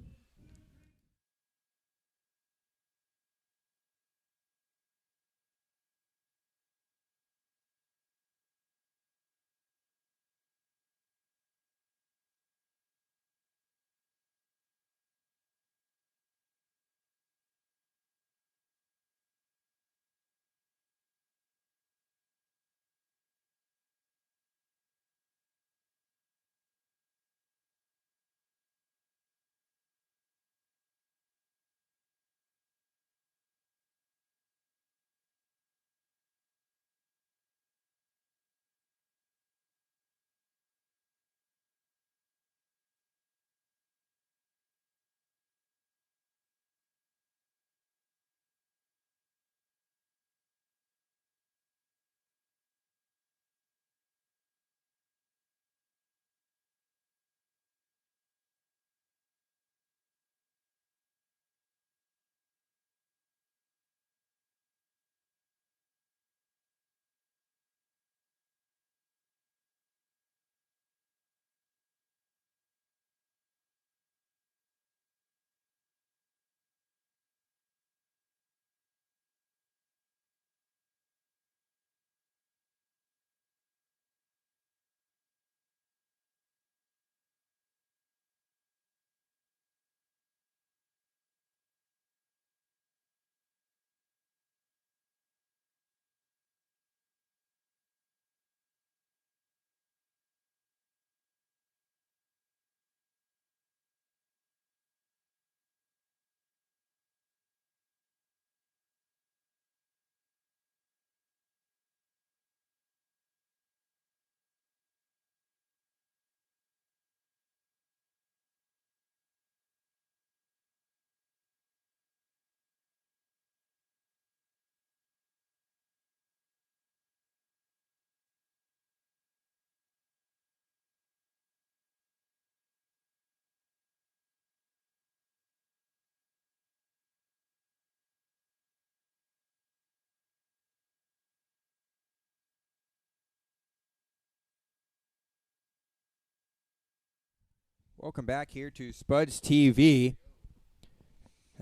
Welcome back here to SpudsTV,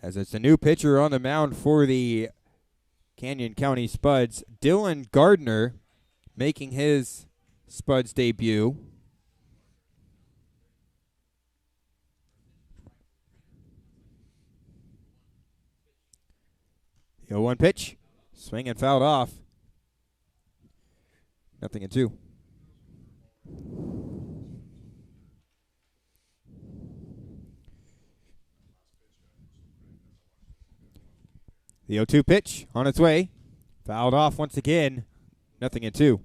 as it's a new pitcher on the mound for the Canyon County Spuds, Dylan Gardner, making his Spuds debut. The 0-1 pitch, swing and fouled off. 0-2. The 0-2 pitch on its way. Fouled off once again. 0-2.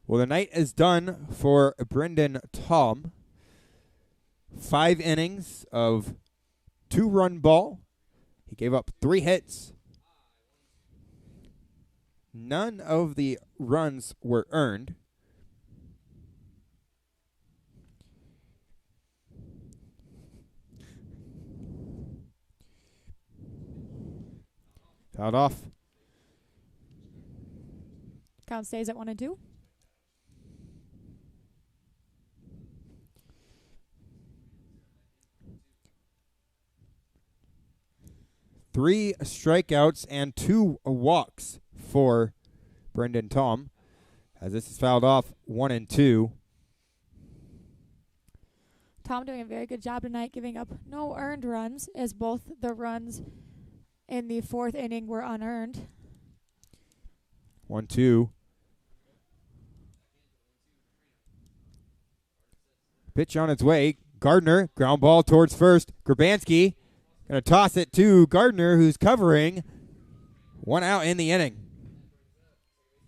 Well, the night is done for Brendan Tom. 5 innings of 2-run ball. He gave up 3 hits. None of the runs were earned. Fouled off. Count stays at 1-2. Three strikeouts and 2 walks for Brendan Tom, as this is fouled off. 1-2. Tom doing a very good job tonight, giving up no earned runs, as both the runs in the 4th inning were unearned. 1-2. Pitch on its way. Gardner, ground ball towards first. Grabanski going to toss it to Gardner, who's covering. 1 out in the inning.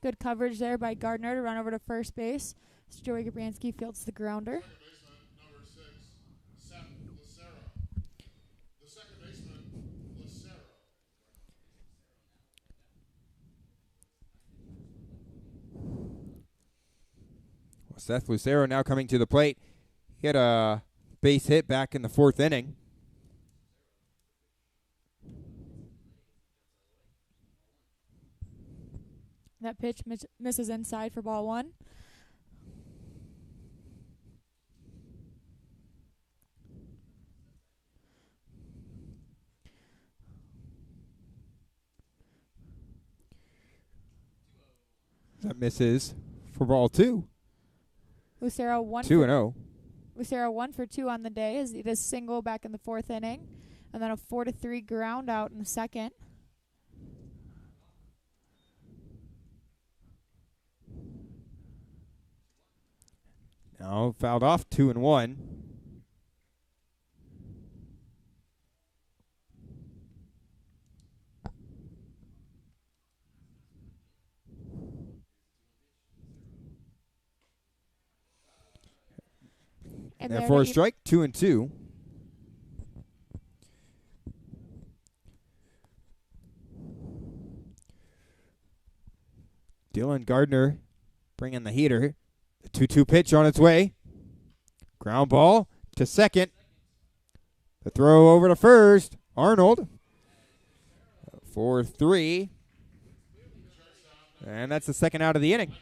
Good coverage there by Gardner to run over to first base. Joey Grabanski fields the grounder. Seth Lucero now coming to the plate. He had a base hit back in the 4th inning. That pitch misses inside for ball one. That misses for ball two. Lucero 1 2 and 0. Lucero 1 for 2 on the day as it is single back in the 4th inning, and then a 4-3 ground out in the second. Now fouled off, 2 and 1. And therefore a strike, 2 and 2. Dylan Gardner bringing the heater. The 2-2 pitch on its way. Ground ball to second. The throw over to first. Arnold. 4-3. And that's the second out of the inning.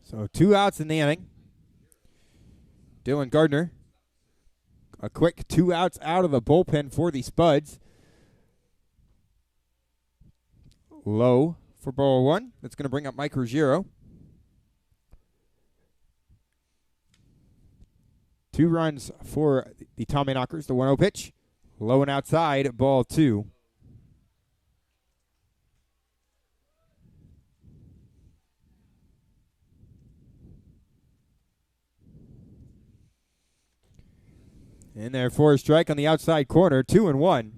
So 2 outs in the inning. Dylan Gardner. A quick 2 outs out of the bullpen for the Spuds. Low for ball one. That's going to bring up Mike Ruggiero. 2 runs for the Tommyknockers. The 1-0 pitch. Low and outside, ball 2. In there for a strike on the outside corner, 2 and 1.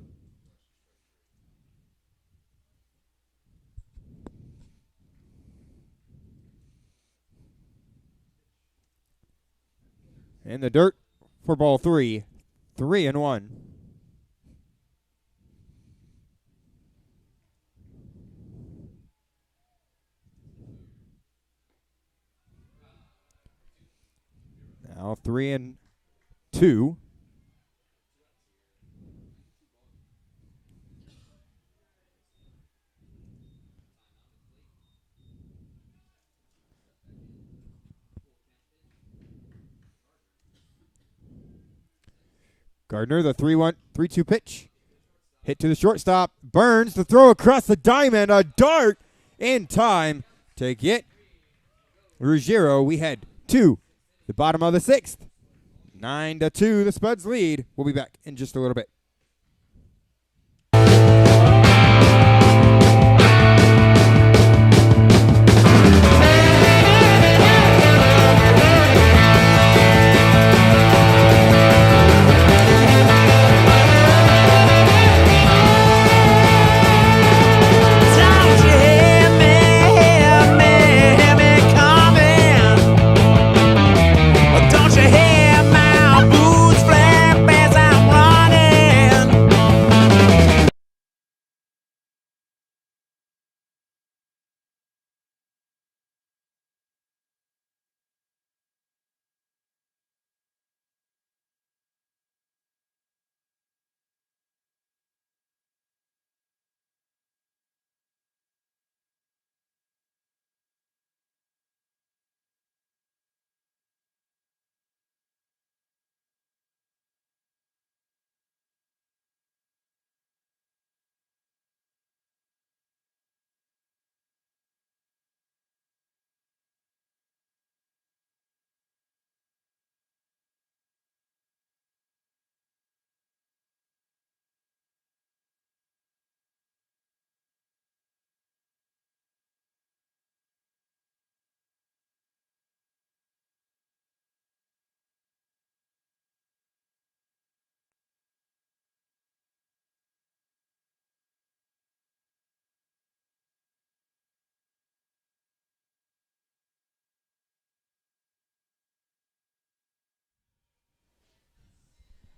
In the dirt for ball 3, 3 and 1. Now 3 and 2. Gardner, the 3-2 pitch. Hit to the shortstop. Burns the throw across the diamond. A dart in time to get Ruggiero. We head to the bottom of the 6th. 9-2, the Spuds lead. We'll be back in just a little bit.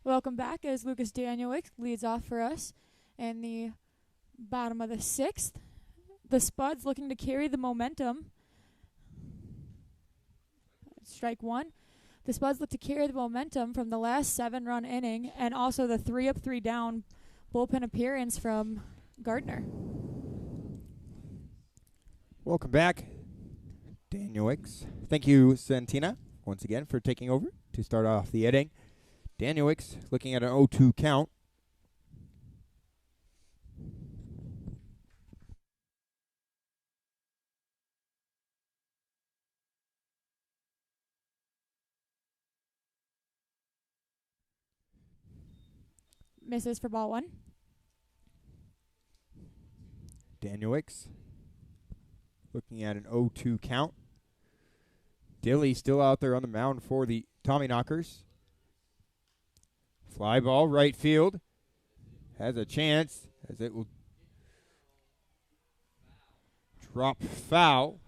Welcome back as Lucas Danielwick leads off for us in the bottom of the 6th. The Spuds looking to carry the momentum strike one. The Spuds look to carry the momentum from the last 7-run inning and also the 3 up, 3 down bullpen appearance from Gardner. Welcome back, Daniel Wicks. Thank you, Santina, once again for taking over to start off the inning. Daniel Wicks looking at an 0-2 count. Misses for ball 1. Daniel Wicks looking at an 0-2 count. Dilly still out there on the mound for the Tommyknockers. Fly ball, right field. Has a chance as it will drop foul.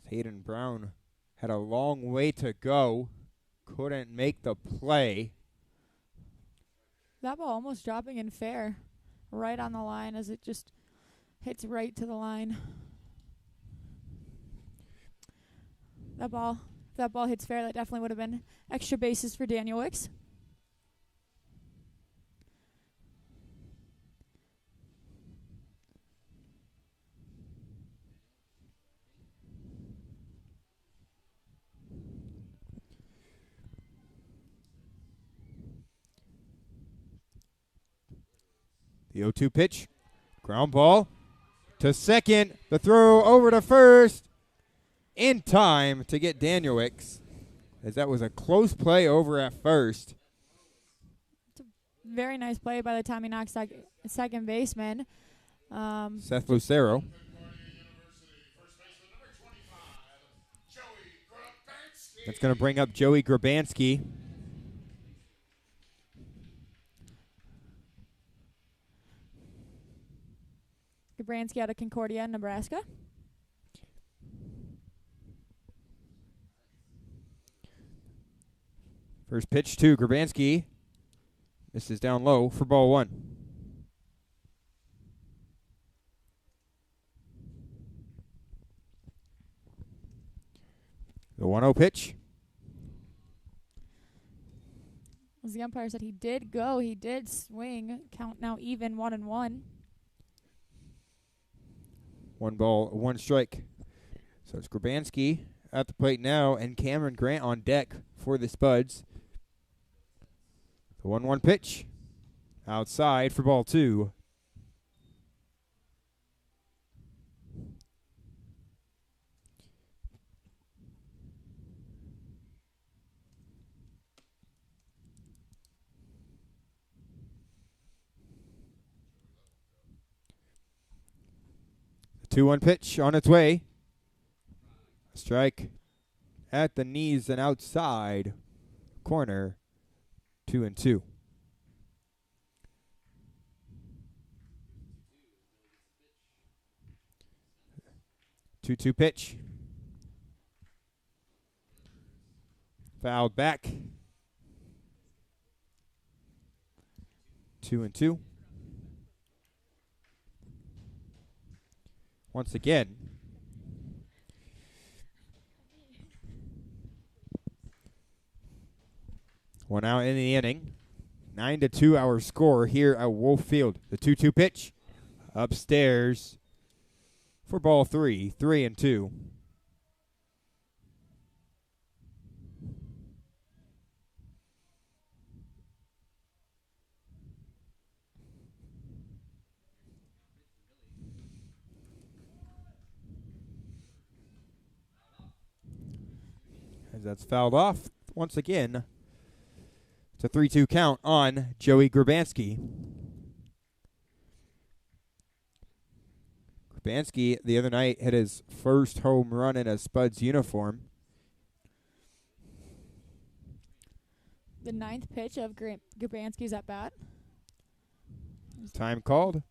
Hayden Brown had a long way to go. Couldn't make the play. That ball almost dropping in fair. Right on the line as it just hits right to the line. If that ball hits fair, that definitely would have been extra bases for Daniel Wicks. The 0-2 pitch. Ground ball to second. The throw over to first. In time to get Daniel Wicks, as that was a close play over at first. It's a very nice play by the Tommyknock second baseman. Seth Lucero. That's going to bring up Joey Grabansky. Grabansky out of Concordia, Nebraska. First pitch to Grabansky. This is down low for ball 1. The 1-0 pitch. As the umpire said, he did go. He did swing. Count now even, 1-1. 1 ball, 1 strike. So it's Grabansky at the plate now and Cameron Grant on deck for the Spuds. The 1-1 pitch. Outside for ball 2. The 2-1 pitch on its way. Strike at the knees and outside corner. 2-2. 2-2 pitch. Fouled back. 2-2. Once again. One out in the inning. 9-2 our score here at Wolf Field. The 2-2 pitch. Upstairs for ball 3. 3-2. As that's fouled off once again. It's a 3-2 count on Joey Grabansky. Grabansky the other night hit his first home run in a Spuds uniform. The 9th pitch of Grabansky's at bat. Time called.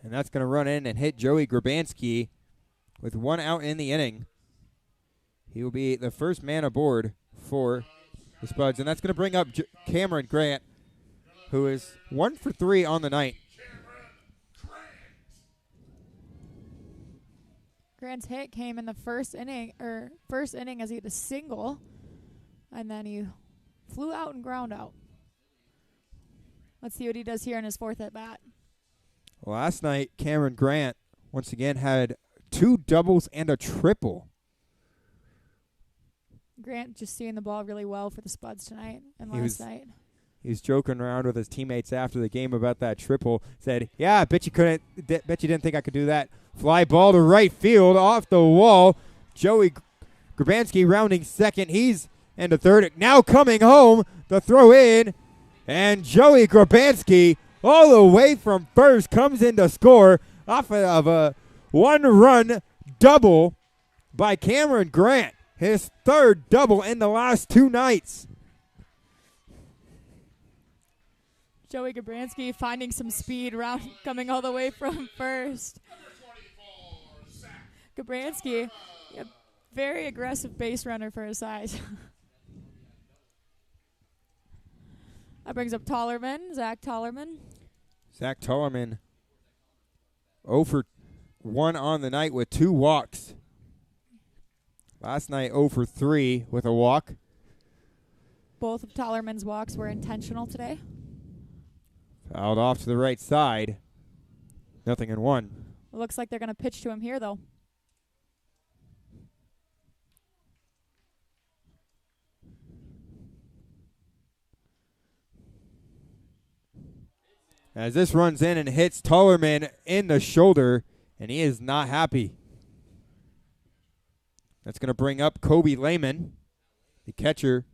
And that's going to run in and hit Joey Grabansky with 1 out in the inning. He will be the first man aboard for the Spuds, and that's going to bring up Cameron Grant, who is 1 for 3 on the night. Grant's hit came in the first inning as he had a single, and then he flew out and ground out. Let's see what he does here in his 4th at bat. Last night, Cameron Grant once again had 2 doubles and a triple. Grant just seeing the ball really well for the Spuds tonight and last night. He was joking around with his teammates after the game about that triple. Said, "Yeah, I bet you didn't think I could do that." Fly ball to right field, off the wall. Joey Grabanski rounding second. He's into third. Now coming home, the throw in, and Joey Grabanski all the way from first comes in to score off of a 1-run double by Cameron Grant. His 3rd double in the last 2 nights. Joey Grabanski finding some speed, coming all the way from first. Grabanski, a very aggressive base runner for his size. That brings up Zach Tollerman. Zach Tollerman 0 for 1 on the night with 2 walks. Last night 0 for 3 with a walk. Both of Tollerman's walks were intentional today. Fouled off to the right side. 0-1. It looks like they're going to pitch to him here, though. As this runs in and hits Tollerman in the shoulder, and he is not happy. That's going to bring up Kobe Lehman, the catcher.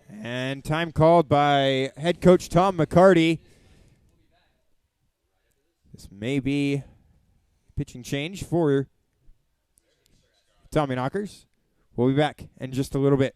And time called by head coach Tom McCarty. This may be pitching change for Tommy Knockers. We'll be back in just a little bit.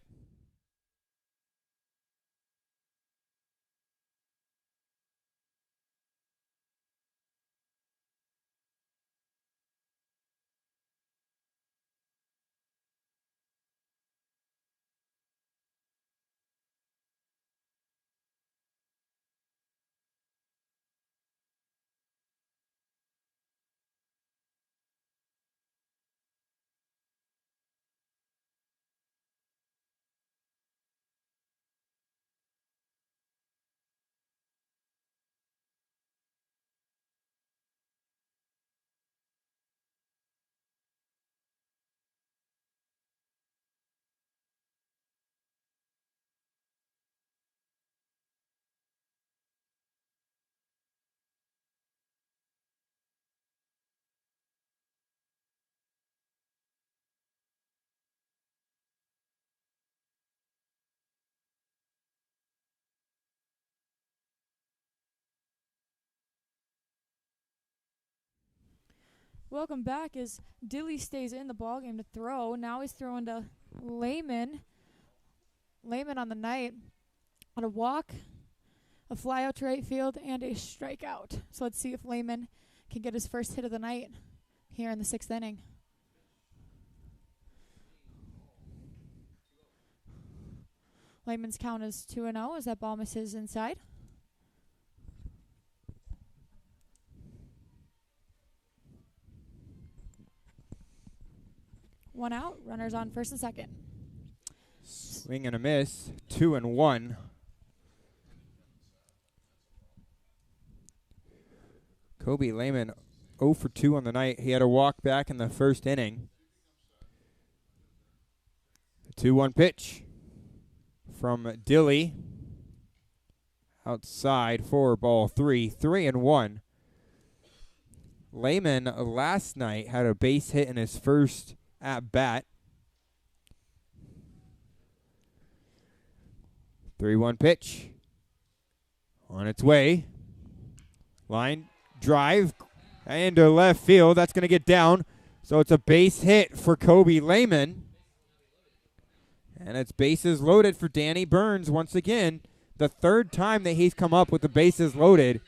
Welcome back as Dilly stays in the ballgame to throw. Now he's throwing to Lehman. Lehman on the night on a walk, a fly out to right field, and a strikeout. So let's see if Lehman can get his first hit of the night here in the 6th inning. Lehman's count is 2-0 as that ball misses inside. One out, runners on first and second. Swing and a miss, 2-1. Kobe Lehman 0 for 2 on the night. He had a walk back in the 1st inning. The 2-1 pitch from Dilly. Outside for ball 3, 3-1. Lehman last night had a base hit in his first at bat. 3-1 pitch. On its way. Line drive into left field. That's going to get down. So it's a base hit for Kobe Lehman. And it's bases loaded for Danny Burns once again. The third time that he's come up with the bases loaded.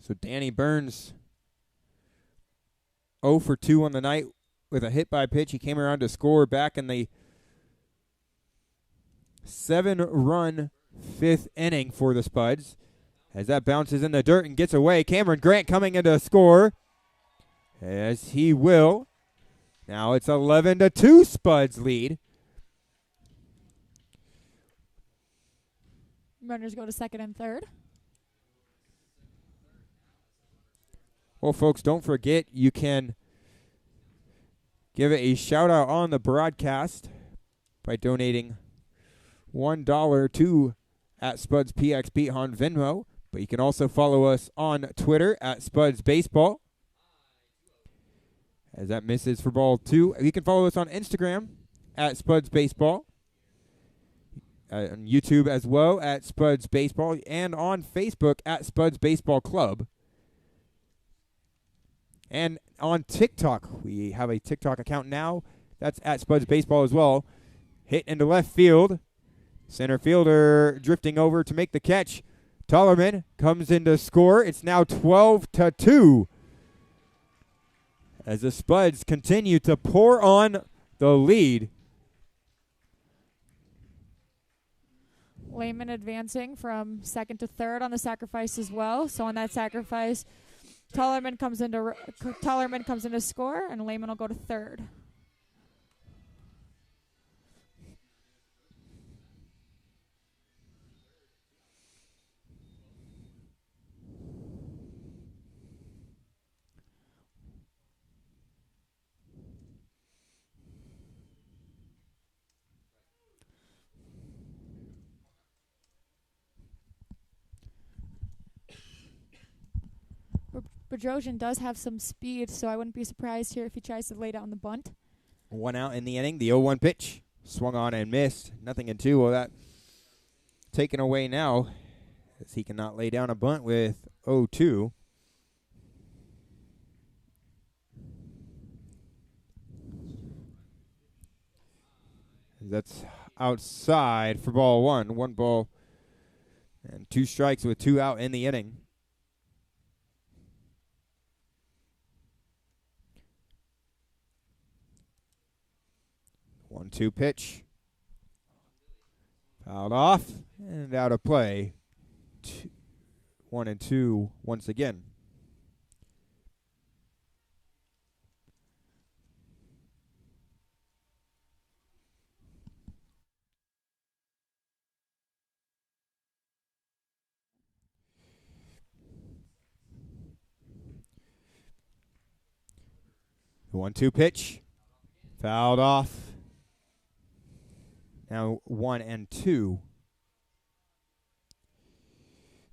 So Danny Burns 0 for 2 on the night with a hit by pitch. He came around to score back in the 7-run fifth inning for the Spuds. As that bounces in the dirt and gets away, Cameron Grant coming in to score. As he will. Now it's 11-2 Spuds lead. Runners go to second and third. Well, folks, don't forget you can give it a shout out on the broadcast by donating $1 to @SpudsPXP on Venmo. But you can also follow us on Twitter @SpudsBaseball. As that misses for ball 2. You can follow us on Instagram @SpudsBaseball. On YouTube as well @SpudsBaseball. And on Facebook @SpudsBaseball Club. And on TikTok, we have a TikTok account now. That's @SpudsBaseball as well. Hit into left field. Center fielder drifting over to make the catch. Tollerman comes in to score. It's now 12-2. As the Spuds continue to pour on the lead. Lehman advancing from second to third on the sacrifice as well. So on that sacrifice, Tollerman comes in to score, and Lehman will go to third. Bedrosian does have some speed, so I wouldn't be surprised here if he tries to lay down the bunt. 1 out in the inning. The 0-1 pitch. Swung on and missed. Nothing in 2. Well, that taken away now as he cannot lay down a bunt with 0-2. That's outside for ball 1. 1 ball and 2 strikes with 2 out in the inning. 1-2 pitch. Fouled off and out of play. 1-2 once again. The 1-2 pitch. Fouled off. Now 1-2.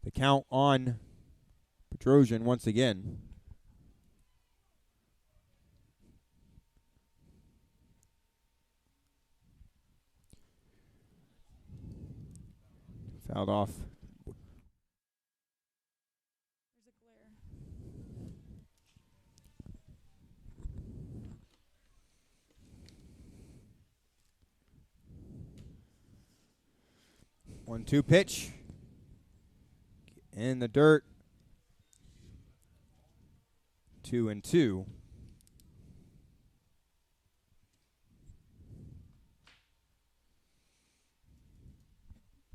The count on Bedrosian once again. Fouled off. There's a glare. 1-2 pitch. In the dirt. 2-2.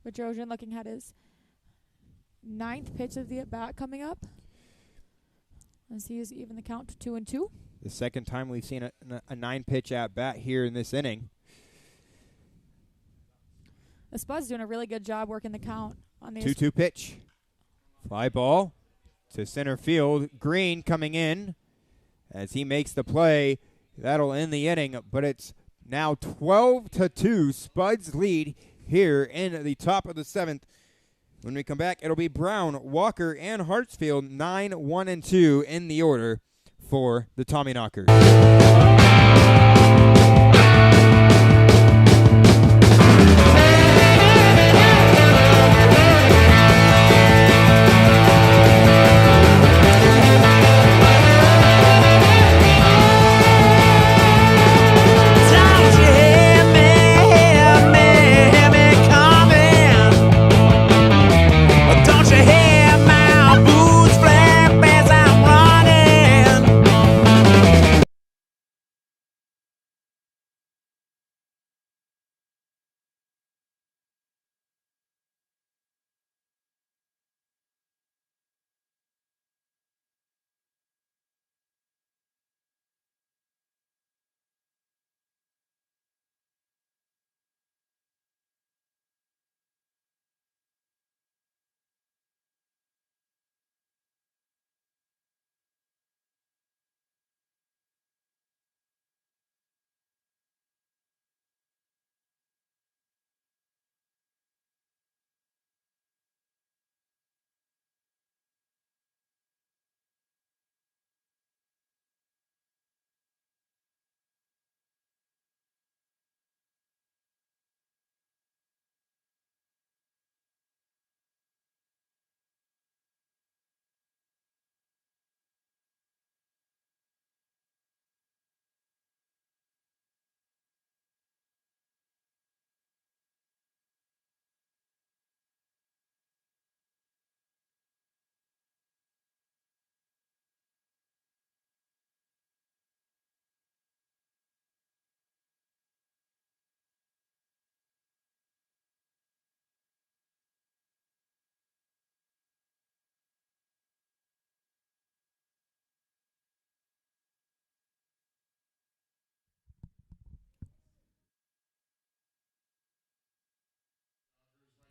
Bedrosian looking at his 9th pitch of the at-bat coming up. As he is even the count to 2-2. The second time we've seen a 9-pitch at-bat here in this inning. The Spuds doing a really good job working the count on these. 2-2 pitch. Fly ball to center field. Green coming in as he makes the play. That'll end the inning, but it's now 12-2. Spuds lead here in the top of the 7th. When we come back, it'll be Brown, Walker, and Hartsfield 9-1-2 in the order for the Tommyknockers.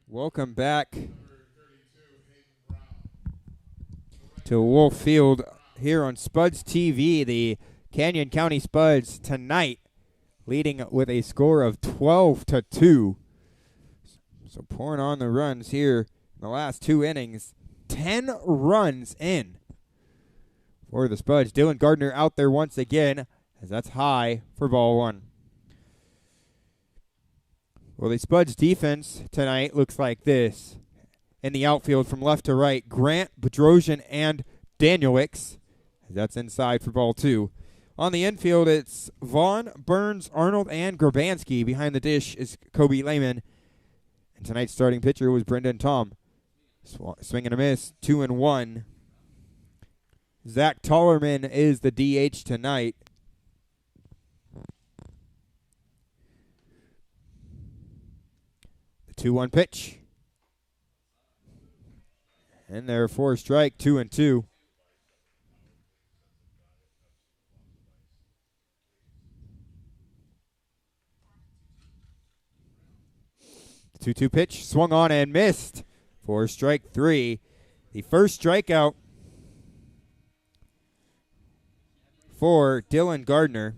Welcome back to Wolf Field here on SpudsTV. The Canyon County Spuds tonight leading with a score of 12-2. So pouring on the runs here in the last 2 innings. 10 runs in for the Spuds. Dylan Gardner out there once again, as that's high for ball 1. Well, the Spuds defense tonight looks like this. In the outfield from left to right, Grant, Bedrosian, and Danielwicks. That's inside for ball 2. On the infield, it's Vaughn, Burns, Arnold, and Grabansky. Behind the dish is Kobe Lehman. And tonight's starting pitcher was Brendan Tom. Swing and a miss, 2-1. Zach Tollerman is the DH tonight. The 2-1 pitch. And there for a strike, 2-2. The 2-2 pitch, swung on and missed for strike 3. The first strikeout for Dylan Gardner.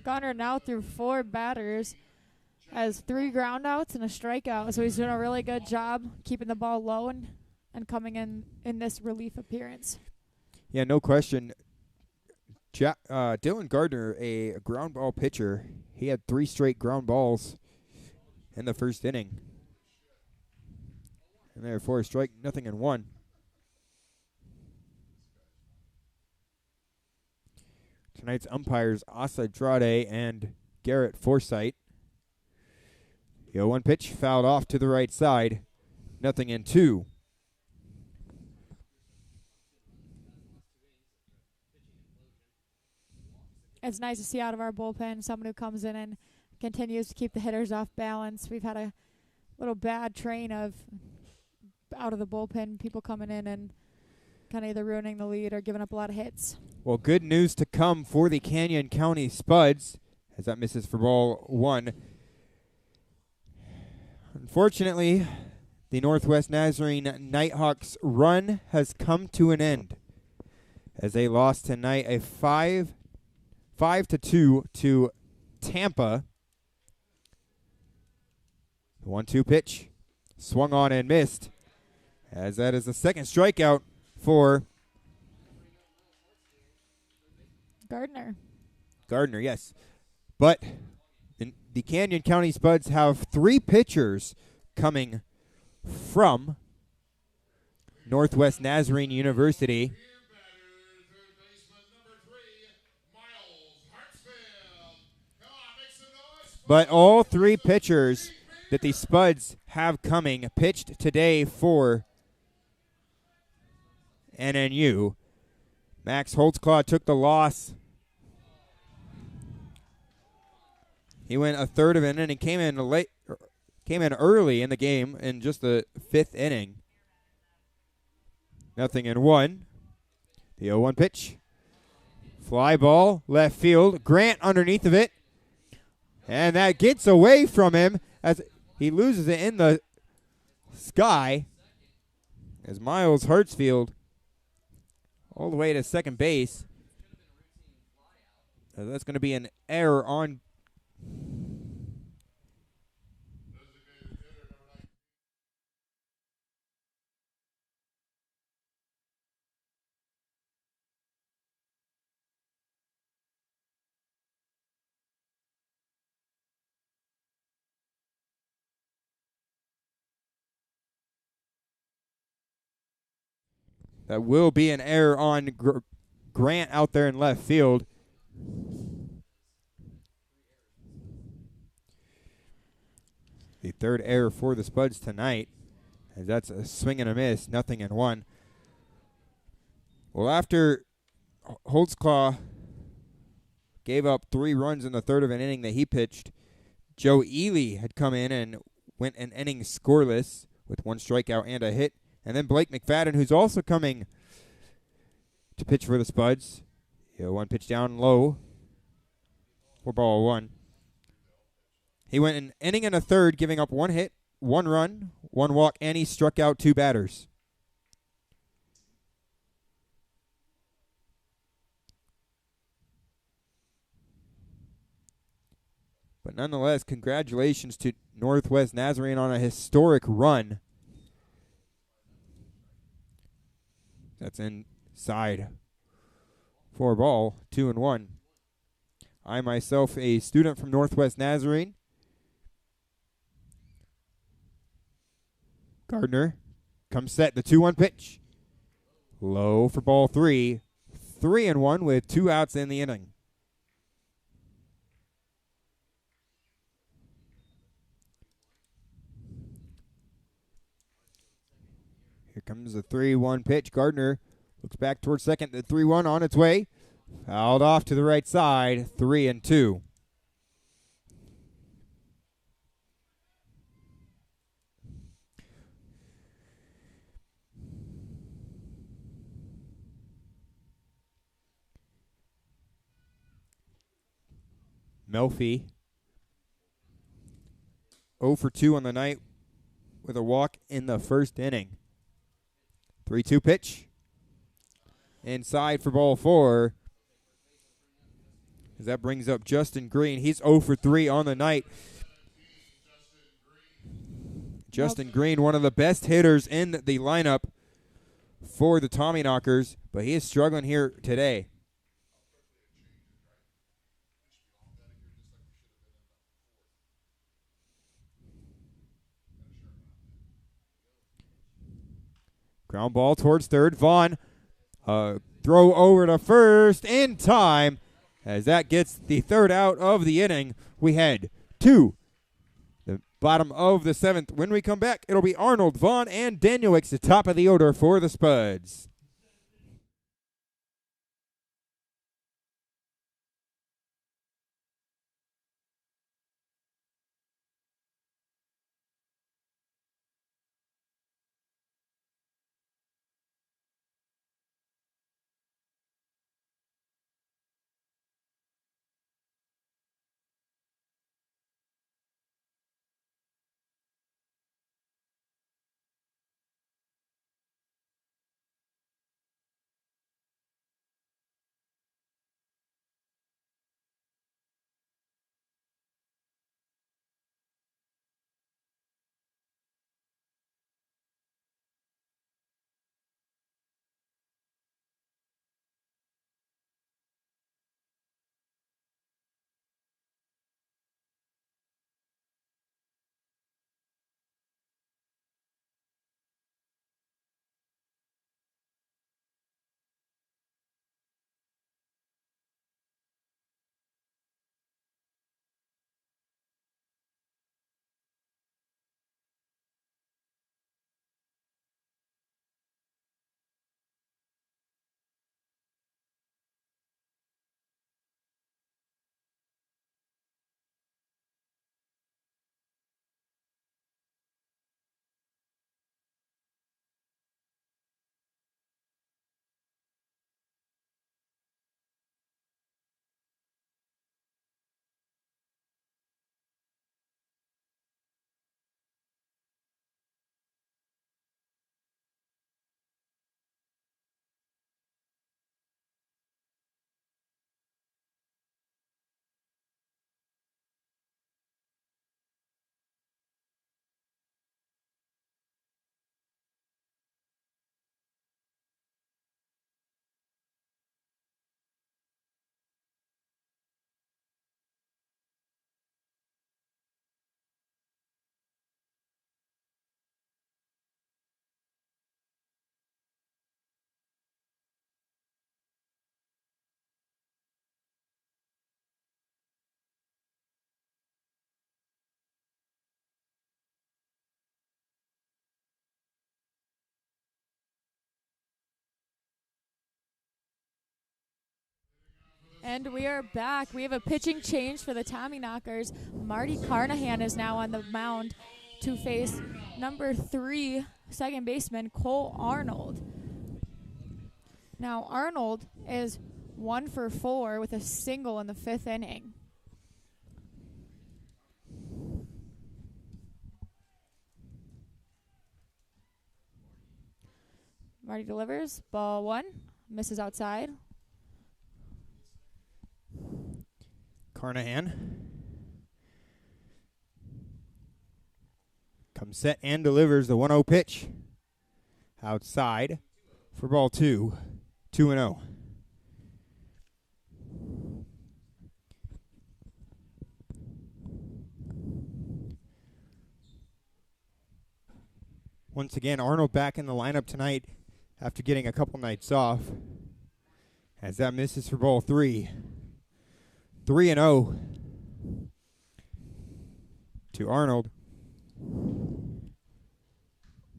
Gardner now through 4 batters, has 3 groundouts and a strikeout, so he's doing a really good job keeping the ball low and coming in this relief appearance. Yeah, no question. Dylan Gardner, a ground ball pitcher, he had 3 straight ground balls in the first inning. And therefore, strike, 0-1. Tonight's umpires, Asa Drade and Garrett Forsythe. The 0-1 pitch fouled off to the right side. 0-2. It's nice to see out of our bullpen someone who comes in and continues to keep the hitters off balance. We've had a little bad train of out of the bullpen, people coming in and kind of either ruining the lead or giving up a lot of hits. Well, good news to come for the Canyon County Spuds, as that misses for ball 1. Unfortunately, the Northwest Nazarene Nighthawks run has come to an end, as they lost tonight a 5-2 to Tampa. The 1-2 pitch swung on and missed, as that is the second strikeout for Gardner, yes. But the Canyon County Spuds have 3 pitchers coming from Northwest Nazarene University. But all 3 pitchers that the Spuds have coming pitched today for NNU. Max Holtzclaw took the loss. He went a third of an inning, came in early in the game in just the 5th inning. 0-1. The 0-1 pitch. Fly ball, left field. Grant underneath of it. And that gets away from him as he loses it in the sky. As Miles Hartsfield all the way to second base. So that's going to be an error on. That will be an error on Grant out there in left field. The third error for the Spuds tonight, as that's a swing and a miss, 0-1. Well, after Holtzclaw gave up 3 runs in the third of an inning that he pitched, Joe Ely had come in and went an inning scoreless with 1 strikeout and a hit. And then Blake McFadden, who's also coming to pitch for the Spuds. 1 pitch down low for ball 1. He went an inning and a third, giving up 1 hit, 1 run, 1 walk, and he struck out 2 batters. But nonetheless, congratulations to Northwest Nazarene on a historic run. That's inside. 4 ball, 2-1. I myself, a student from Northwest Nazarene. Gardner comes set, the 2-1 pitch. Low for ball 3. 3-1 with 2 outs in the inning. Here comes the 3-1 pitch. Gardner looks back towards second. The 3-1 on its way. Fouled off to the right side. 3-2. Melfi 0 for 2 on the night with a walk in the first inning. 3-2 pitch. Inside for ball 4. As that brings up Justin Green. He's 0 for 3 on the night. Justin Green, one of the best hitters in the lineup for the Tommyknockers, but he is struggling here today. Ground ball towards third. Vaughn, throw over to first in time. As that gets the 3rd out of the inning, we head to the bottom of the 7th. When we come back, it'll be Arnold, Vaughn, and Danielwicks, the top of the order for the Spuds. And we are back. We have a pitching change for the Tommyknockers. Marty Carnahan is now on the mound to face number 3 second baseman Cole Arnold. Now Arnold is 1 for 4 with a single in the 5th inning. Marty delivers. Ball 1. Misses outside. Carnahan comes set and delivers the 1-0 pitch. Outside for ball 2. 2-0. Once again, Arnold back in the lineup tonight after getting a couple nights off. As that misses for ball 3. 3-0 to Arnold.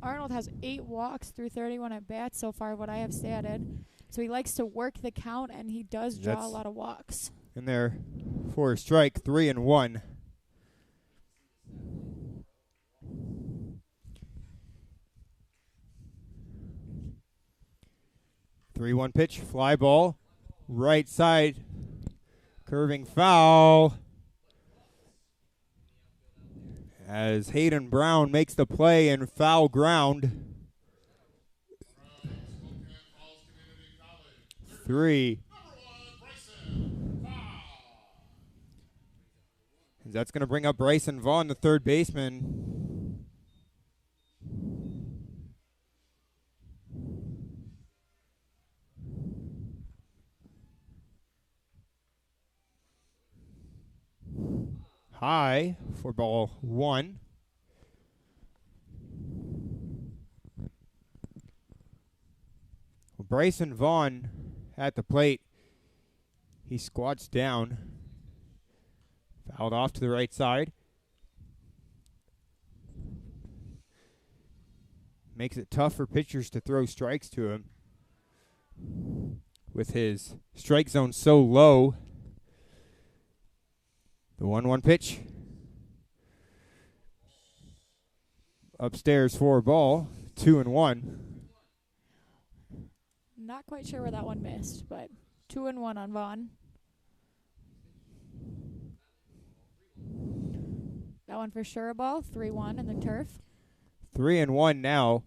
Arnold has 8 walks through 31 at bats so far, what I have statted. So he likes to work the count, and he does draw a lot of walks. In there for a strike, 3-1. Three-one pitch, fly ball, right side, curving foul. As Hayden Brown makes the play in foul ground. 3. That's going to bring up Bryson Vaughn, the third baseman. High for ball 1. Well, Bryson Vaughn at the plate. He squats down. Fouled off to the right side. Makes it tough for pitchers to throw strikes to him. With his strike zone so low. The 1-1 pitch. Upstairs for a ball. 2-1. Not quite sure where that one missed, but 2-1 on Vaughn. That one for sure a ball. 3-1 in the turf. 3-1 now.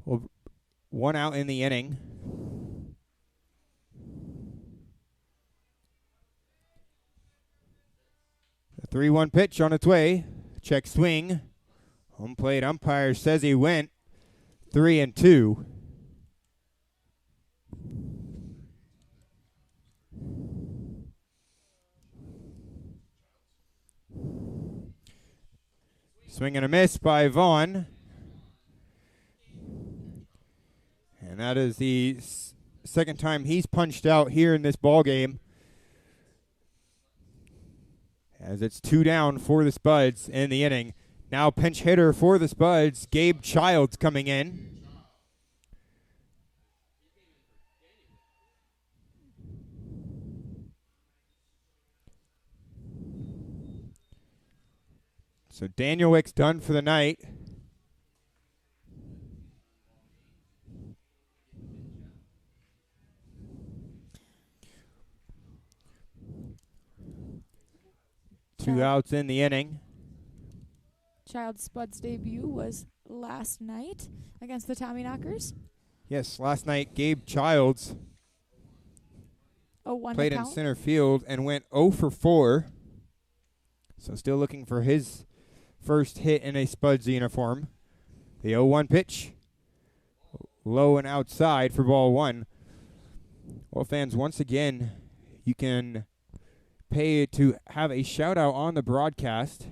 Well, 1 out in the inning. The 3-1 pitch on its way. Check swing. Home plate umpire says he went. 3-2. Swing and a miss by Vaughn. And that is the second time he's punched out here in this ball game. As it's 2 down for the Spuds in the inning. Now pinch hitter for the Spuds, Gabe Childs coming in. So Daniel Wick's done for the night. Two outs in the inning. Child's Spud's debut was last night against the Tommyknockers. Yes, last night Gabe Childs played in center field and went 0 for 4. So still looking for his first hit in a Spuds uniform. The 0-1 pitch. Low and outside for ball 1. Well, fans, once again, you can pay to have a shout-out on the broadcast.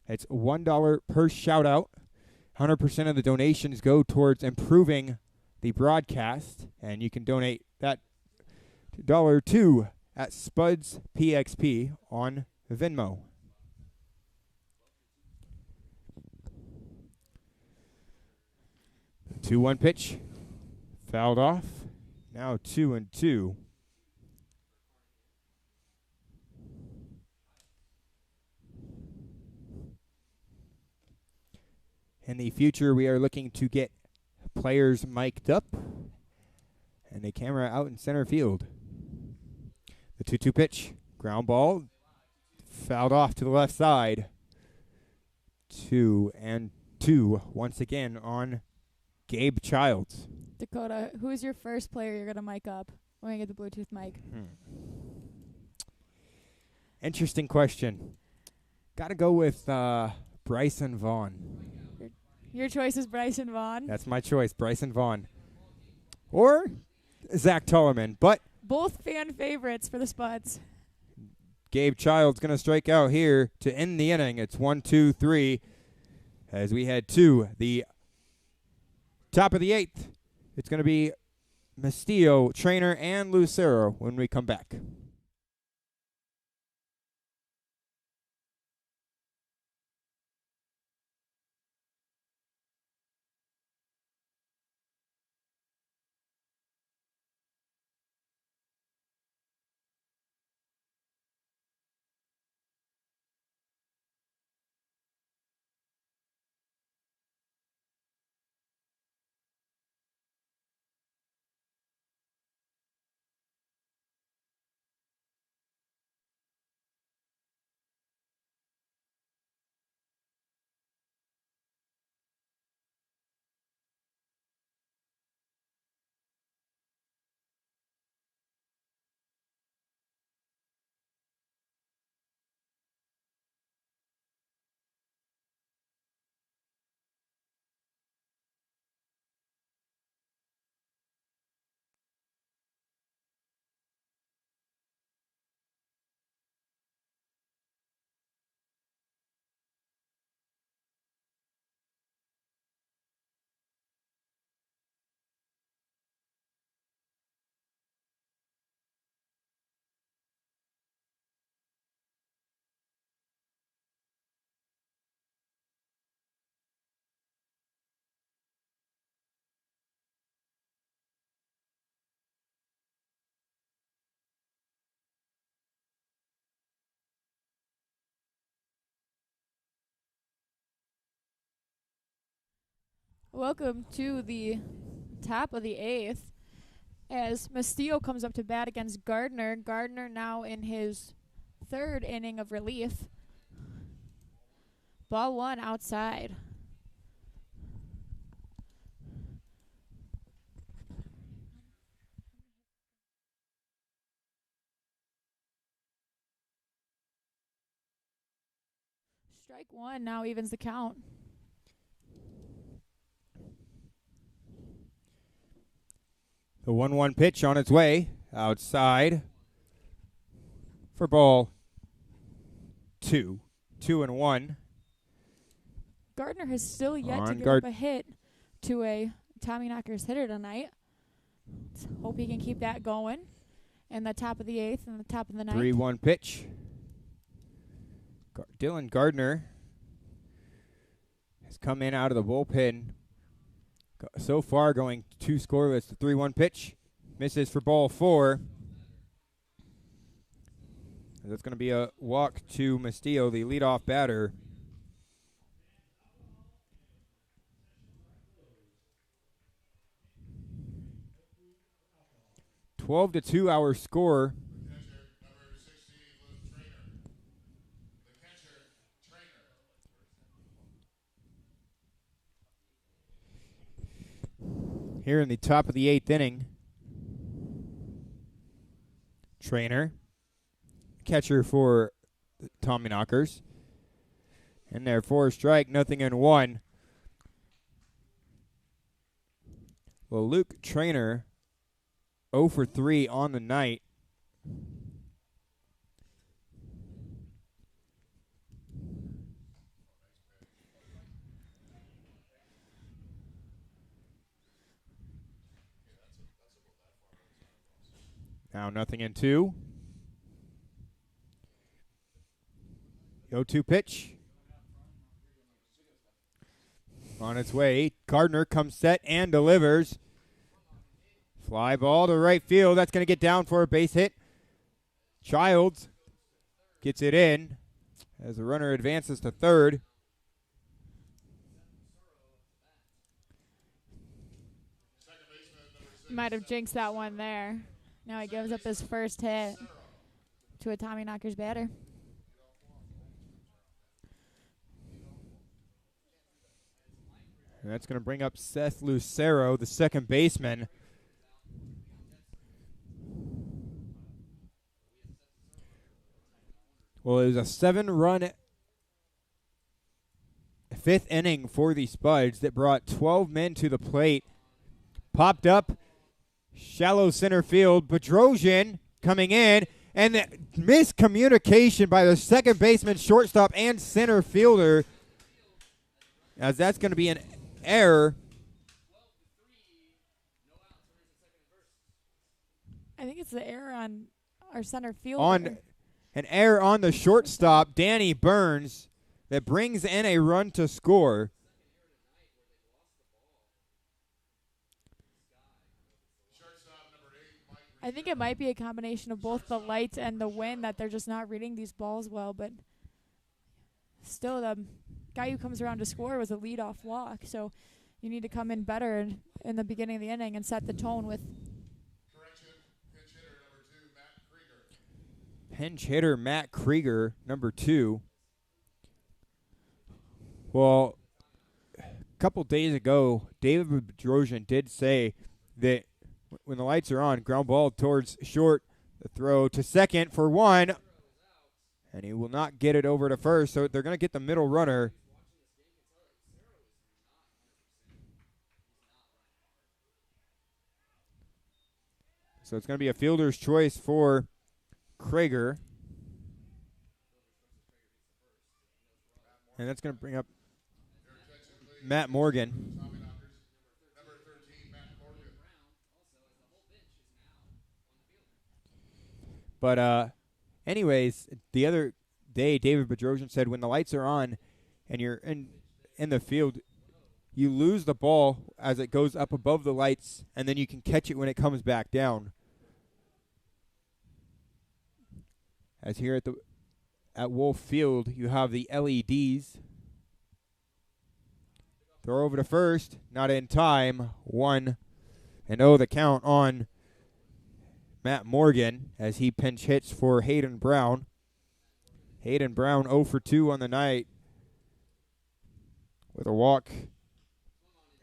It's $1 per shout-out. 100% of the donations go towards improving the broadcast, and you can donate that $2 at Spuds PXP on Venmo. The 2-1 pitch. Fouled off. Now 2-2. In the future, we are looking to get players mic'd up and a camera out in center field. The 2-2 pitch, ground ball, fouled off to the left side. 2-2 once again on Gabe Childs. Dakota, who's your first player you're going to mic up when you get the Bluetooth mic? Interesting question. Got to go with Bryson Vaughn. Your choice is Bryson Vaughn. That's my choice, Bryson Vaughn. Or Zach Tullerman. But both fan favorites for the Spuds. Gabe Child's going to strike out here to end the inning. It's 1-2-3 as we head to the top of the 8th. It's going to be Mastillo, Trainer, and Lucero when we come back. Welcome to the top of the 8th as Mastillo comes up to bat against Gardner. Gardner now in his 3rd inning of relief. Ball 1 outside. Strike 1 now evens the count. The 1-1 pitch on its way outside for ball 2. 2-1. Gardner has still yet On to give up a hit to a Tommy Knockers hitter tonight. Let's hope he can keep that going in the top of the 8th and the top of the 9th. 3-1 pitch. Dylan Gardner has come in out of the bullpen. So far going 2 scoreless. The 3-1 pitch misses for ball 4. That's going to be a walk to Mastillo, the leadoff batter. (12-2) our score. Here in the top of the 8th inning. Trainer, catcher for Tommy Knockers. And there, 4 strike, nothing in 1. Well, Luke Trainer, 0 for 3 on the night. Now nothing in 2. 0-2 pitch. On its way. Gardner comes set and delivers. Fly ball to right field. That's going to get down for a base hit. Childs gets it in as the runner advances to 3rd. Might have jinxed that one there. Now he gives up his first hit to a Tommy Knockers batter. And that's going to bring up Seth Lucero, the second baseman. Well, it was a 7-run fifth inning for the Spuds that brought 12 men to the plate. Popped up, shallow center field. Bedrosian coming in, and the miscommunication by the second baseman, shortstop, and center fielder, as that's going to be an error. I think it's the error on our center fielder. On an error on the shortstop, Danny Burns, that brings in a run to score. I think it might be a combination of both the lights and the wind that they're just not reading these balls well, but still the guy who comes around to score was a leadoff walk, so you need to come in better in the beginning of the inning and set the tone with. Pinch hitter Matt Krieger, number 2. Well, a couple days ago, David Bedrosian did say that when the lights are on, ground ball towards short, the throw to second for 1, and he will not get it over to first, so they're going to get the middle runner. So it's going to be a fielder's choice for Krieger. And that's going to bring up Matt Morgan. But anyways, the other day, David Bedrosian said when the lights are on and you're in the field, you lose the ball as it goes up above the lights, and then you can catch it when it comes back down. As here at Wolf Field, you have the LEDs. Throw over to first, not in time. 1-0 the count on Matt Morgan as he pinch hits for Hayden Brown. Hayden Brown 0 for 2 on the night with a walk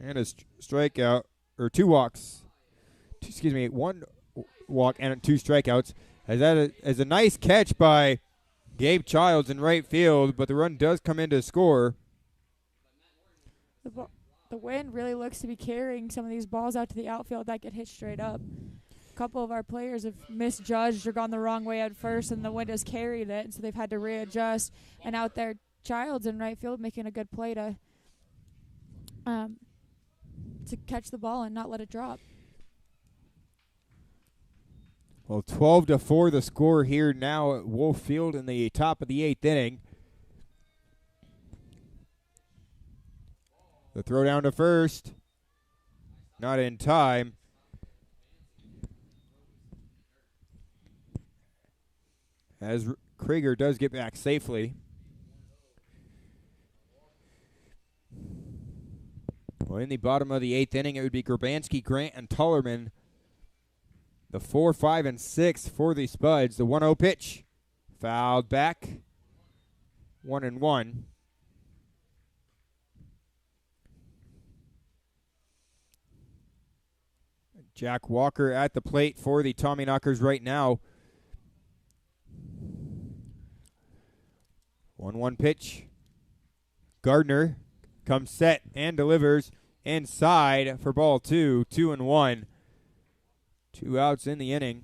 and a strikeout, or 2 walks. Excuse me, 1 walk and 2 strikeouts. As a nice catch by Gabe Childs in right field, but the run does come in to score. The wind really looks to be carrying some of these balls out to the outfield that get hit straight up. A couple of our players have misjudged or gone the wrong way at first, and the wind has carried it, so they've had to readjust. And out there, Childs in right field making a good play to catch the ball and not let it drop. Well, 12-4 the score here now at Wolf Field in the top of the 8th inning. The throw down to first, not in time. As Krieger does get back safely. Well, in the bottom of the 8th inning, it would be Grabanski, Grant, and Tullerman. The 4, 5, and 6 for the Spuds. The 1-0 pitch. Fouled back. 1-1. Jack Walker at the plate for the Tommyknockers right now. 1-1 pitch. Gardner comes set and delivers inside for ball 2. 2-1. 2 outs in the inning.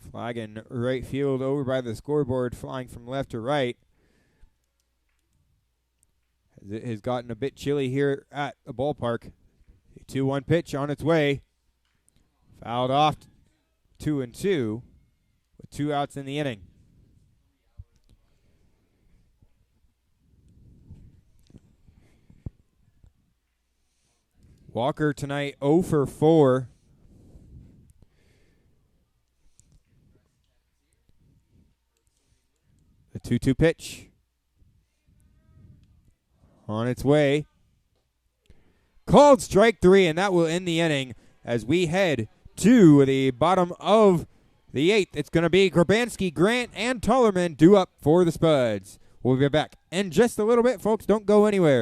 Flag in right field over by the scoreboard, flying from left to right. As it has gotten a bit chilly here at the ballpark. A 2-1 pitch on its way. Fouled off. 2-2 with 2 outs in the inning. Walker tonight 0 for 4. The 2-2 pitch. On its way. Called strike 3, and that will end the inning as we head to the bottom of the 8th. It's going to be Grabanski, Grant, and Tullerman due up for the Spuds. We'll be back in just a little bit, folks. Don't go anywhere.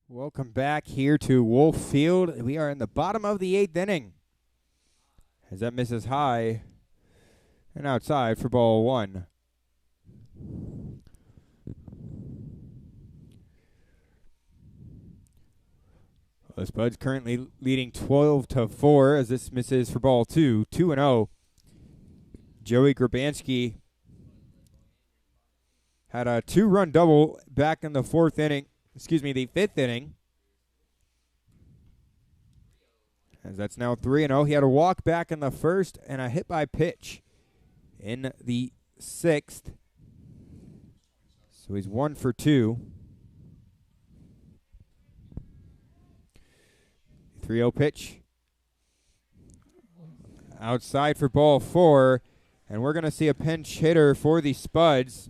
Welcome back here to Wolf Field. We are in the bottom of the 8th inning. As that misses high and outside for ball 1. The Spuds currently leading 12-4 as this misses for ball 2. 2-0. Joey Grabanski had a 2-run double back in the the 5th inning. As that's now 3-0. He had a walk back in the 1st and a hit by pitch in the 6th. So he's 1 for 2. 3-0 pitch. Outside for ball 4. And we're going to see a pinch hitter for the Spuds.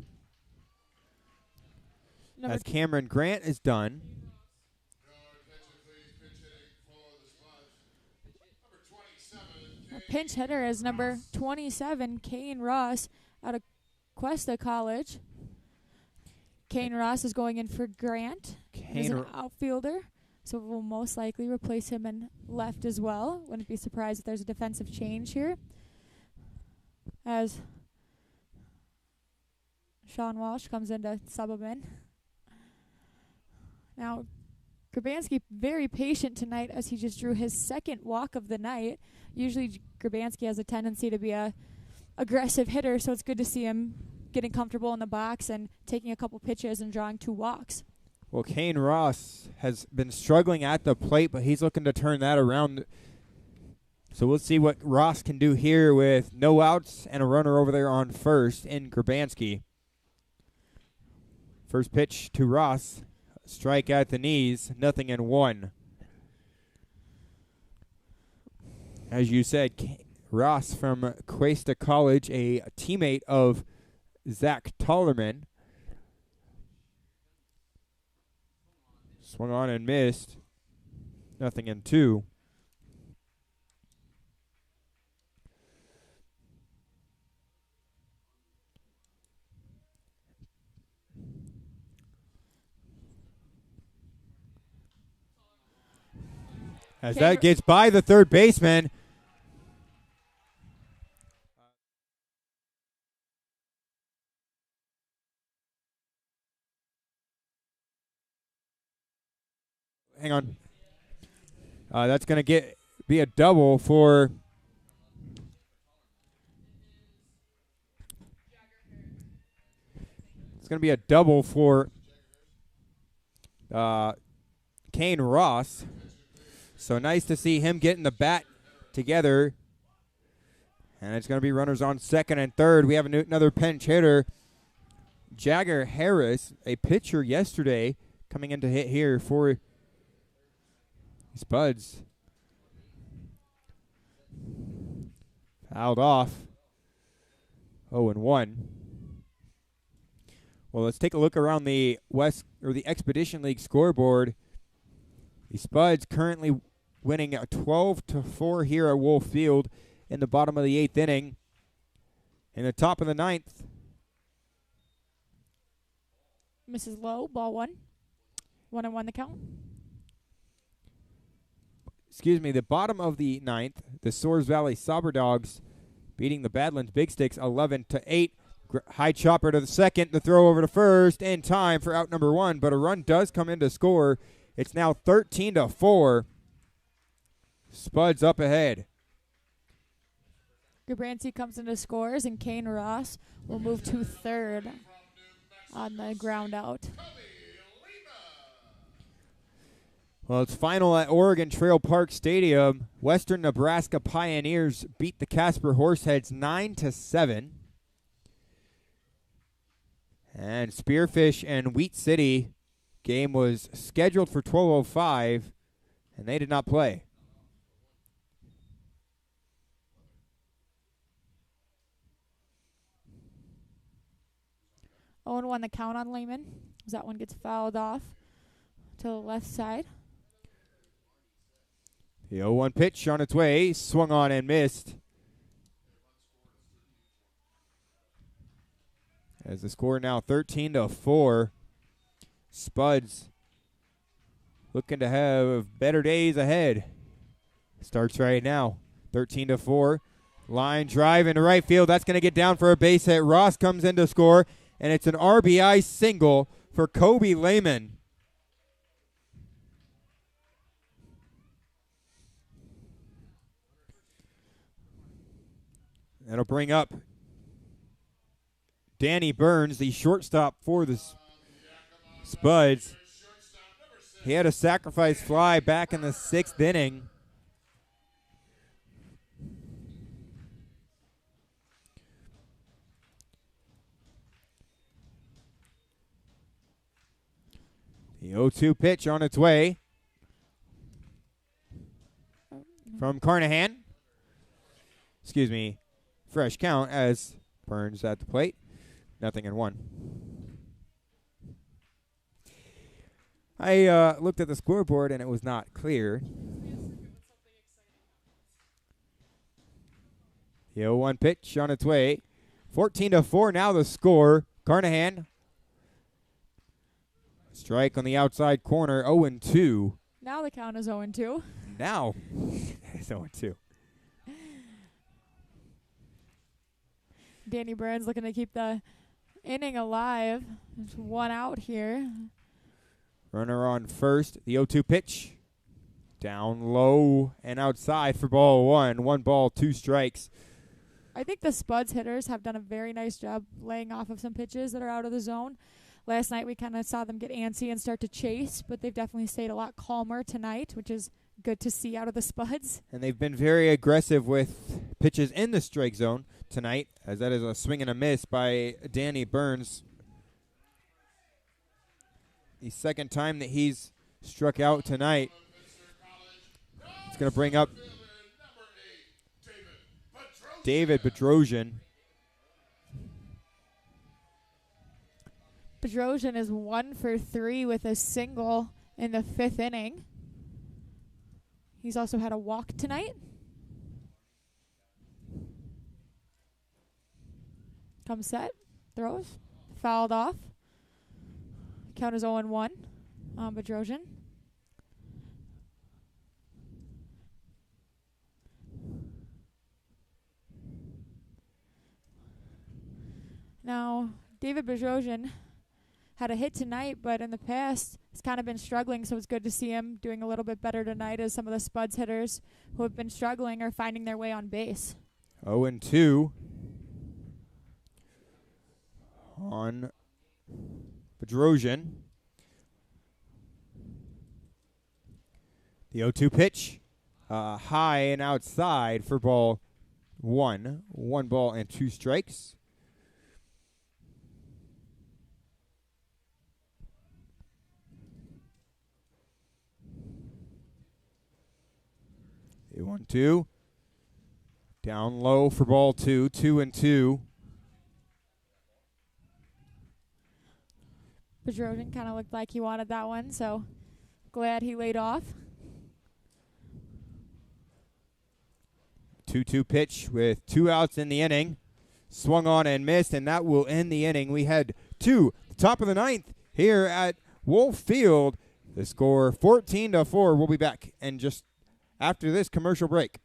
As Cameron Grant is done. Our pinch hitter is number 27, Kane Ross, out of Cuesta College. Kane Ross is going in for Grant. He's an outfielder, so we'll most likely replace him in left as well. Wouldn't be surprised if there's a defensive change here. As Sean Walsh comes in to sub him in. Now, Grabanski very patient tonight as he just drew his 2nd walk of the night. Usually Grabanski has a tendency to be a aggressive hitter, so it's good to see him getting comfortable in the box and taking a couple pitches and drawing 2 walks. Well, Kane Ross has been struggling at the plate, but he's looking to turn that around. So we'll see what Ross can do here with no outs and a runner over there on first in Grabanski. First pitch to Ross. Strike at the knees, 0-1. As you said, Ross from Cuesta College, a teammate of Zach Tollerman. Swung on and missed, 0-2. As that gets by the third baseman. Hang on. That's going to be a double for It's going to be a double for Kane Ross. So nice to see him getting the bat together. And it's going to be runners on second and third. We have another pinch hitter. Jagger Harris, a pitcher yesterday, coming in to hit here for Spuds. Fouled off. 0-1. Well, let's take a look around the the Expedition League scoreboard. The Spuds currently winning 12-4 here at Wolf Field in the bottom of the 8th inning. In the top of the 9th. Mrs. Lowe, ball 1. 1-1 the count. Excuse me, the bottom of the 9th, the Soares Valley Sauber Dogs beating the Badlands Big Sticks 11-8. High chopper to the second, the throw over to first in time for out number 1, but a run does come in to score. It's now 13-4. Spuds up ahead. Gabranci comes into scores, and Kane Ross will move to third on the ground out. Well, it's final at Oregon Trail Park Stadium. Western Nebraska Pioneers beat the Casper Horseheads 9-7. And Spearfish and Wheat City game was scheduled for 12:05, and they did not play. Owen won the count on Lehman, as that one gets fouled off to the left side. The 0-1 pitch on its way, swung on and missed. As the score now 13-4. Spuds looking to have better days ahead. Starts right now. 13-4. Line drive into right field. That's going to get down for a base hit. Ross comes in to score, and it's an RBI single for Kobe Lehman. That'll bring up Danny Burns, the shortstop for the Spuds. He had a sacrifice fly back in the 6th inning. The 0-2 pitch on its way from Carnahan. Excuse me. Fresh count as Burns at the plate. 0-1. I looked at the scoreboard and it was not clear. The 0-1 pitch on its way. 14-4 now the score. Carnahan. Strike on the outside corner. 0-2. Now the count is 0-2. Now it's 0-2. Danny Burns looking to keep the inning alive. There's one out here. Runner on first. The 0-2 pitch. Down low and outside for ball 1. 1 ball, 2 strikes. I think the Spuds hitters have done a very nice job laying off of some pitches that are out of the zone. Last night we kind of saw them get antsy and start to chase, but they've definitely stayed a lot calmer tonight, which is good to see out of the Spuds. And they've been very aggressive with pitches in the strike zone tonight, as that is a swing and a miss by Danny Burns. The second time that he's struck out tonight. It's going to bring up David Bedrosian. Bedrosian is 1 for 3 with a single in the 5th inning. He's also had a walk tonight. Comes set, throws, fouled off. Count is 0-1 on Bedrosian. Now, David Bedrosian had a hit tonight, but in the past he's kind of been struggling, so it's good to see him doing a little bit better tonight as some of the Spuds hitters who have been struggling are finding their way on base. 0-2 on Bedrosian. The 0-2 pitch. High and outside for ball 1. 1 ball and 2 strikes. The 1-2. Down low for ball 2. 2-2. Bedrosian kind of looked like he wanted that one, so glad he laid off. 2-2 pitch with 2 outs in the inning. Swung on and missed, and that will end the inning. We head to the top of the 9th here at Wolf Field. The score 14-4. We'll be back and just after this commercial break.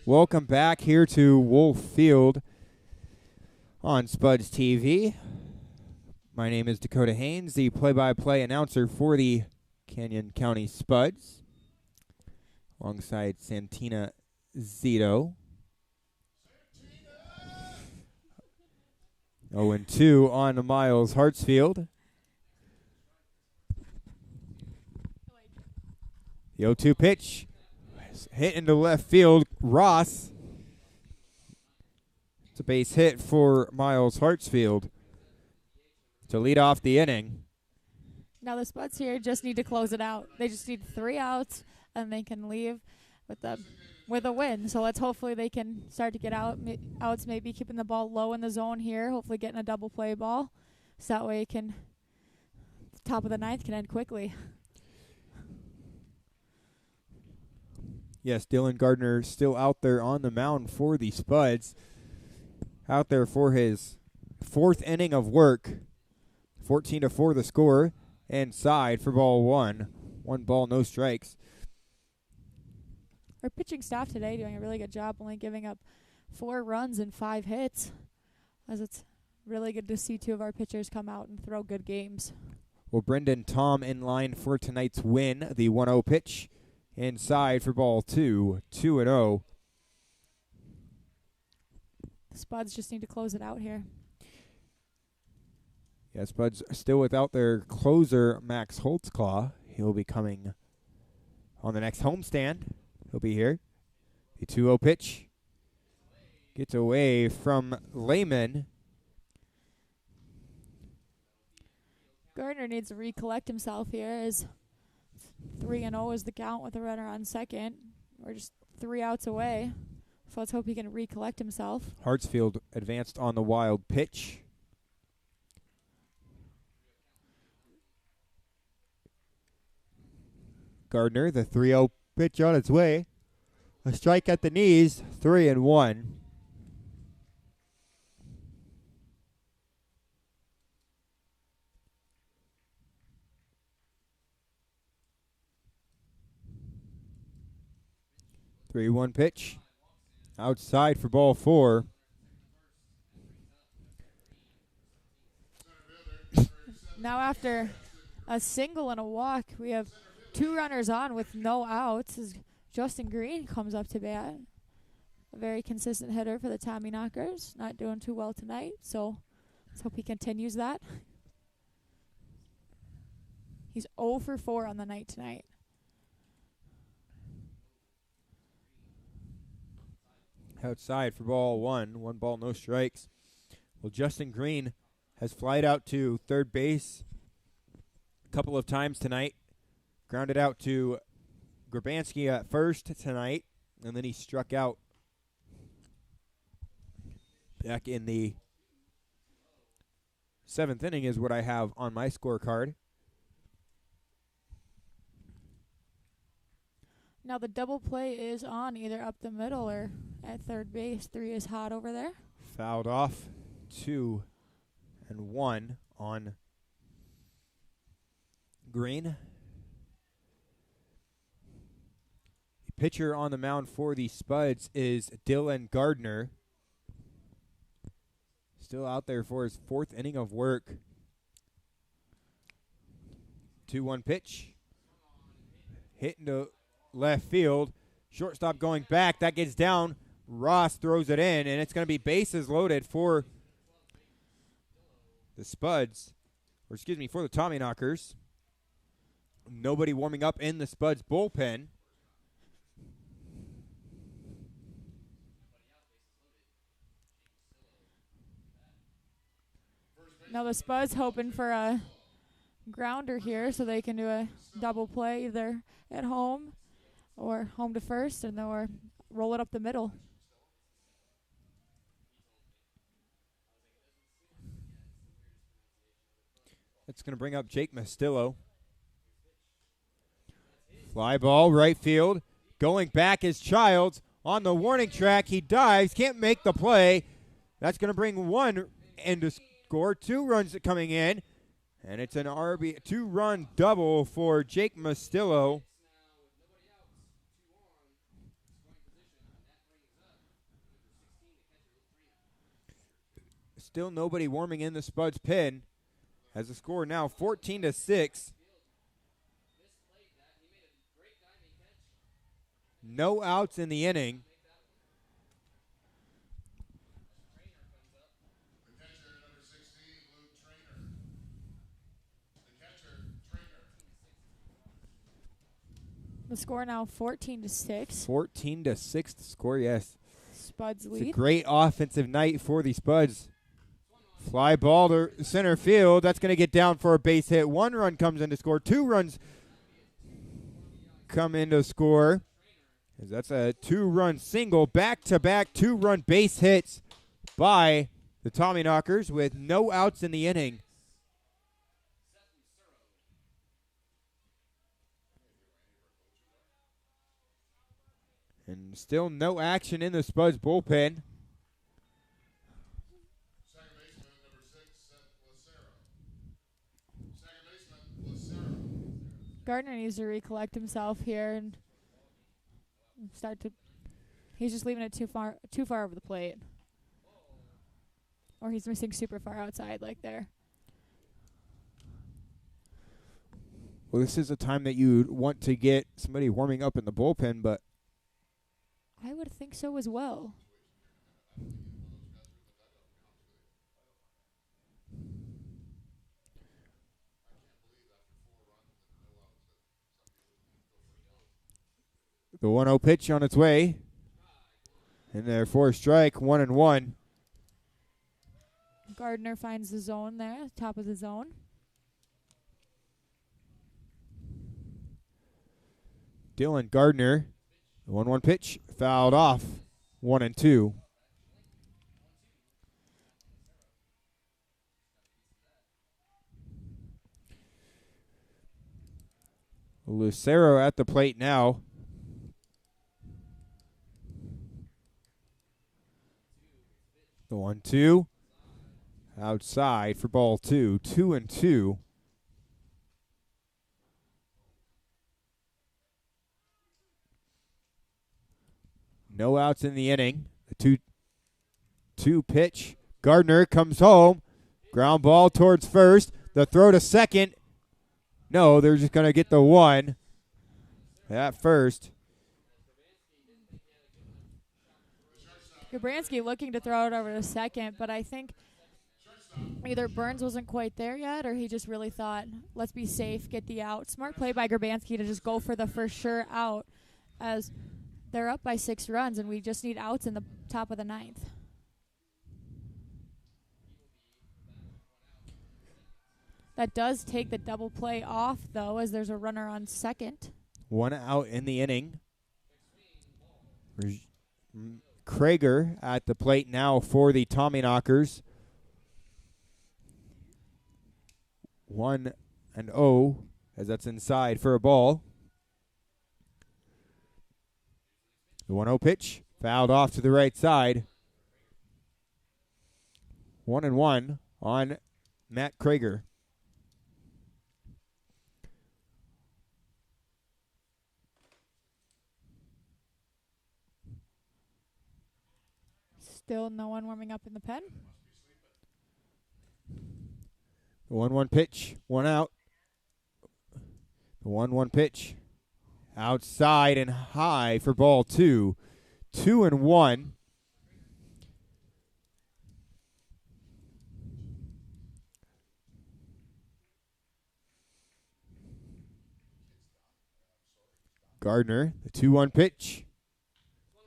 Welcome back here to Wolf Field on SpudsTV. My name is Dakota Haynes, the play-by-play announcer for the Canyon County Spuds, alongside Santina Zito. 0-2 on Miles Hartsfield. The 0-2 pitch. Hit into left field. Ross. It's a base hit for Miles Hartsfield to lead off the inning. Now the Spuds here just need to close it out. They just need 3 outs, and they can leave with a win. So hopefully they can start to get outs, maybe keeping the ball low in the zone here, hopefully getting a double play ball. So that way top of the 9th can end quickly. Yes, Dylan Gardner still out there on the mound for the Spuds. Out there for his 4th inning of work. 14-4 the score. And side for ball 1. 1 ball, no strikes. Our pitching staff today doing a really good job, only giving up 4 runs and 5 hits. As it's really good to see 2 of our pitchers come out and throw good games. Well, Brendan Tom in line for tonight's win. The 1-0 pitch. Inside for ball 2, 2-0. The Spuds just need to close it out here. Yeah, Spuds still without their closer, Max Holtzclaw. He'll be coming on the next homestand. He'll be here. The 2-0 pitch gets away from Lehman. Gardner needs to recollect himself here as 3-0 is the count with a runner on second. We're just 3 outs away. So let's hope he can recollect himself. Hartsfield advanced on the wild pitch. Gardner, the 3-0 pitch on its way. A strike at the knees, 3-1. Three-one pitch. Outside for ball 4. Now after a single and a walk, we have 2 runners on with no outs as Justin Green comes up to bat. A very consistent hitter for the Tommyknockers. Not doing too well tonight, so let's hope he continues that. He's 0 for 4 on the night tonight. Outside for ball 1. 1 ball, no strikes. Well, Justin Green has flied out to third base a couple of times tonight. Grounded out to Grabansky at first tonight, and then he struck out back in the 7th inning is what I have on my scorecard. Now the double play is on either up the middle or at third base. 3 is hot over there. Fouled off 2-1 on Green. The pitcher on the mound for the Spuds is Dylan Gardner. Still out there for his 4th inning of work. 2-1 pitch. Hit into left field. Shortstop going back. That gets down. Ross throws it in, and it's going to be bases loaded for the Spuds. Or excuse me, for the Tommyknockers. Nobody warming up in the Spuds bullpen. Now the Spuds hoping for a grounder here so they can do a double play either at home or home to first and or roll it up the middle. That's going to bring up Jake Mastillo. Fly ball, right field. Going back is Childs. On the warning track, he dives, can't make the play. That's going to bring 1 into score. 2 runs coming in. And it's an RB 2-run double for Jake Mastillo. Still nobody warming in the Spuds pen. As the score now 14-6. No outs in the inning. The score now 14-6. 14-6 the score, yes. Spuds It's a lead. great offensive night for the Spuds. Fly ball to center field. That's going to get down for a base hit. 1 run comes in to score. 2 runs come in to score. That's a 2-run single. Back-to-back 2-run base hits by the Tommyknockers with no outs in the inning. And still no action in the Spuds bullpen. Gardner needs to recollect himself here and start to. He's just leaving it too far over the plate, or he's missing super far outside, like there. Well, this is a time that you'd want to get somebody warming up in the bullpen, but I would think so as well. the 1-0 pitch on its way. And there for a strike, 1-1. Gardner finds the zone there, top of the zone. Dylan Gardner. The 1-1 pitch fouled off. 1-2. Lucero at the plate now. The 1-2. Outside for ball 2. 2-2. No outs in the inning. The 2-2 pitch. Gardner comes home. Ground ball towards first. The throw to second. No, they're just going to get the 1 at first. Gabransky looking to throw it over to second, but I think either Burns wasn't quite there yet or he just really thought, let's be safe, get the out. Smart play by Gabransky to just go for the for sure out as they're up by 6 runs and we just need outs in the top of the 9th. That does take the double play off, though, as there's a runner on second. 1 out in the inning. Krager at the plate now for the Tommyknockers. 1-0 as that's inside for a ball. The 1-0 pitch fouled off to the right side. 1-1 on Matt Krager. Still no one warming up in the pen. The 1-1 pitch, 1 out. The 1-1 pitch. Outside and high for ball 2. 2-1. Gardner, the 2-1 pitch.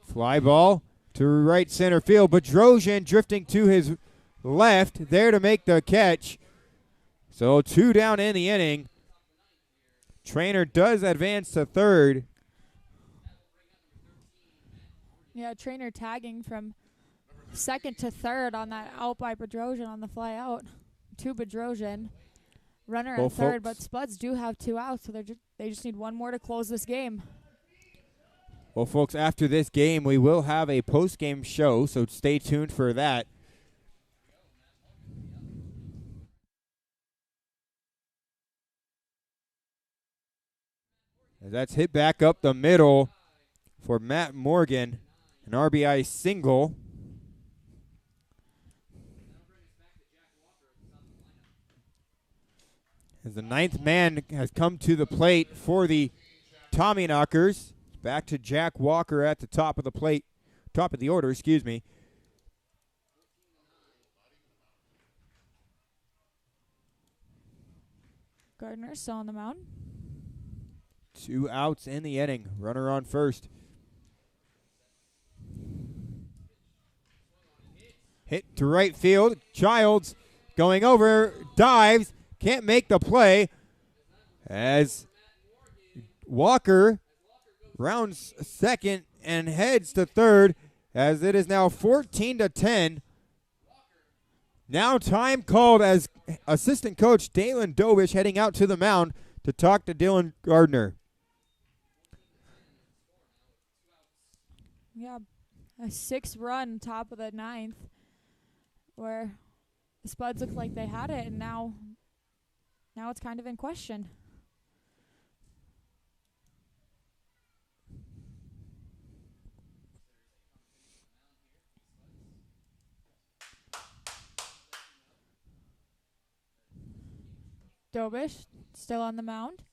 Fly ball to right center field. Bedrosian drifting to his left there to make the catch. So 2 down in the inning. Trainer does advance to third. Yeah, Trainer tagging from second to third on that out by Bedrosian on the fly out to Bedrosian. Runner at third, but Spuds do have 2 outs, so they just need 1 more to close this game. Well, folks, after this game, we will have a post-game show, so stay tuned for that. As that's hit back up the middle for Matt Morgan, an RBI single. As the 9th man has come to the plate for the Tommyknockers. Back to Jack Walker at the top of the plate, top of the order, excuse me. Gardner still on the mound. 2 outs in the inning. Runner on first. Hit to right field. Childs going over, dives, can't make the play as Walker rounds second and heads to third as it is now 14-10. Now time called as assistant coach Dalen Dobish heading out to the mound to talk to Dylan Gardner. Yeah, a 6-run top of the 9th where the Spuds looked like they had it, and now it's kind of in question. Dobish still on the mound.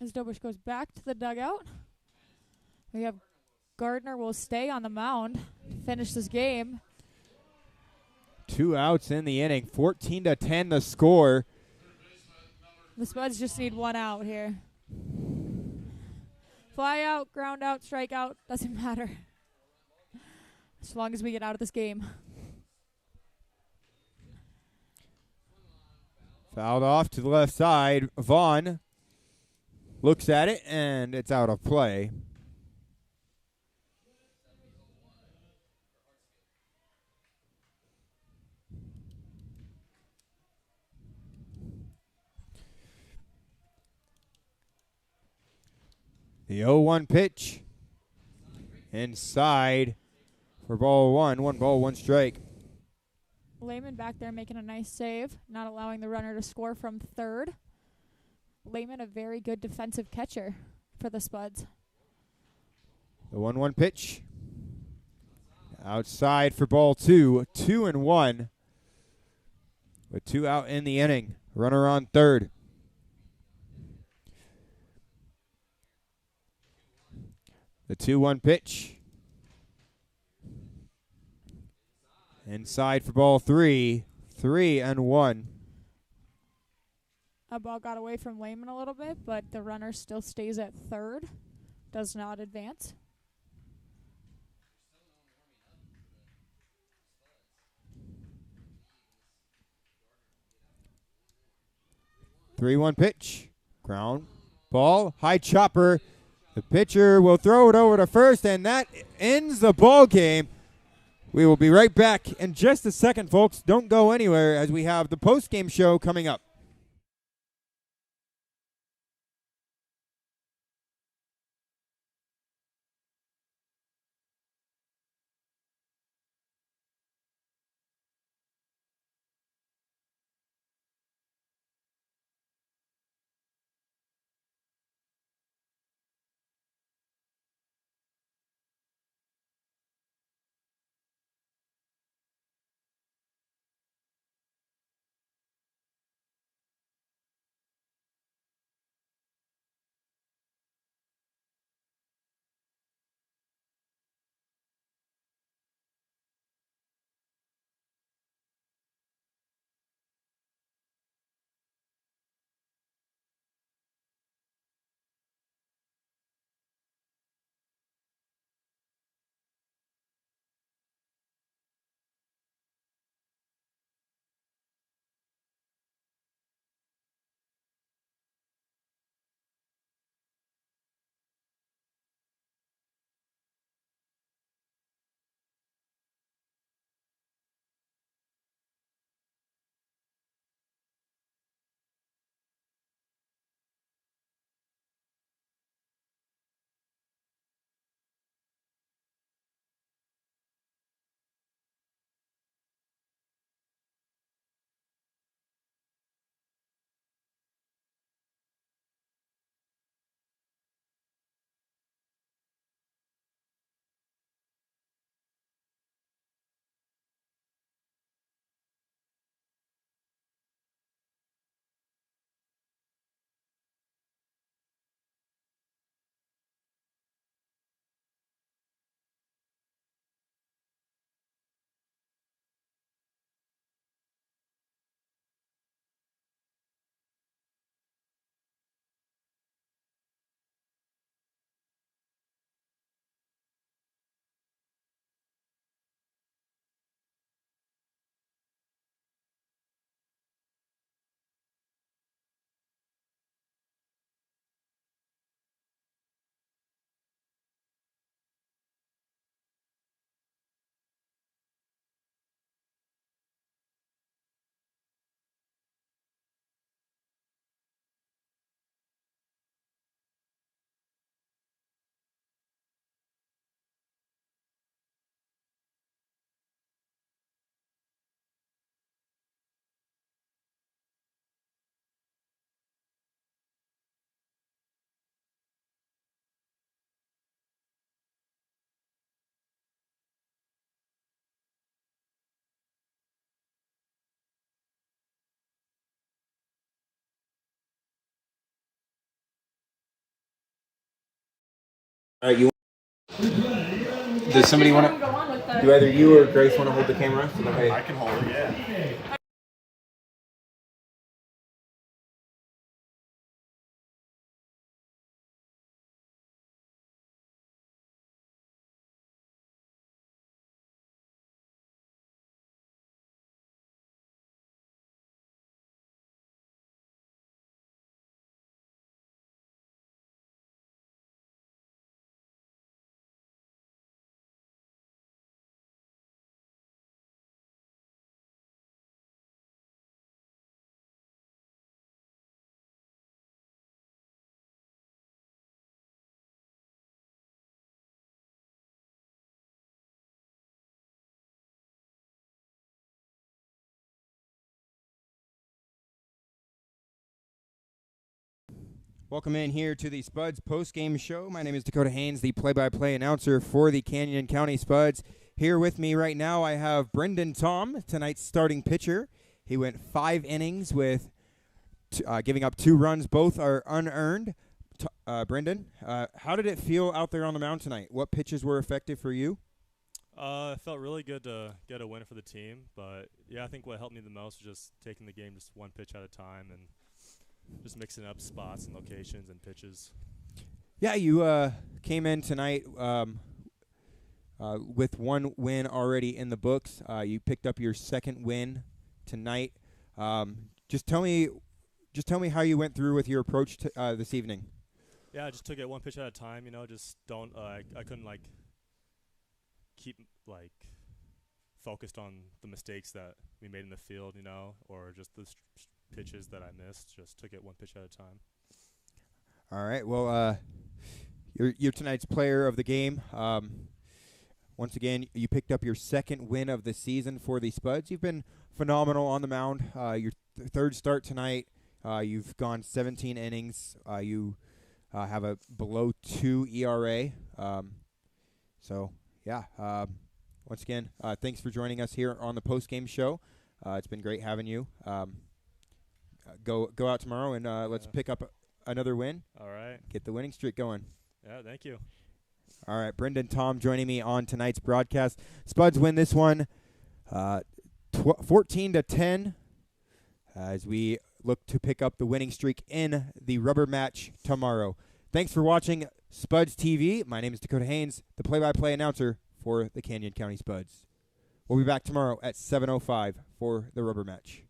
As Dobish goes back to the dugout, we have Gardner will stay on the mound to finish this game. 2 outs in the inning, 14-10 the score. The Spuds just need 1 out here. Fly out, ground out, strike out, doesn't matter. As long as we get out of this game. Fouled off to the left side. Vaughn looks at it, and it's out of play. The 0-1 pitch. Inside for ball one. 1 ball, 1 strike. Lehman back there making a nice save, not allowing the runner to score from third. Lehman, a very good defensive catcher for the Spuds. The 1-1 pitch. Outside for ball 2. 2-1. With 2 out in the inning. Runner on third. The 2-1 pitch. Inside for ball 3. 3-1. A ball got away from Lehman a little bit, but the runner still stays at third. Does not advance. Three-one pitch. Ground ball. High chopper. The pitcher will throw it over to first, and that ends the ball game. We will be right back in just a second, folks. Don't go anywhere as we have the post-game show coming up. All right, does somebody want to? Do either you or Grace want to hold the camera? So that way I can hold it, yeah. Welcome in here to the Spuds post-game show. My name is Dakota Haynes, the play-by-play announcer for the Canyon County Spuds. Here with me right now, I have Brendan Tom, tonight's starting pitcher. He went 5 innings with giving up 2 runs. Both are unearned. Brendan, how did it feel out there on the mound tonight? What pitches were effective for you? It felt really good to get a win for the team, but yeah, I think what helped me the most was just taking the game just one pitch at a time and just mixing up spots and locations and pitches. Yeah, you came in tonight with 1 win already in the books. You picked up your 2nd win tonight. Just tell me how you went through with your approach to, this evening. Yeah, I just took it one pitch at a time. Just don't. I couldn't keep focused on the mistakes that we made in the field, or just the pitches that I missed. Just took it one pitch at a time. All right. Well, you're tonight's player of the game. Once again, you picked up your 2nd win of the season for the Spuds. You've been phenomenal on the mound. Your 3rd start tonight. You've gone 17 innings. You have a below 2 ERA. Once again, thanks for joining us here on the post-game show. It's been great having you. Go out tomorrow and let's pick up another win. All right. Get the winning streak going. Yeah, thank you. All right, Brendan Tom joining me on tonight's broadcast. Spuds win this one 14-10 as we look to pick up the winning streak in the rubber match tomorrow. Thanks for watching SpudsTV. My name is Dakota Haynes, the play-by-play announcer for the Canyon County Spuds. We'll be back tomorrow at 7:05 for the rubber match.